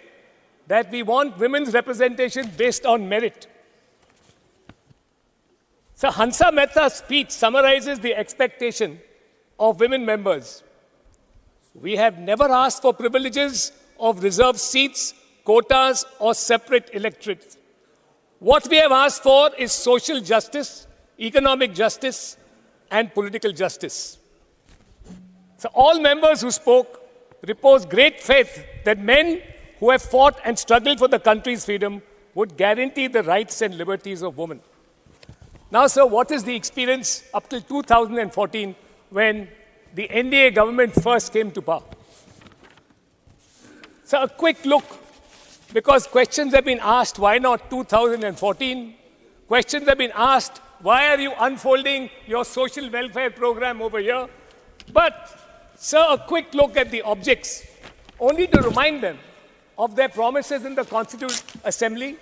that we want women's representation based on merit. So Hansa Mehta's speech summarizes the expectation of women members. We have never asked for privileges of reserved seats, quotas, or separate electorates. What we have asked for is social justice, economic justice, and political justice. So all members who spoke reposed great faith that men who have fought and struggled for the country's freedom would guarantee the rights and liberties of women. Now, sir, what is the experience up till 2014 when the NDA government first came to power? So a quick look, because questions have been asked, why not 2014? Questions have been asked, why are you unfolding your social welfare program over here? But, sir, a quick look at the objects, only to remind them of their promises in the Constituent Assembly,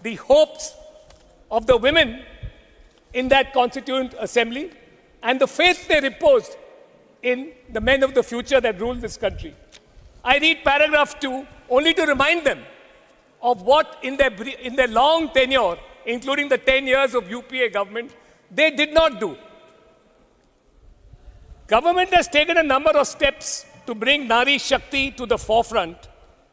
the hopes of the women in that Constituent Assembly, and the faith they reposed in the men of the future that rule this country. I read paragraph 2 only to remind them of what in their long tenure, including the 10 years of UPA government, they did not do. Government has taken a number of steps to bring Nari Shakti to the forefront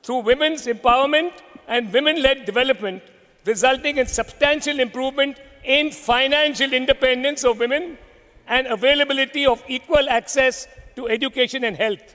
through women's empowerment and women-led development, resulting in substantial improvement in financial independence of women and availability of equal access to education and health.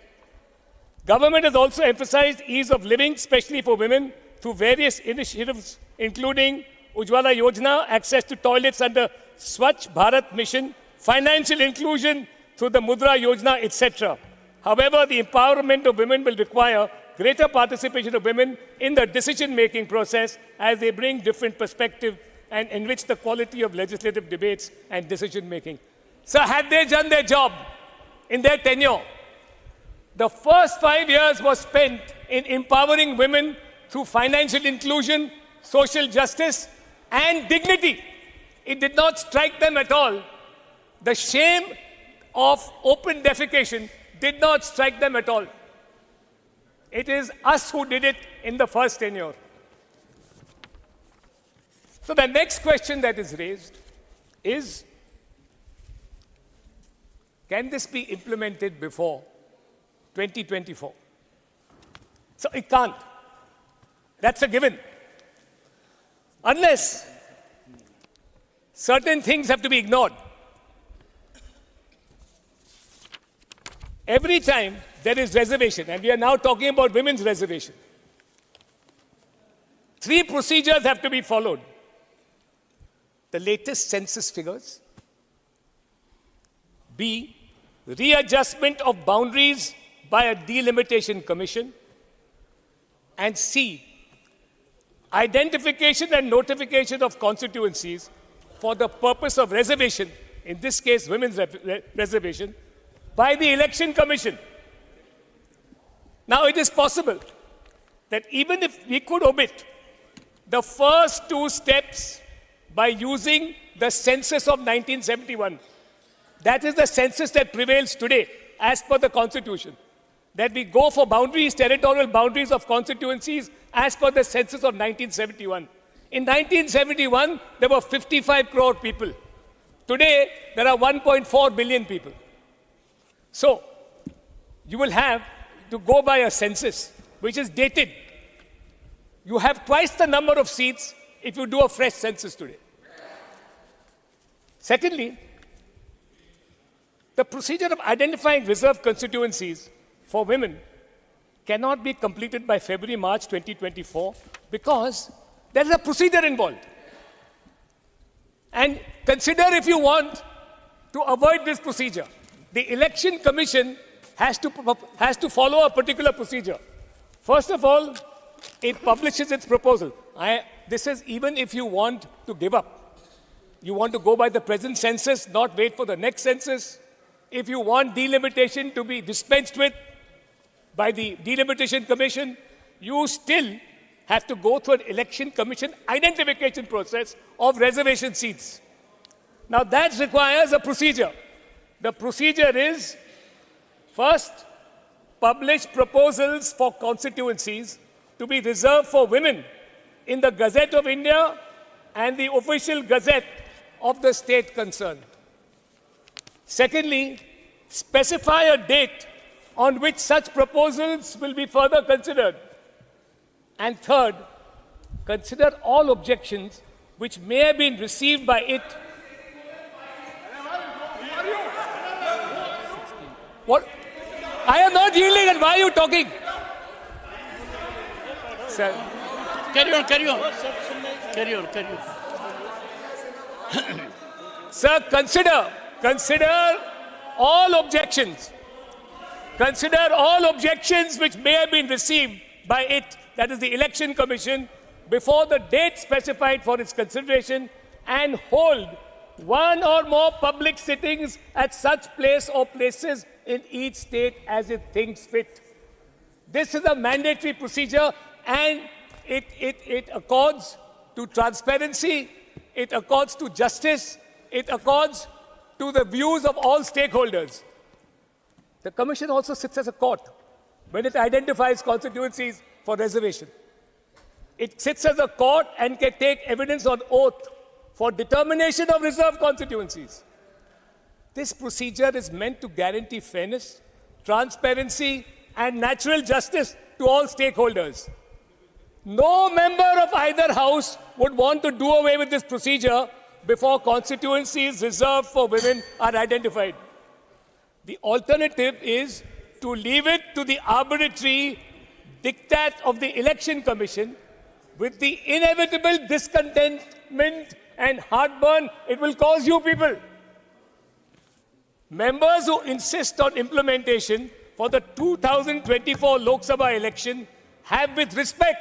Government has also emphasized ease of living, especially for women, through various initiatives, including Ujjwala Yojana, access to toilets under Swachh Bharat Mission, financial inclusion through the Mudra Yojana, etc. However, the empowerment of women will require greater participation of women in the decision-making process as they bring different perspectives and enrich the quality of legislative debates and decision-making. So had they done their job in their tenure, the first 5 years was spent in empowering women through financial inclusion, social justice, and dignity. It did not strike them at all. The shame of open defecation did not strike them at all. It is us who did it in the first tenure. So the next question that is raised is, can this be implemented before 2024? So it can't. That's a given. Unless certain things have to be ignored. Every time there is reservation, and we are now talking about women's reservation, 3 procedures have to be followed. The latest census figures, B, readjustment of boundaries by a delimitation commission, and C, identification and notification of constituencies for the purpose of reservation, in this case women's reservation, by the Election Commission. Now it is possible that even if we could omit the first 2 steps by using the census of 1971, that is the census that prevails today as per the Constitution, that we go for boundaries, territorial boundaries of constituencies as per the census of 1971. In 1971, there were 55 crore people. Today, there are 1.4 billion people. So, you will have to go by a census, which is dated. You have twice the number of seats if you do a fresh census today. Secondly, the procedure of identifying reserved constituencies for women cannot be completed by February, March 2024 because there is a procedure involved. And consider if you want to avoid this procedure. The Election Commission has to follow a particular procedure. First of all, it publishes its proposal. This is even if you want to give up. You want to go by the present census, not wait for the next census. If you want delimitation to be dispensed with by the Delimitation Commission, you still have to go through an Election Commission identification process of reservation seats. Now that requires a procedure. The procedure is, first, publish proposals for constituencies to be reserved for women in the Gazette of India and the official Gazette of the state concerned. Secondly, specify a date on which such proposals will be further considered. And third, consider all objections which may have been received by it. What? I am not yielding, and why are you talking? Sir. Carry on. Sir, consider all objections. Consider all objections which may have been received by it, that is the Election Commission, before the date specified for its consideration, and hold one or more public sittings at such place or places in each state as it thinks fit. This is a mandatory procedure, and it accords to transparency, it accords to justice, it accords to the views of all stakeholders. The Commission also sits as a court when it identifies constituencies for reservation. It sits as a court and can take evidence on oath for determination of reserved constituencies. This procedure is meant to guarantee fairness, transparency, and natural justice to all stakeholders. No member of either house would want to do away with this procedure before constituencies reserved for women are identified. The alternative is to leave it to the arbitrary diktat of the Election Commission with the inevitable discontentment and heartburn it will cause you people. Members who insist on implementation for the 2024 Lok Sabha election have, with respect,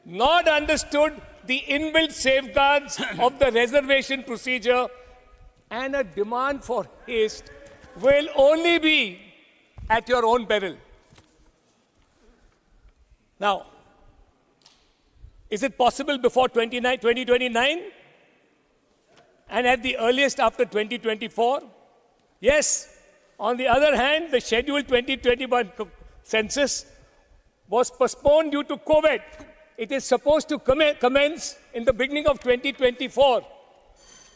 not understood the inbuilt safeguards of the reservation procedure, and a demand for haste will only be at your own peril. Now, is it possible before 2029 and at the earliest after 2024? Yes. On the other hand, the scheduled 2021 census was postponed due to COVID. It is supposed to commence in the beginning of 2024.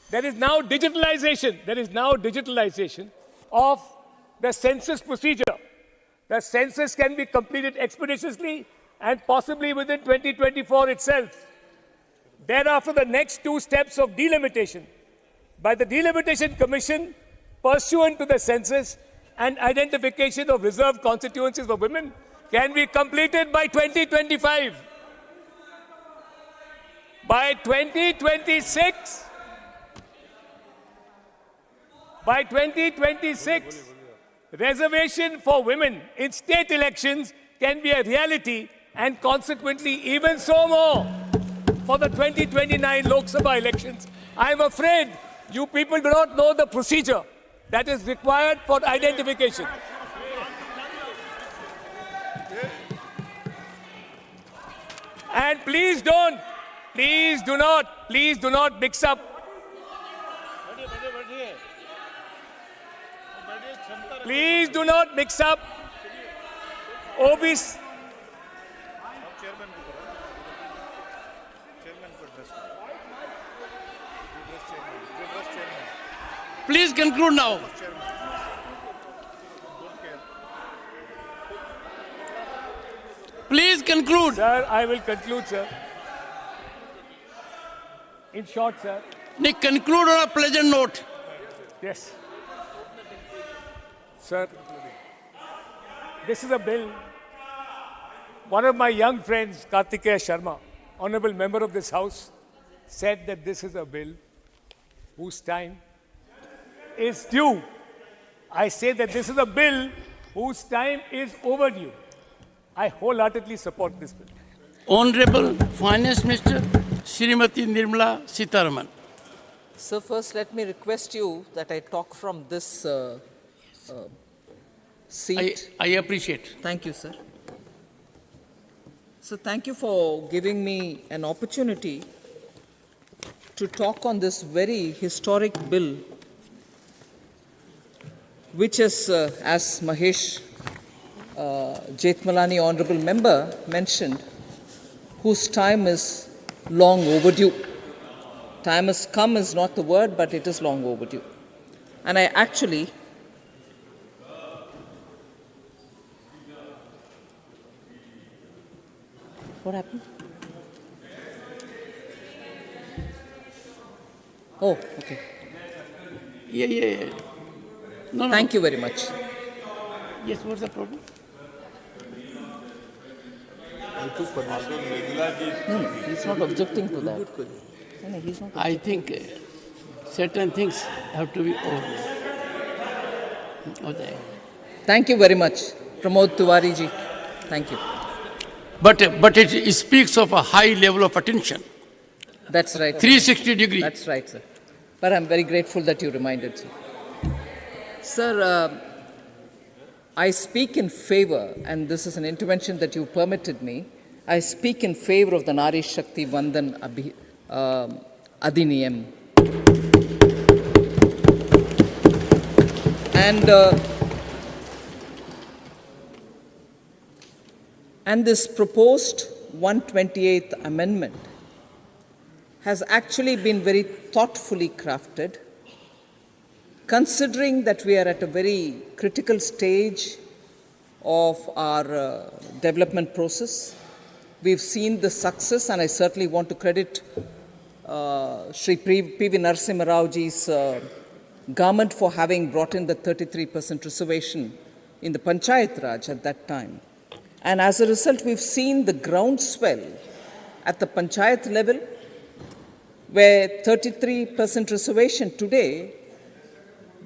There is now digitalization. There is now digitalization of the census procedure. The census can be completed expeditiously and possibly within 2024 itself. Thereafter, the next two steps of delimitation by the Delimitation Commission pursuant to the census and identification of reserved constituencies for women can be completed by 2025. By 2026, reservation for women in state elections can be a reality, and consequently even so more for the 2029 Lok Sabha elections. I am afraid you people do not know the procedure that is required for identification. And please do not mix up. Please do not mix up OBs. Please conclude now. Please conclude. Sir, I will conclude, sir. In short, sir. Nick, conclude on a pleasant note. Yes. Sir, this is a bill. One of my young friends, Kartikeya Sharma, honorable member of this House, said that this is a bill whose time is due. I say that this is a bill whose time is overdue. I wholeheartedly support this bill. Honorable Finance Minister, Srimati Nirmala Sitharaman. Sir, first let me request you that I talk from this seat. I appreciate. Thank you, sir. So thank you for giving me an opportunity to talk on this very historic bill, which is, as Mahesh Jethmalani, honorable member, mentioned, whose time is long overdue. Time has come is not the word, but it is long overdue. And I actually what happened? Oh, okay. Yeah. No. Thank you very much. Yes, what's the problem? No, he's not objecting to that. No, he's not. I think certain things have to be over. Thank you very much, Pramod Tiwari ji. Thank you. But it speaks of a high level of attention. That's right. 360 degrees. That's right, sir. But I'm very grateful that you reminded, sir. Sir, I speak in favor, and this is an intervention that you permitted me, I speak in favor of the Nari Shakti Vandan Adhiniyam. And this proposed 128th amendment has actually been very thoughtfully crafted, considering that we are at a very critical stage of our development process. We've seen the success, and I certainly want to credit Shri P.V. Narasimha Rao ji's government for having brought in the 33% reservation in the Panchayat Raj at that time. And as a result, we've seen the groundswell at the Panchayat level, where 33% reservation today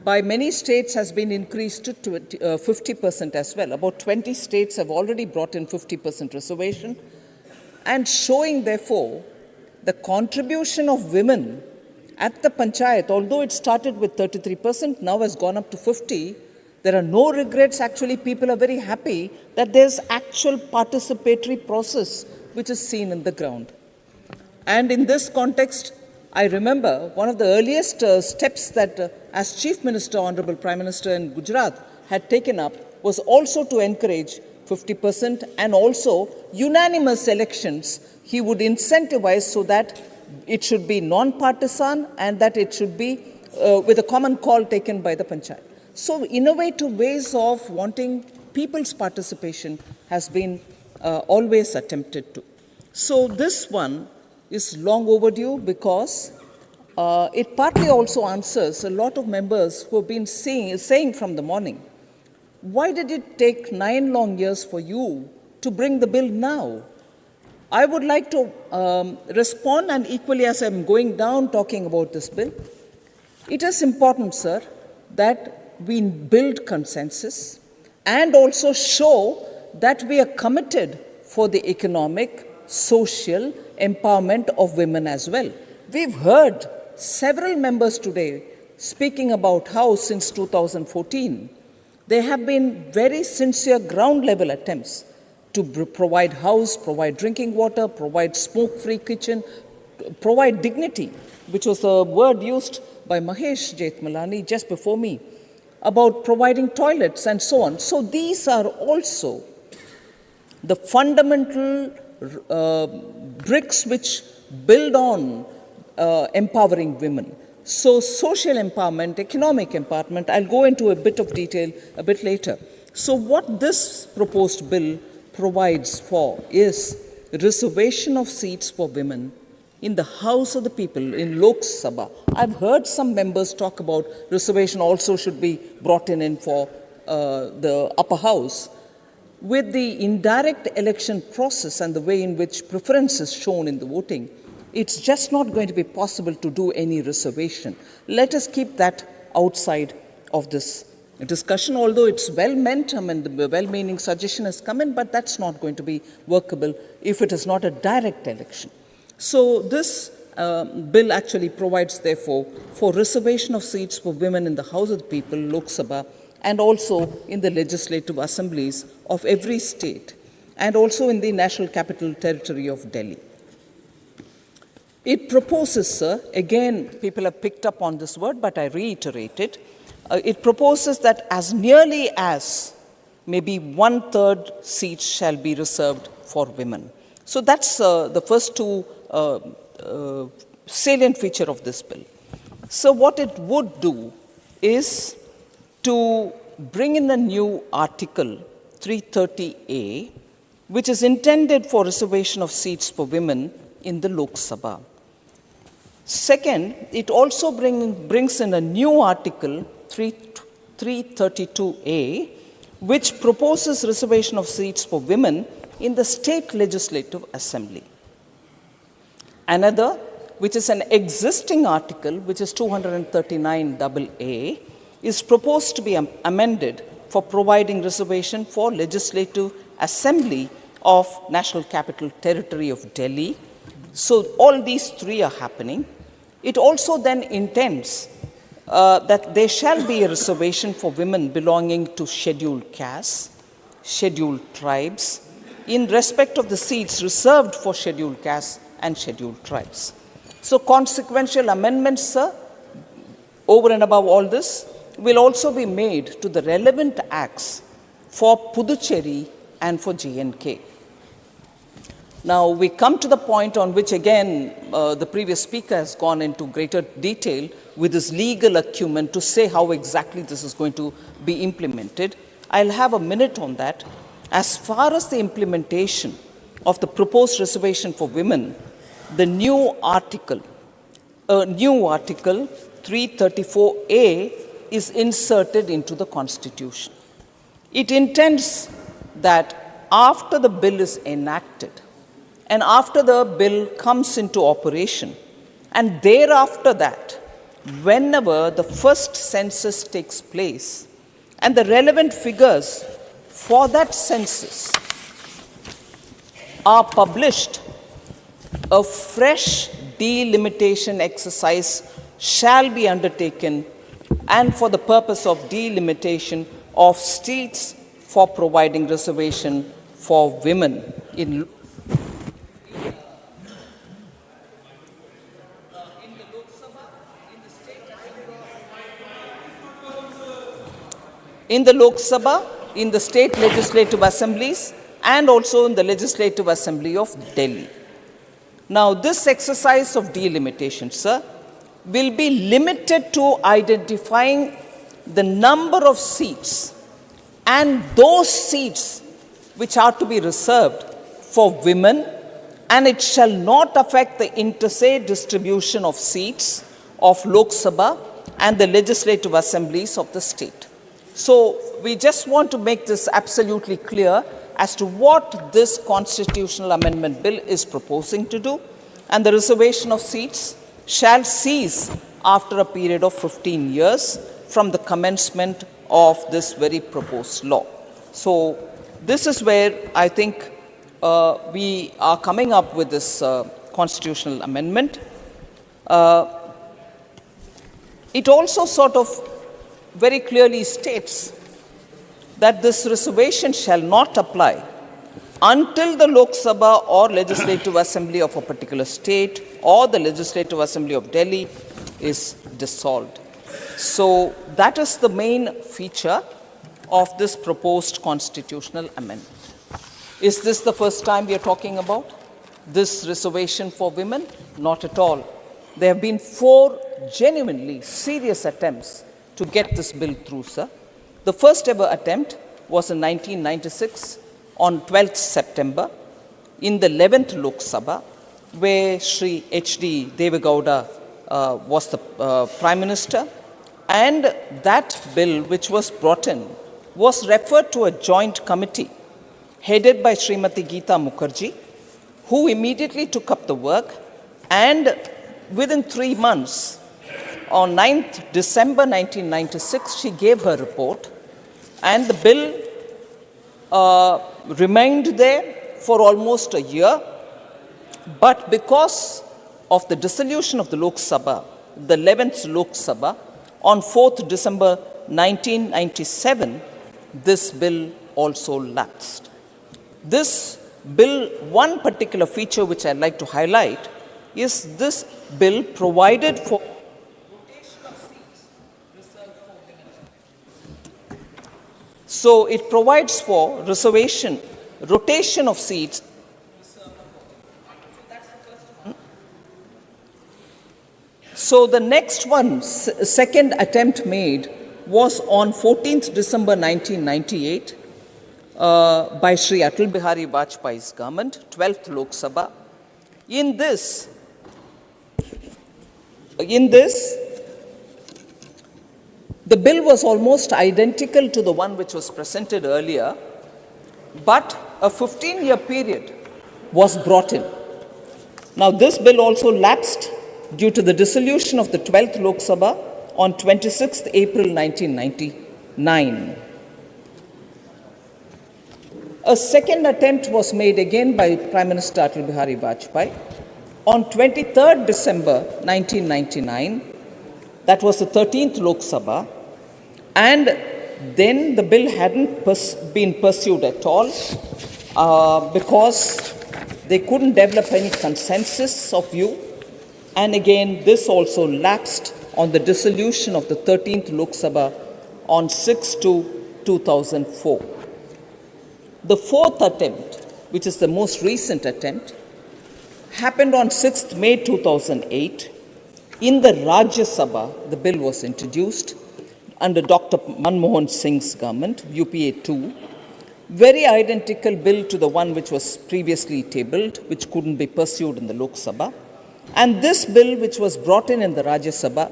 by many states has been increased to 50% as well. About 20 states have already brought in 50% reservation, and showing, therefore, the contribution of women at the Panchayat, although it started with 33%, now has gone up to 50%. There are no regrets. Actually, people are very happy that there's actual participatory process which is seen in the ground. And in this context, I remember one of the earliest steps that as Chief Minister, Honorable Prime Minister in Gujarat had taken up was also to encourage 50% and also unanimous elections. He would incentivize so that it should be non-partisan and that it should be with a common call taken by the Panchayat. So innovative ways of wanting people's participation has been always attempted to. So this one is long overdue because it partly also answers a lot of members who have been saying from the morning, why did it take 9 long years for you to bring the bill now? I would like to respond, and equally as I'm going down talking about this bill, it is important, sir, that we build consensus and also show that we are committed for the economic, social empowerment of women as well. We've heard several members today speaking about how since 2014, there have been very sincere ground level attempts to provide house, provide drinking water, provide smoke-free kitchen, provide dignity, which was a word used by Mahesh Jethmalani just before me, about providing toilets and so on. So these are also the fundamental bricks which build on empowering women. So social empowerment, economic empowerment, I'll go into a bit of detail a bit later. So what this proposed bill provides for is reservation of seats for women in the House of the People, in Lok Sabha. I've heard some members talk about reservation also should be brought in for the upper house. With the indirect election process and the way in which preference is shown in the voting, it's just not going to be possible to do any reservation. Let us keep that outside of this discussion, although it's well-meant, the well-meaning suggestion has come in, but that's not going to be workable if it is not a direct election. So this bill actually provides, therefore, for reservation of seats for women in the House of the People, Lok Sabha, and also in the legislative assemblies of every state, and also in the National Capital Territory of Delhi. It proposes, sir, again, people have picked up on this word, but I reiterate it. It proposes that as nearly as maybe 1/3 seats shall be reserved for women. So that's the first two salient feature of this bill. So what it would do is to bring in a new Article 330A, which is intended for reservation of seats for women in the Lok Sabha. Second, it also brings in a new Article 332A, which proposes reservation of seats for women in the State Legislative Assembly. Another, which is an existing article, which is 239AA, is proposed to be amended for providing reservation for Legislative Assembly of National Capital Territory of Delhi. So all these three are happening. It also then intends that there shall be a reservation for women belonging to scheduled castes, scheduled tribes, in respect of the seats reserved for scheduled castes and scheduled tribes. So consequential amendments, sir, over and above all this, will also be made to the relevant acts for Puducherry and for J&K. Now, we come to the point on which, again, the previous speaker has gone into greater detail with his legal acumen to say how exactly this is going to be implemented. I'll have a minute on that. As far as the implementation of the proposed reservation for women, the new article 334A is inserted into the Constitution. It intends that after the bill is enacted and after the bill comes into operation, and thereafter that, whenever the first census takes place and the relevant figures for that census are published, a fresh delimitation exercise shall be undertaken, and for the purpose of delimitation of seats for providing reservation for women in the Lok Sabha, in the state legislative assemblies, and also in the Legislative Assembly of Delhi. Now, this exercise of delimitation, sir, will be limited to identifying the number of seats and those seats which are to be reserved for women, and it shall not affect the interstate distribution of seats of Lok Sabha and the legislative assemblies of the state. So we just want to make this absolutely clear as to what this constitutional amendment bill is proposing to do, and the reservation of seats shall cease after a period of 15 years from the commencement of this very proposed law. So this is where I think we are coming up with this constitutional amendment. It also sort of very clearly states that this reservation shall not apply until the Lok Sabha or Legislative Assembly of a particular state or the Legislative Assembly of Delhi is dissolved. So that is the main feature of this proposed constitutional amendment. Is this the first time we are talking about this reservation for women? Not at all. There have been 4 genuinely serious attempts to get this bill through, sir. The first ever attempt was in 1996 on 12th September in the 11th Lok Sabha, where Sri H.D. Devegowda was the Prime Minister, and that bill which was brought in was referred to a joint committee headed by Srimati Geeta Mukherjee, who immediately took up the work, and within 3 months, on 9th December 1996, she gave her report, and the bill remained there for almost a year. But because of the dissolution of the Lok Sabha, the 11th Lok Sabha, on 4th December 1997, this bill also lapsed. This bill, one particular feature which I'd like to highlight is this bill provided for So it provides for rotation of seats. So the next one, second attempt made, was on 14th December 1998 by Sri Atal Bihari Vajpayee's government, 12th Lok Sabha. In this, the bill was almost identical to the one which was presented earlier, but a 15-year period was brought in. Now, this bill also lapsed due to the dissolution of the 12th Lok Sabha on 26th April 1999. A second attempt was made again by Prime Minister Atal Bihari Vajpayee on 23rd December 1999. That was the 13th Lok Sabha. And then the bill hadn't been pursued at all because they couldn't develop any consensus of view. And again, this also lapsed on the dissolution of the 13th Lok Sabha on 6/2/2004. The fourth attempt, which is the most recent attempt, happened on 6th May 2008. In the Rajya Sabha, the bill was introduced under Dr. Manmohan Singh's government, UPA 2, very identical bill to the one which was previously tabled, which couldn't be pursued in the Lok Sabha. And this bill, which was brought in the Rajya Sabha,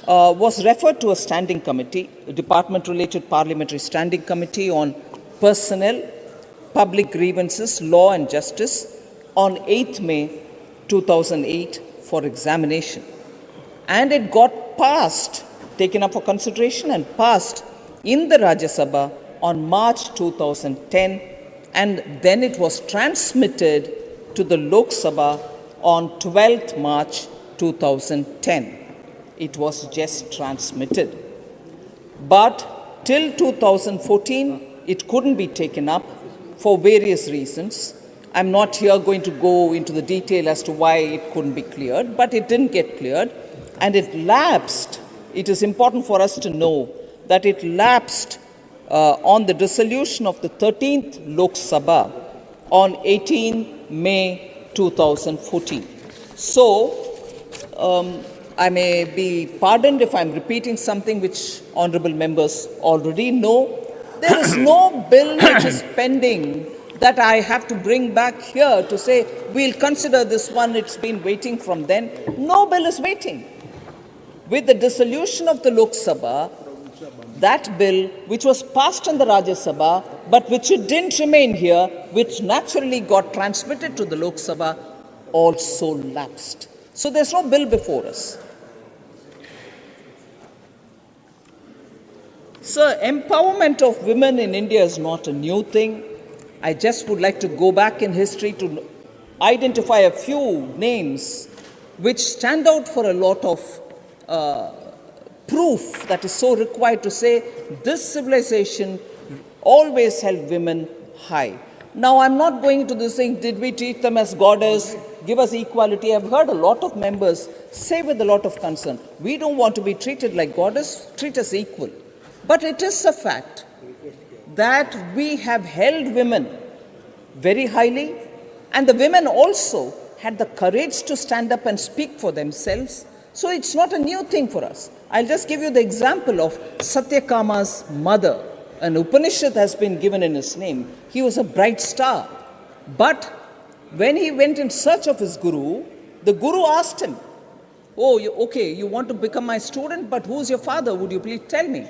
was referred to a standing committee, a department-related parliamentary standing committee on personnel, public grievances, law and justice on 8th May 2008 for examination. And it got passed, taken up for consideration and passed in the Rajya Sabha on March 2010, and then it was transmitted to the Lok Sabha on 12th March 2010. It was just transmitted. But till 2014, it couldn't be taken up for various reasons. I'm not here going to go into the detail as to why it couldn't be cleared, but it didn't get cleared, and it lapsed. It is important for us to know that it lapsed on the dissolution of the 13th Lok Sabha on 18 May 2014. So, I may be pardoned if I'm repeating something which honorable members already know. There is no bill which is pending that I have to bring back here to say, we'll consider this one, it's been waiting from then. No bill is waiting. With the dissolution of the Lok Sabha, that bill, which was passed in the Rajya Sabha, but which it didn't remain here, which naturally got transmitted to the Lok Sabha, also lapsed. So there's no bill before us. So empowerment of women in India is not a new thing. I just would like to go back in history to identify a few names which stand out for a lot of proof that is so required to say this civilization always held women high. Now, I'm not going into this thing, did we treat them as goddess, give us equality? I've heard a lot of members say with a lot of concern, we don't want to be treated like goddess, treat us equal. But it is a fact that we have held women very highly, and the women also had the courage to stand up and speak for themselves. So it's not a new thing for us. I'll just give you the example of Satyakama's mother. An Upanishad has been given in his name. He was a bright star. But when he went in search of his guru, the guru asked him, oh, you want to become my student, but who's your father? Would you please tell me?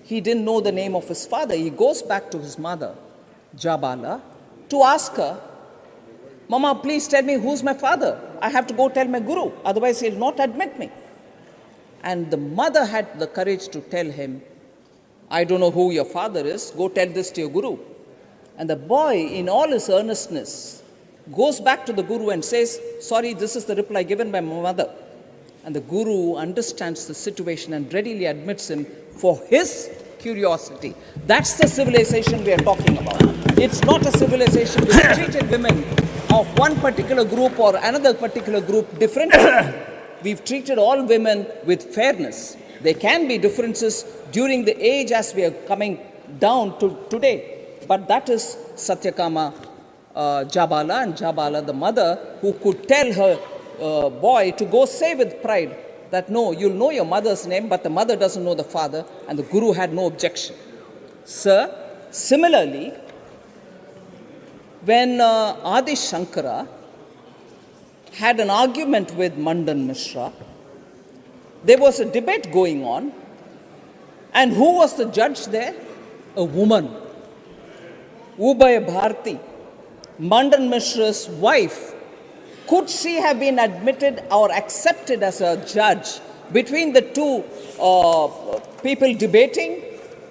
He didn't know the name of his father. He goes back to his mother, Jabala, to ask her, Mama, please tell me who's my father. I have to go tell my guru, otherwise he'll not admit me. And the mother had the courage to tell him, I don't know who your father is, go tell this to your guru. And the boy, in all his earnestness, goes back to the guru and says, sorry, this is the reply given by my mother. And the guru understands the situation and readily admits him for his curiosity. That's the civilization we are talking about. It's not a civilization which treated women of one particular group or another particular group differently. We've treated all women with fairness. There can be differences during the age as we are coming down to today. But that is Satyakama Jabala, and Jabala, the mother, who could tell her boy to go say with pride that no, you'll know your mother's name, but the mother doesn't know the father, and the guru had no objection. Sir, similarly, when Adi Shankara had an argument with Mandan Mishra, there was a debate going on, and who was the judge there? A woman, Ubaya Bharti, Mandan Mishra's wife. Could she have been admitted or accepted as a judge between the two people debating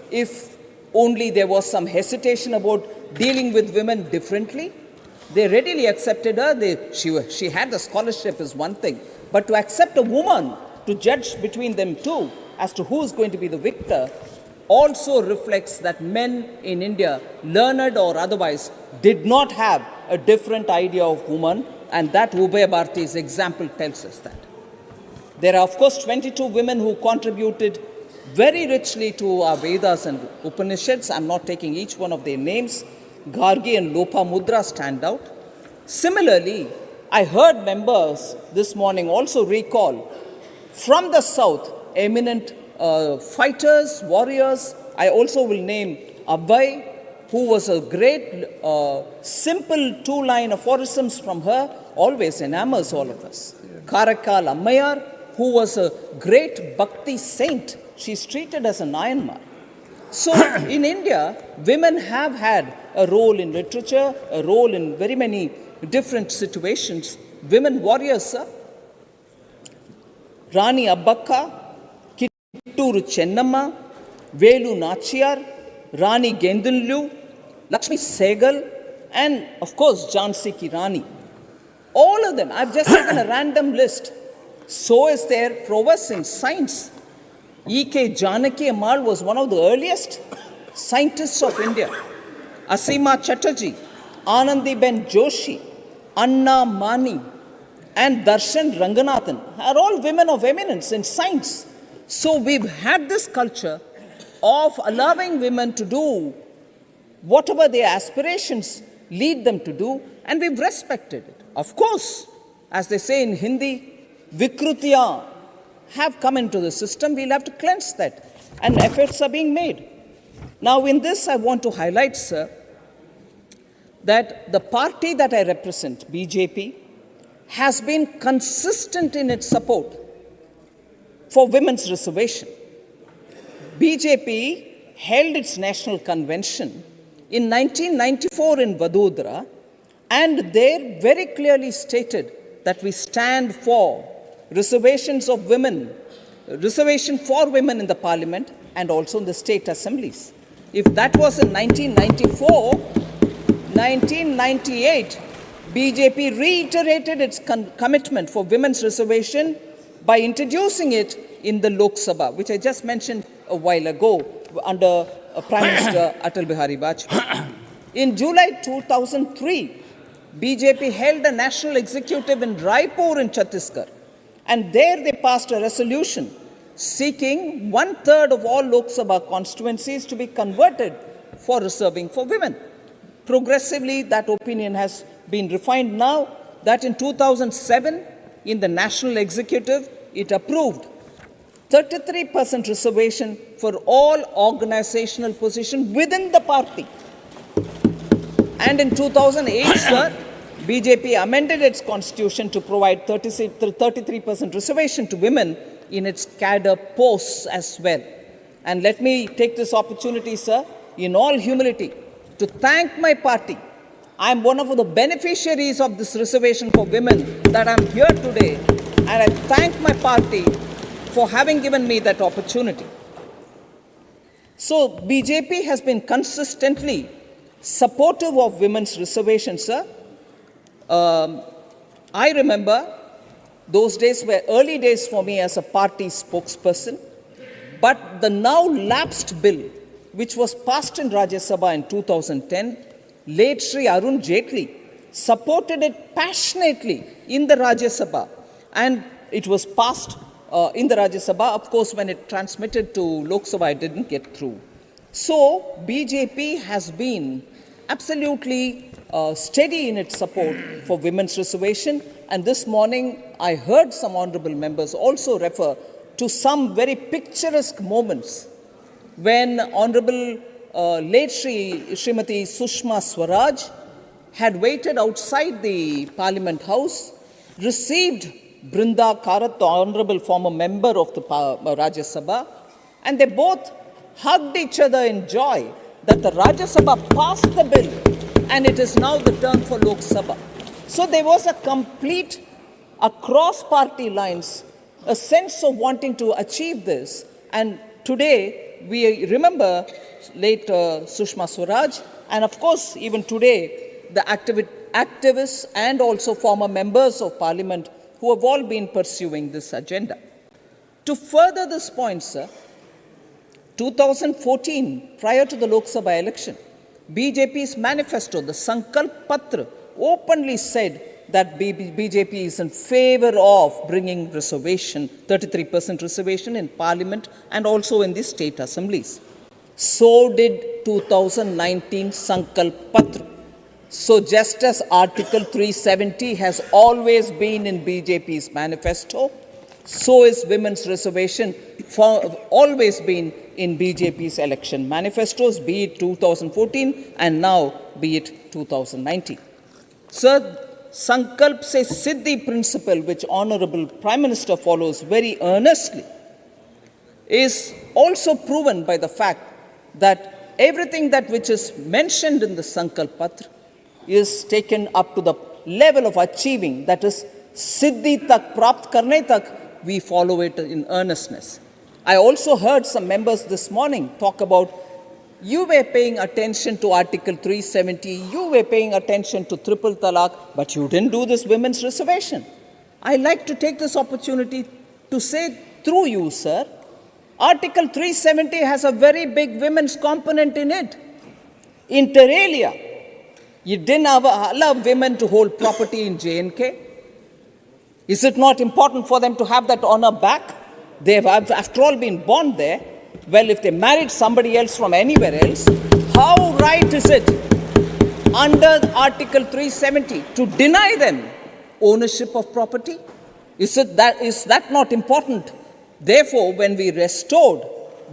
if only there was some hesitation about dealing with women differently? They readily accepted her. She had the scholarship is one thing, but to accept a woman to judge between them two as to who is going to be the victor also reflects that men in India, learned or otherwise, did not have a different idea of woman, and that Ubaya Bharti's example tells us that. There are, of course, 22 women who contributed very richly to our Vedas and Upanishads. I'm not taking each one of their names. Gargi and Lopamudra stand out. Similarly, I heard members this morning also recall from the south eminent fighters, warriors. I also will name Abhay, who was a great, simple two-line aphorisms from her, always enamors all of us. Karakal Ammayar, who was a great bhakti saint, she's treated as a Nayanmar. So in India, women have had a role in literature, a role in very many different situations. Women warriors, sir. Rani Abbakka, Kitturu Chennamma, Velu Nachiyar, Rani Gendunlu, Lakshmi Segal, and of course Jhansi Ki Rani. All of them, I've just taken a random list. So is their prowess in science. E.K. Janaki Ammal was one of the earliest scientists of India. Asima Chatterjee, Anandiben Joshi, Anna Mani, and Darshan Ranganathan are all women of eminence in science. So we've had this culture of allowing women to do whatever their aspirations lead them to do, and we've respected it. Of course, as they say in Hindi, Vikrutiya have come into the system, we'll have to cleanse that, and efforts are being made. Now in this I want to highlight, sir, that the party that I represent, BJP, has been consistent in its support for women's reservation. BJP held its national convention in 1994 in Vadodara, and there very clearly stated that we stand for reservations of women, reservation for women in the parliament and also in the state assemblies. If that was in 1994, 1998, BJP reiterated its commitment for women's reservation by introducing it in the Lok Sabha, which I just mentioned a while ago under Prime Minister Atal Bihari Vajpayee. In July 2003, BJP held a national executive in Raipur in Chhattisgarh, and there they passed a resolution seeking 1/3 of all Lok Sabha constituencies to be converted for reserving for women. Progressively, that opinion has been refined now that in 2007, in the national executive, it approved 33% reservation for all organizational positions within the party. And in 2008, sir, BJP amended its constitution to provide 33% reservation to women in its cadre posts as well. And let me take this opportunity, sir, in all humility, to thank my party. I am one of the beneficiaries of this reservation for women that I am here today, and I thank my party for having given me that opportunity. So BJP has been consistently supportive of women's reservations, sir. I remember those days were early days for me as a party spokesperson, but the now lapsed bill, which was passed in Rajya Sabha in 2010, late Sri Arun Jaitley supported it passionately in the Rajya Sabha, and it was passed in the Rajya Sabha. Of course, when it transmitted to Lok Sabha, it didn't get through. So BJP has been absolutely steady in its support for women's reservation, and this morning I heard some honorable members also refer to some very picturesque moments when Honorable late Srimati Sushma Swaraj had waited outside the Parliament House, received Brinda Karat, the Honorable former member of the Rajya Sabha, and they both hugged each other in joy that the Rajya Sabha passed the bill and it is now the turn for Lok Sabha. So there was a complete, across party lines, a sense of wanting to achieve this, and today we remember late Sushma Swaraj, and of course even today the activists and also former members of parliament who have all been pursuing this agenda. To further this point, sir, 2014, prior to the Lok Sabha election, BJP's manifesto, the Sankalp Patra, openly said that BJP is in favor of bringing reservation, 33% reservation in parliament and also in the state assemblies. So did 2019 Sankalp Patra. So just as Article 370 has always been in BJP's manifesto, so is women's reservation always been in BJP's election manifestos, be it 2014 and now be it 2019. Sir, Sankalp se Siddhi principle, which Honorable Prime Minister follows very earnestly, is also proven by the fact that everything that which is mentioned in the Sankalp Patra is taken up to the level of achieving, that is, Siddhi tak, Prapt karne tak, we follow it in earnestness. I also heard some members this morning talk about you were paying attention to Article 370, you were paying attention to triple talaq, but you didn't do this women's reservation. I'd like to take this opportunity to say through you, sir, Article 370 has a very big women's component in it. Inter alia, you didn't allow women to hold property in J&K. Is it not important for them to have that honor back? They have, after all, been born there. Well, if they married somebody else from anywhere else, how right is it under Article 370 to deny them ownership of property? Is that not important? Therefore, when we restored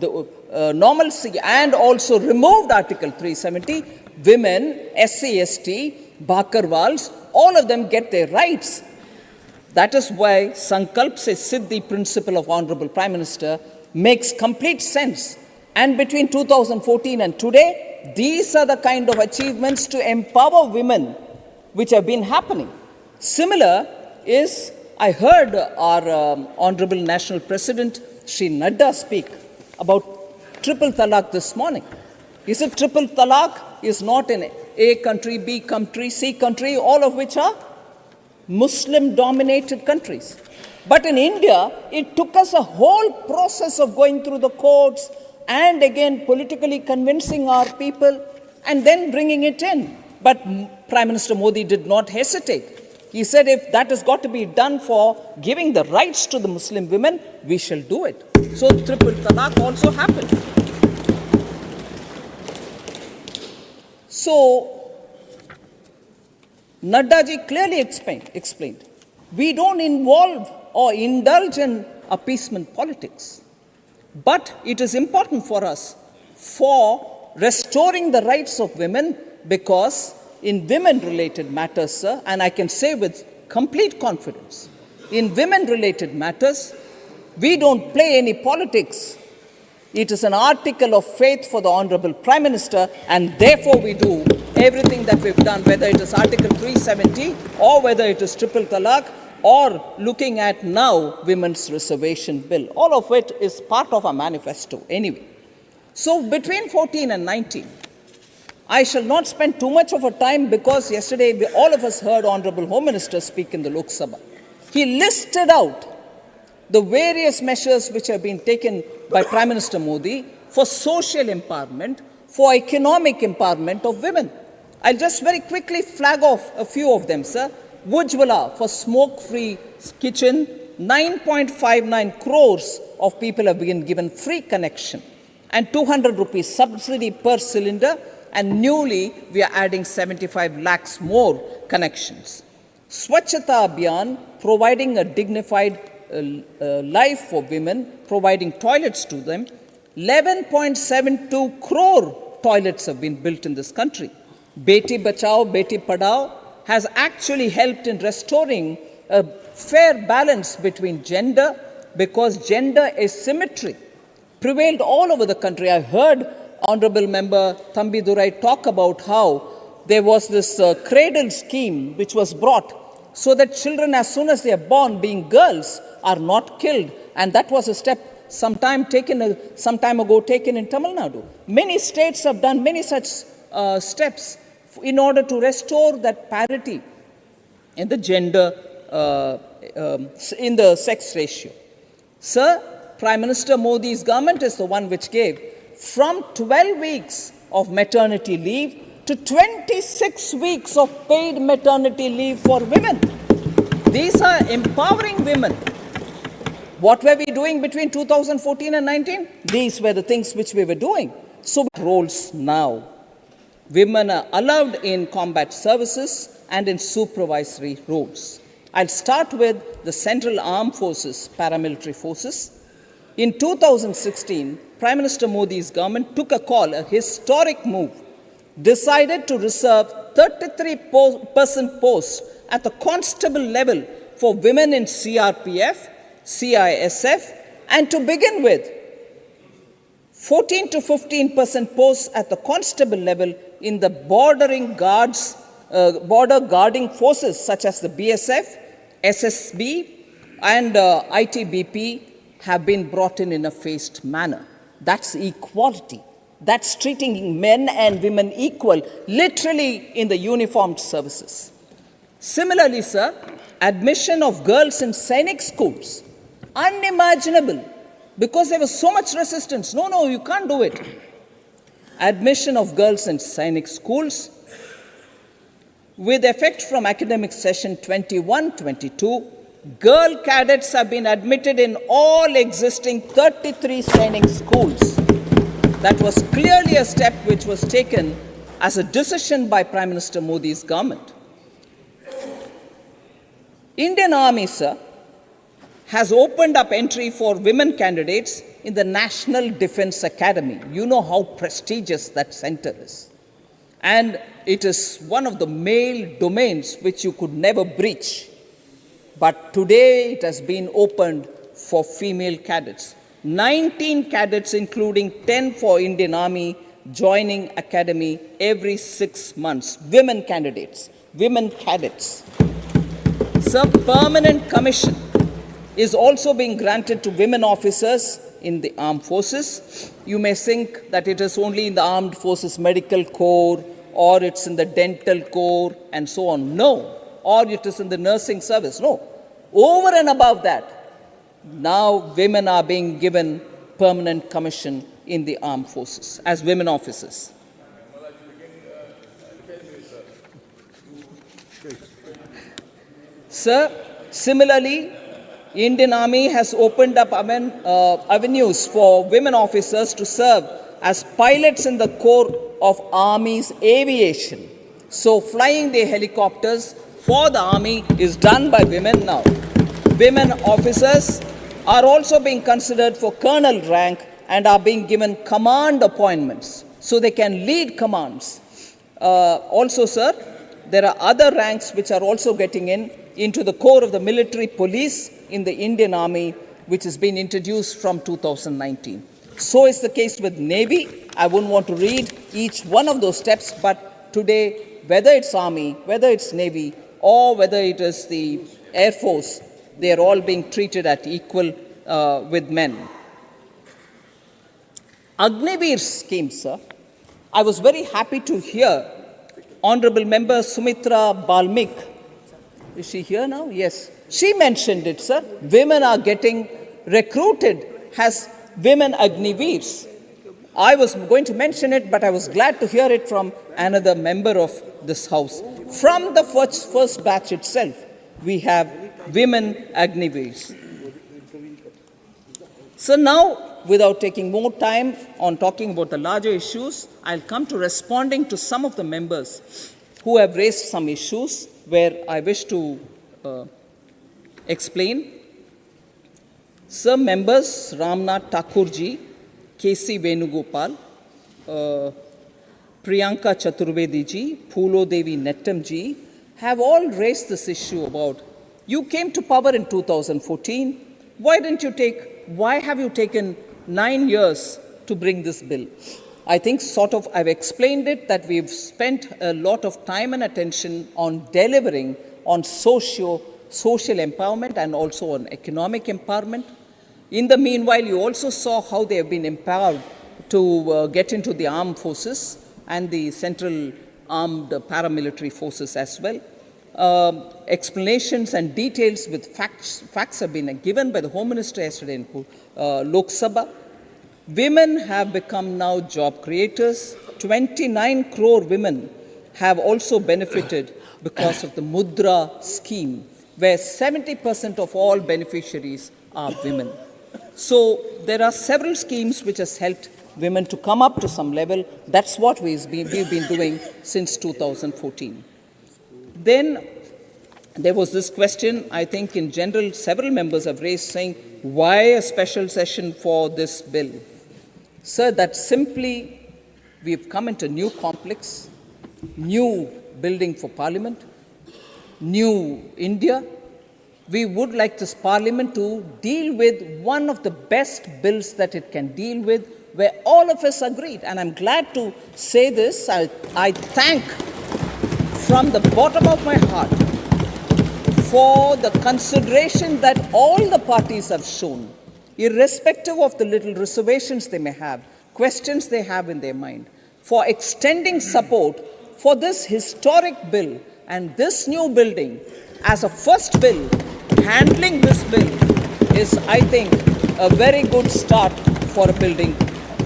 the normalcy and also removed Article 370, women, SC, ST, Bakarwals, all of them get their rights. That is why Sankalp se Siddhi principle of Honorable Prime Minister makes complete sense. And between 2014 and today, these are the kind of achievements to empower women which have been happening. Similar is, I heard our Honorable National President, Shri Nadda, speak about triple talaq this morning. He said triple talaq is not in A country, B country, C country, all of which are Muslim-dominated countries. But in India, it took us a whole process of going through the courts and again politically convincing our people and then bringing it in. But Prime Minister Modi did not hesitate. He said if that has got to be done for giving the rights to the Muslim women, we shall do it. So triple talaq also happened. So Nadda ji clearly explained, we don't involve or indulge in appeasement politics. But it is important for us for restoring the rights of women, because in women-related matters, sir, and I can say with complete confidence, in women-related matters, we don't play any politics. It is an article of faith for the Honorable Prime Minister, and therefore we do everything that we've done, whether it is Article 370 or whether it is triple talaq or looking at now Women's Reservation Bill. All of it is part of our manifesto anyway. So between 14 and 19, I shall not spend too much of a time because yesterday all of us heard Honorable Home Minister speak in the Lok Sabha. He listed out the various measures which have been taken by Prime Minister Modi for social empowerment, for economic empowerment of women. I'll just very quickly flag off a few of them, sir. Ujjwala for smoke-free kitchen, 9.59 crores of people have been given free connection and 200 rupees subsidy per cylinder, and newly we are adding 75 lakhs more connections. Swachhata Abhiyan, providing a dignified life for women, providing toilets to them. 11.72 crore toilets have been built in this country. Beti Bachao, Beti Padhao has actually helped in restoring a fair balance between gender, because gender asymmetry prevailed all over the country. I heard Honorable Member Thambi Durai talk about how there was this cradle scheme which was brought so that children, as soon as they are born, being girls, are not killed. And that was a step some time ago taken in Tamil Nadu. Many states have done many such steps in order to restore that parity in the gender, in the sex ratio. Sir, Prime Minister Modi's government is the one which gave from 12 weeks of maternity leave to 26 weeks of paid maternity leave for women. These are empowering women. What were we doing between 2014 and 19? These were the things which we were doing. So roles now. Women are allowed in combat services and in supervisory roles. I'll start with the Central Armed Forces, paramilitary forces. In 2016, Prime Minister Modi's government took a call, a historic move, decided to reserve 33% posts at the constable level for women in CRPF, CISF, and to begin with, 14 to 15% posts at the constable level in the border guarding forces such as the BSF, SSB, and ITBP have been brought in a phased manner. That's equality. That's treating men and women equal, literally in the uniformed services. Similarly, sir, admission of girls in Sainik schools, unimaginable, because there was so much resistance. No, you can't do it. Admission of girls in Sainik schools, with effect from academic session 21-22, girl cadets have been admitted in all existing 33 Sainik schools. That was clearly a step which was taken as a decision by Prime Minister Modi's government. Indian Army, sir, has opened up entry for women candidates in the National Defense Academy. You know how prestigious that center is. And it is one of the male domains which you could never breach. But today it has been opened for female cadets. 19 cadets, including 10 for Indian Army, joining academy every 6 months. Women candidates, women cadets. Sir, permanent commission is also being granted to women officers in the armed forces. You may think that it is only in the armed forces medical corps, or it's in the dental corps, and so on. No. Or it is in the nursing service. No. Over and above that, now women are being given permanent commission in the armed forces as women officers. Sir, similarly, Indian Army has opened up avenues for women officers to serve as pilots in the Corps of Army's aviation. So flying the helicopters for the Army is done by women now. Women officers are also being considered for colonel rank and are being given command appointments so they can lead commands. Also, sir, there are other ranks which are also getting into the core of the military police in the Indian Army, which has been introduced from 2019. So is the case with Navy. I wouldn't want to read each one of those steps, but today, whether it's Army, whether it's Navy, or whether it is the Air Force, they are all being treated at equal with men. Agniveer scheme, sir. I was very happy to hear Honorable Member Sumitra Balmik. Is she here now? Yes. She mentioned it, sir. Women are getting recruited as women Agniveers. I was going to mention it, but I was glad to hear it from another member of this House. From the first batch itself, we have women Agniveers. So now, without taking more time on talking about the larger issues, I'll come to responding to some of the members who have raised some issues where I wish to explain. Sir, members Ramnath Thakurji, K.C. Venugopal, Priyanka Chaturvedi ji, Phulo Devi Nettam ji have all raised this issue about, you came to power in 2014, why have you taken 9 years to bring this bill? I think I've explained it, that we've spent a lot of time and attention on delivering on social empowerment and also on economic empowerment. In the meanwhile, you also saw how they have been empowered to get into the armed forces and the central armed paramilitary forces as well. Explanations and details with facts have been given by the Home Minister yesterday in Lok Sabha. Women have become now job creators. 29 crore women have also benefited because of the Mudra scheme, where 70% of all beneficiaries are women. So there are several schemes which has helped women to come up to some level. That's what we've been doing since 2014. Then there was this question, I think in general, several members have raised, saying, why a special session for this bill? Sir, that simply we've come into new complex, new building for Parliament. new India, we would like this Parliament to deal with one of the best bills that it can deal with, where all of us agreed. And I'm glad to say this. I thank from the bottom of my heart for the consideration that all the parties have shown, irrespective of the little reservations they may have, questions they have in their mind, for extending support for this historic bill and this new building as a first bill. Handling this bill is, I think, a very good start for a building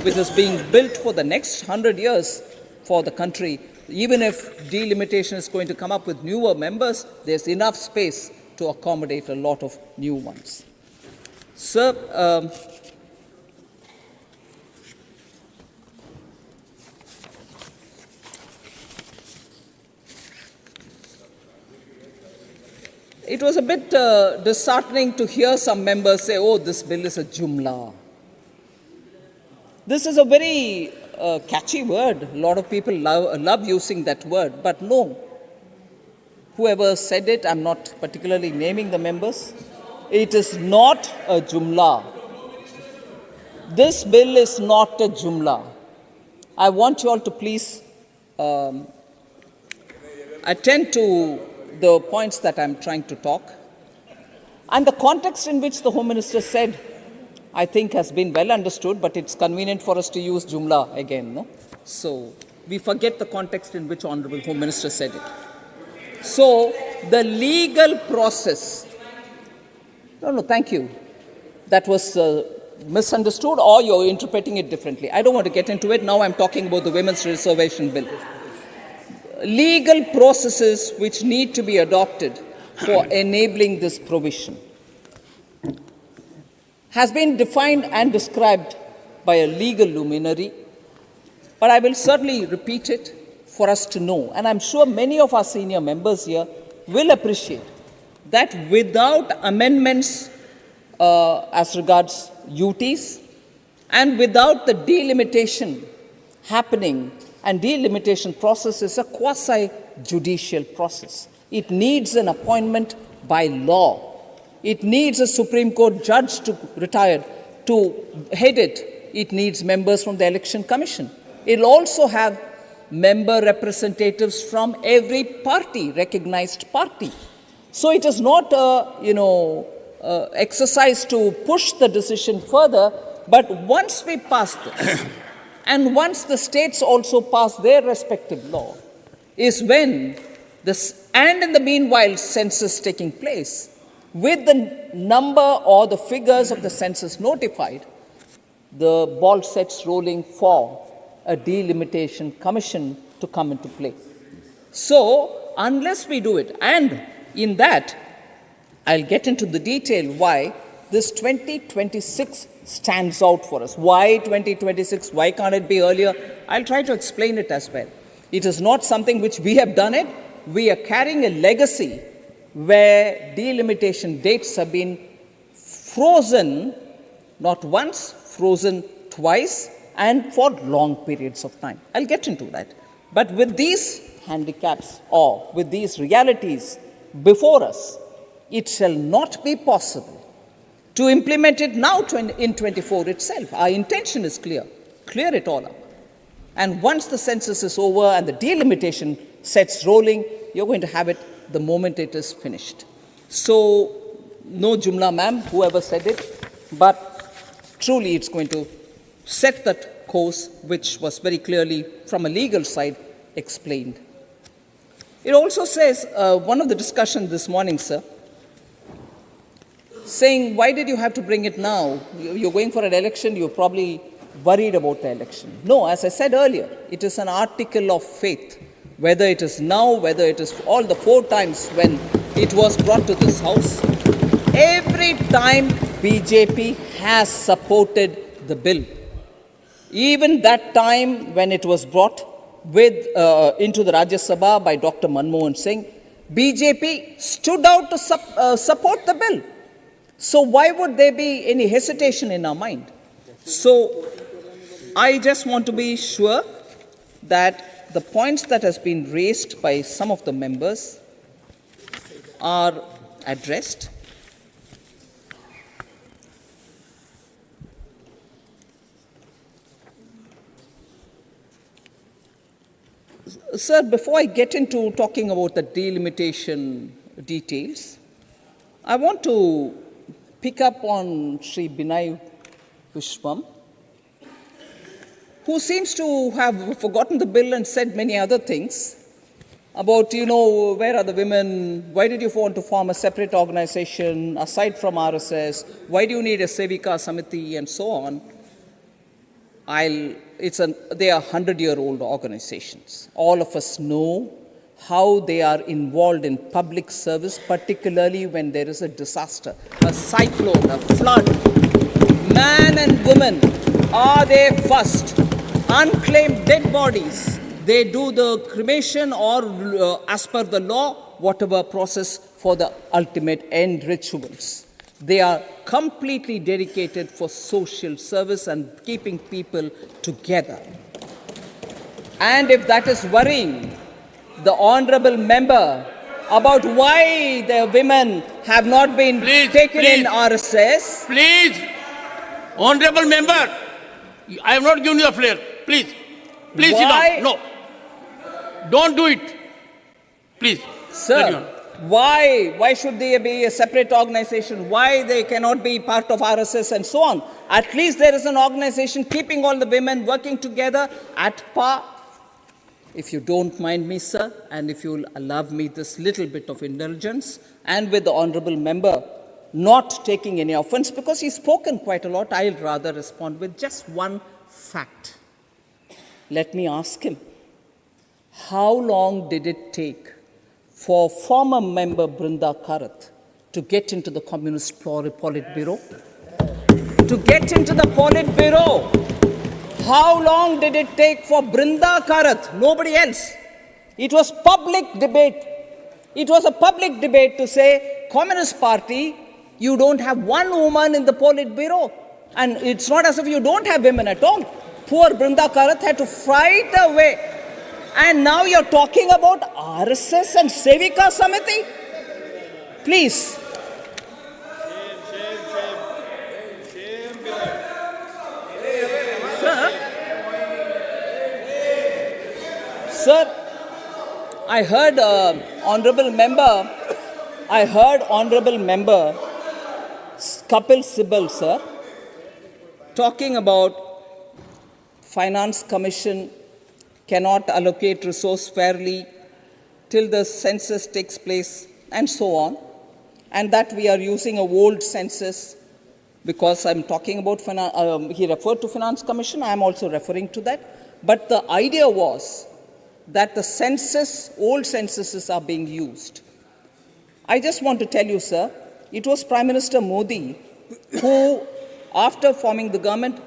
which is being built for the next 100 years for the country. Even if delimitation is going to come up with newer members, there's enough space to accommodate a lot of new ones. Sir, it was a bit disheartening to hear some members say, oh, this bill is a jumla. This is a very catchy word. A lot of people love using that word, but no. Whoever said it, I'm not particularly naming the members, it is not a jumla. This bill is not a jumla. I want you all to please attend to the points that I'm trying to talk. And the context in which the Home Minister said, I think has been well understood, but it's convenient for us to use jumla again, no? So we forget the context in which Honorable Home Minister said it. So the legal process, no, thank you. That was misunderstood, or you're interpreting it differently. I don't want to get into it. Now I'm talking about the Women's Reservation Bill. Legal processes which need to be adopted for enabling this provision has been defined and described by a legal luminary, but I will certainly repeat it for us to know, and I'm sure many of our senior members here will appreciate that without amendments as regards UTs and without the delimitation happening, and delimitation process is a quasi-judicial process. It needs an appointment by law. It needs a Supreme Court judge to retire to head it. It needs members from the Election Commission. It will also have member representatives from every party, recognized party. So it is not a exercise to push the decision further, but once we pass this, and once the states also pass their respective law, is when this, and in the meanwhile, census taking place, with the number or the figures of the census notified, the ball sets rolling for a delimitation commission to come into play. So, unless we do it, and in that, I'll get into the detail why this 2026 stands out for us. Why 2026? Why can't it be earlier? I'll try to explain it as well. It is not something which we have done it. We are carrying a legacy where delimitation dates have been frozen, not once, frozen twice, and for long periods of time. I'll get into that. But with these handicaps or with these realities before us, it shall not be possible to implement it now in 24 itself. Our intention is clear. Clear it all up. And once the census is over and the delimitation sets rolling, you're going to have it the moment it is finished. So, no jumla ma'am, whoever said it, but truly it's going to set that course which was very clearly from a legal side explained. It also says, one of the discussions this morning, sir, saying, why did you have to bring it now? You're going for an election, you're probably worried about the election. No, as I said earlier, it is an article of faith. Whether it is now, whether it is all the 4 times when it was brought to this house, every time BJP has supported the bill. Even that time when it was brought into the Rajya Sabha by Dr. Manmohan Singh, BJP stood out to support the bill. So why would there be any hesitation in our mind? So I just want to be sure that the points that has been raised by some of the members are addressed. Sir, before I get into talking about the delimitation details, I want to pick up on Sri Binay Vishwam, who seems to have forgotten the bill and said many other things about, where are the women? Why did you want to form a separate organization aside from RSS? Why do you need a Sevika Samiti and so on? They are 100-year-old organizations. All of us know how they are involved in public service, particularly when there is a disaster, a cyclone, a flood. Man and woman are there first. Unclaimed dead bodies, they do the cremation or, as per the law, whatever process for the ultimate end rituals. They are completely dedicated for social service and keeping people together. And if that is worrying the honorable member about why the women have not been taken in RSS. Please, honorable member, I have not given you the floor. Please, sit down. No, don't do it. Please. Sir, why should they be a separate organization? Why they cannot be part of RSS and so on? At least there is an organization keeping all the women working together at par. If you don't mind me, sir, and if you'll allow me this little bit of indulgence, and with the honorable member not taking any offense, because he's spoken quite a lot, I'll rather respond with just one fact. Let me ask him, how long did it take for former member Brinda Karat to get into the Communist Politburo? To get into the Politburo, how long did it take for Brinda Karat? Nobody else. It was public debate. It was a public debate to say, Communist Party, you don't have one woman in the Politburo. And it's not as if you don't have women at all. Poor Brinda Karat had to fight away. And now you're talking about RSS and Sevika Samiti? Please. Sir, I heard honorable member Kapil Sibal, sir, talking about Finance Commission cannot allocate resource fairly till the census takes place and so on, and that we are using a old census because I'm talking about, he referred to Finance Commission, I'm also referring to that, but the idea was that the census, old censuses are being used. I just want to tell you, sir, it was Prime Minister Modi who, after forming the government,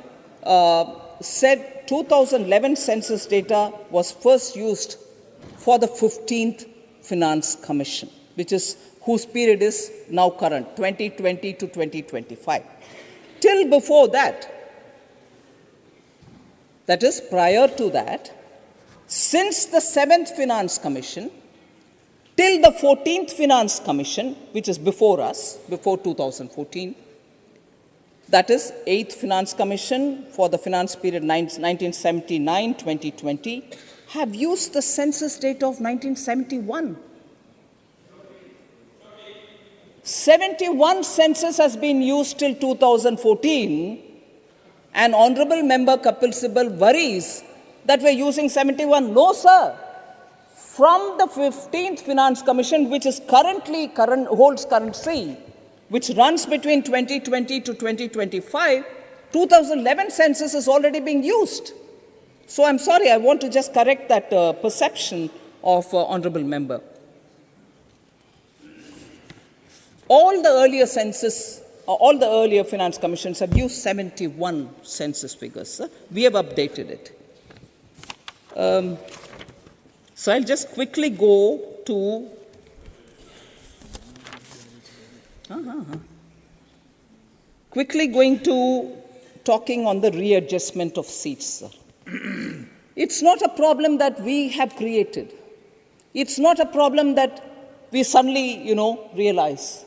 said 2011 census data was first used for the 15th Finance Commission, whose period is now current, 2020 to 2025. Till before that is prior to that, since the 7th Finance Commission till the 14th Finance Commission, which is before us, before 2014, that is 8th Finance Commission for the finance period 1979-2020, have used the census data of 1971. 71 census has been used till 2014, and Honorable Member Kapil Sibal worries that we're using 71. No, sir. From the 15th Finance Commission, which is holds currency, which runs between 2020 to 2025, 2011 census is already being used. So I'm sorry, I want to just correct that perception of Honorable Member. All the earlier Finance Commissions have used 71 census figures, sir. We have updated it. So I'll just quickly go to talking on the readjustment of seats, sir. It's not a problem that we have created. It's not a problem that we suddenly, realize.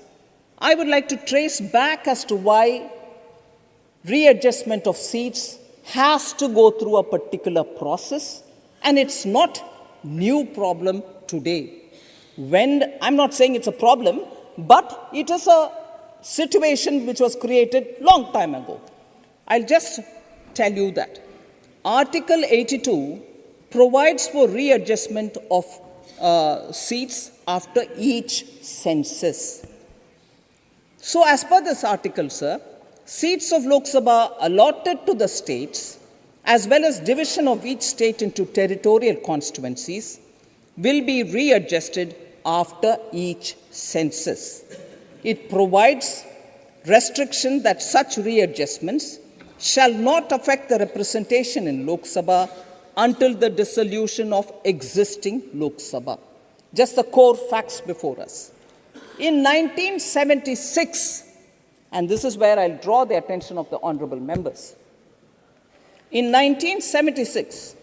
I would like to trace back as to why readjustment of seats has to go through a particular process, and it's not new problem today. I'm not saying it's a problem, but it is a situation which was created long time ago. I'll just tell you that Article 82 provides for readjustment of seats after each census. So as per this article, sir, seats of Lok Sabha allotted to the states, as well as division of each state into territorial constituencies, will be readjusted after each census. It provides restriction that such readjustments shall not affect the representation in Lok Sabha until the dissolution of existing Lok Sabha. Just the core facts before us. In 1976, and this is where I'll draw the attention of the honorable members. In 1976,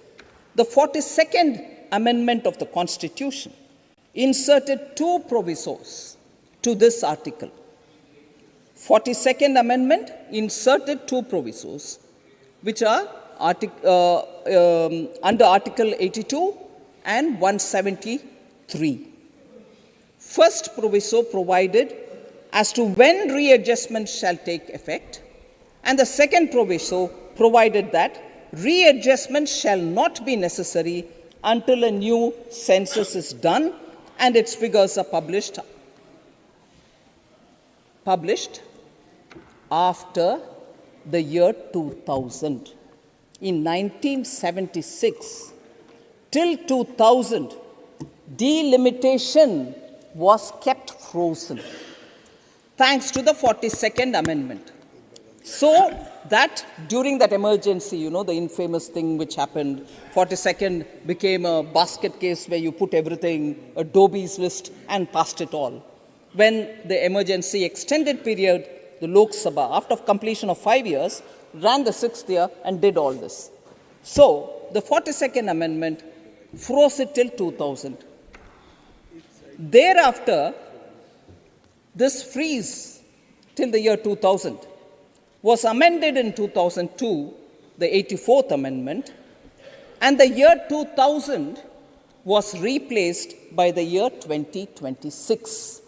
the 42nd Amendment of the Constitution inserted two provisos to this article. 42nd Amendment inserted two provisos, which are under Article 82 and 173. First proviso provided as to when readjustment shall take effect, and the second proviso provided that readjustment shall not be necessary until a new census is done and its figures are published after the year 2000. In 1976 till 2000, delimitation was kept frozen thanks to the 42nd Amendment. So that during that emergency, the infamous thing which happened, 42nd became a basket case where you put everything, Adobe's list, and passed it all. When the emergency extended period, the Lok Sabha, after completion of 5 years, ran the 6th year and did all this. So the 42nd Amendment froze it till 2000. Thereafter, this freeze till the year 2000 was amended in 2002, the 84th Amendment, and the year 2000 was replaced by the year 2026.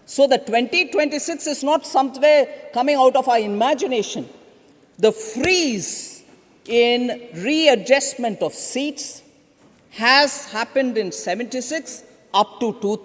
So the 2026 is not somewhere coming out of our imagination. The freeze in readjustment of seats has happened in 76 up to 2000.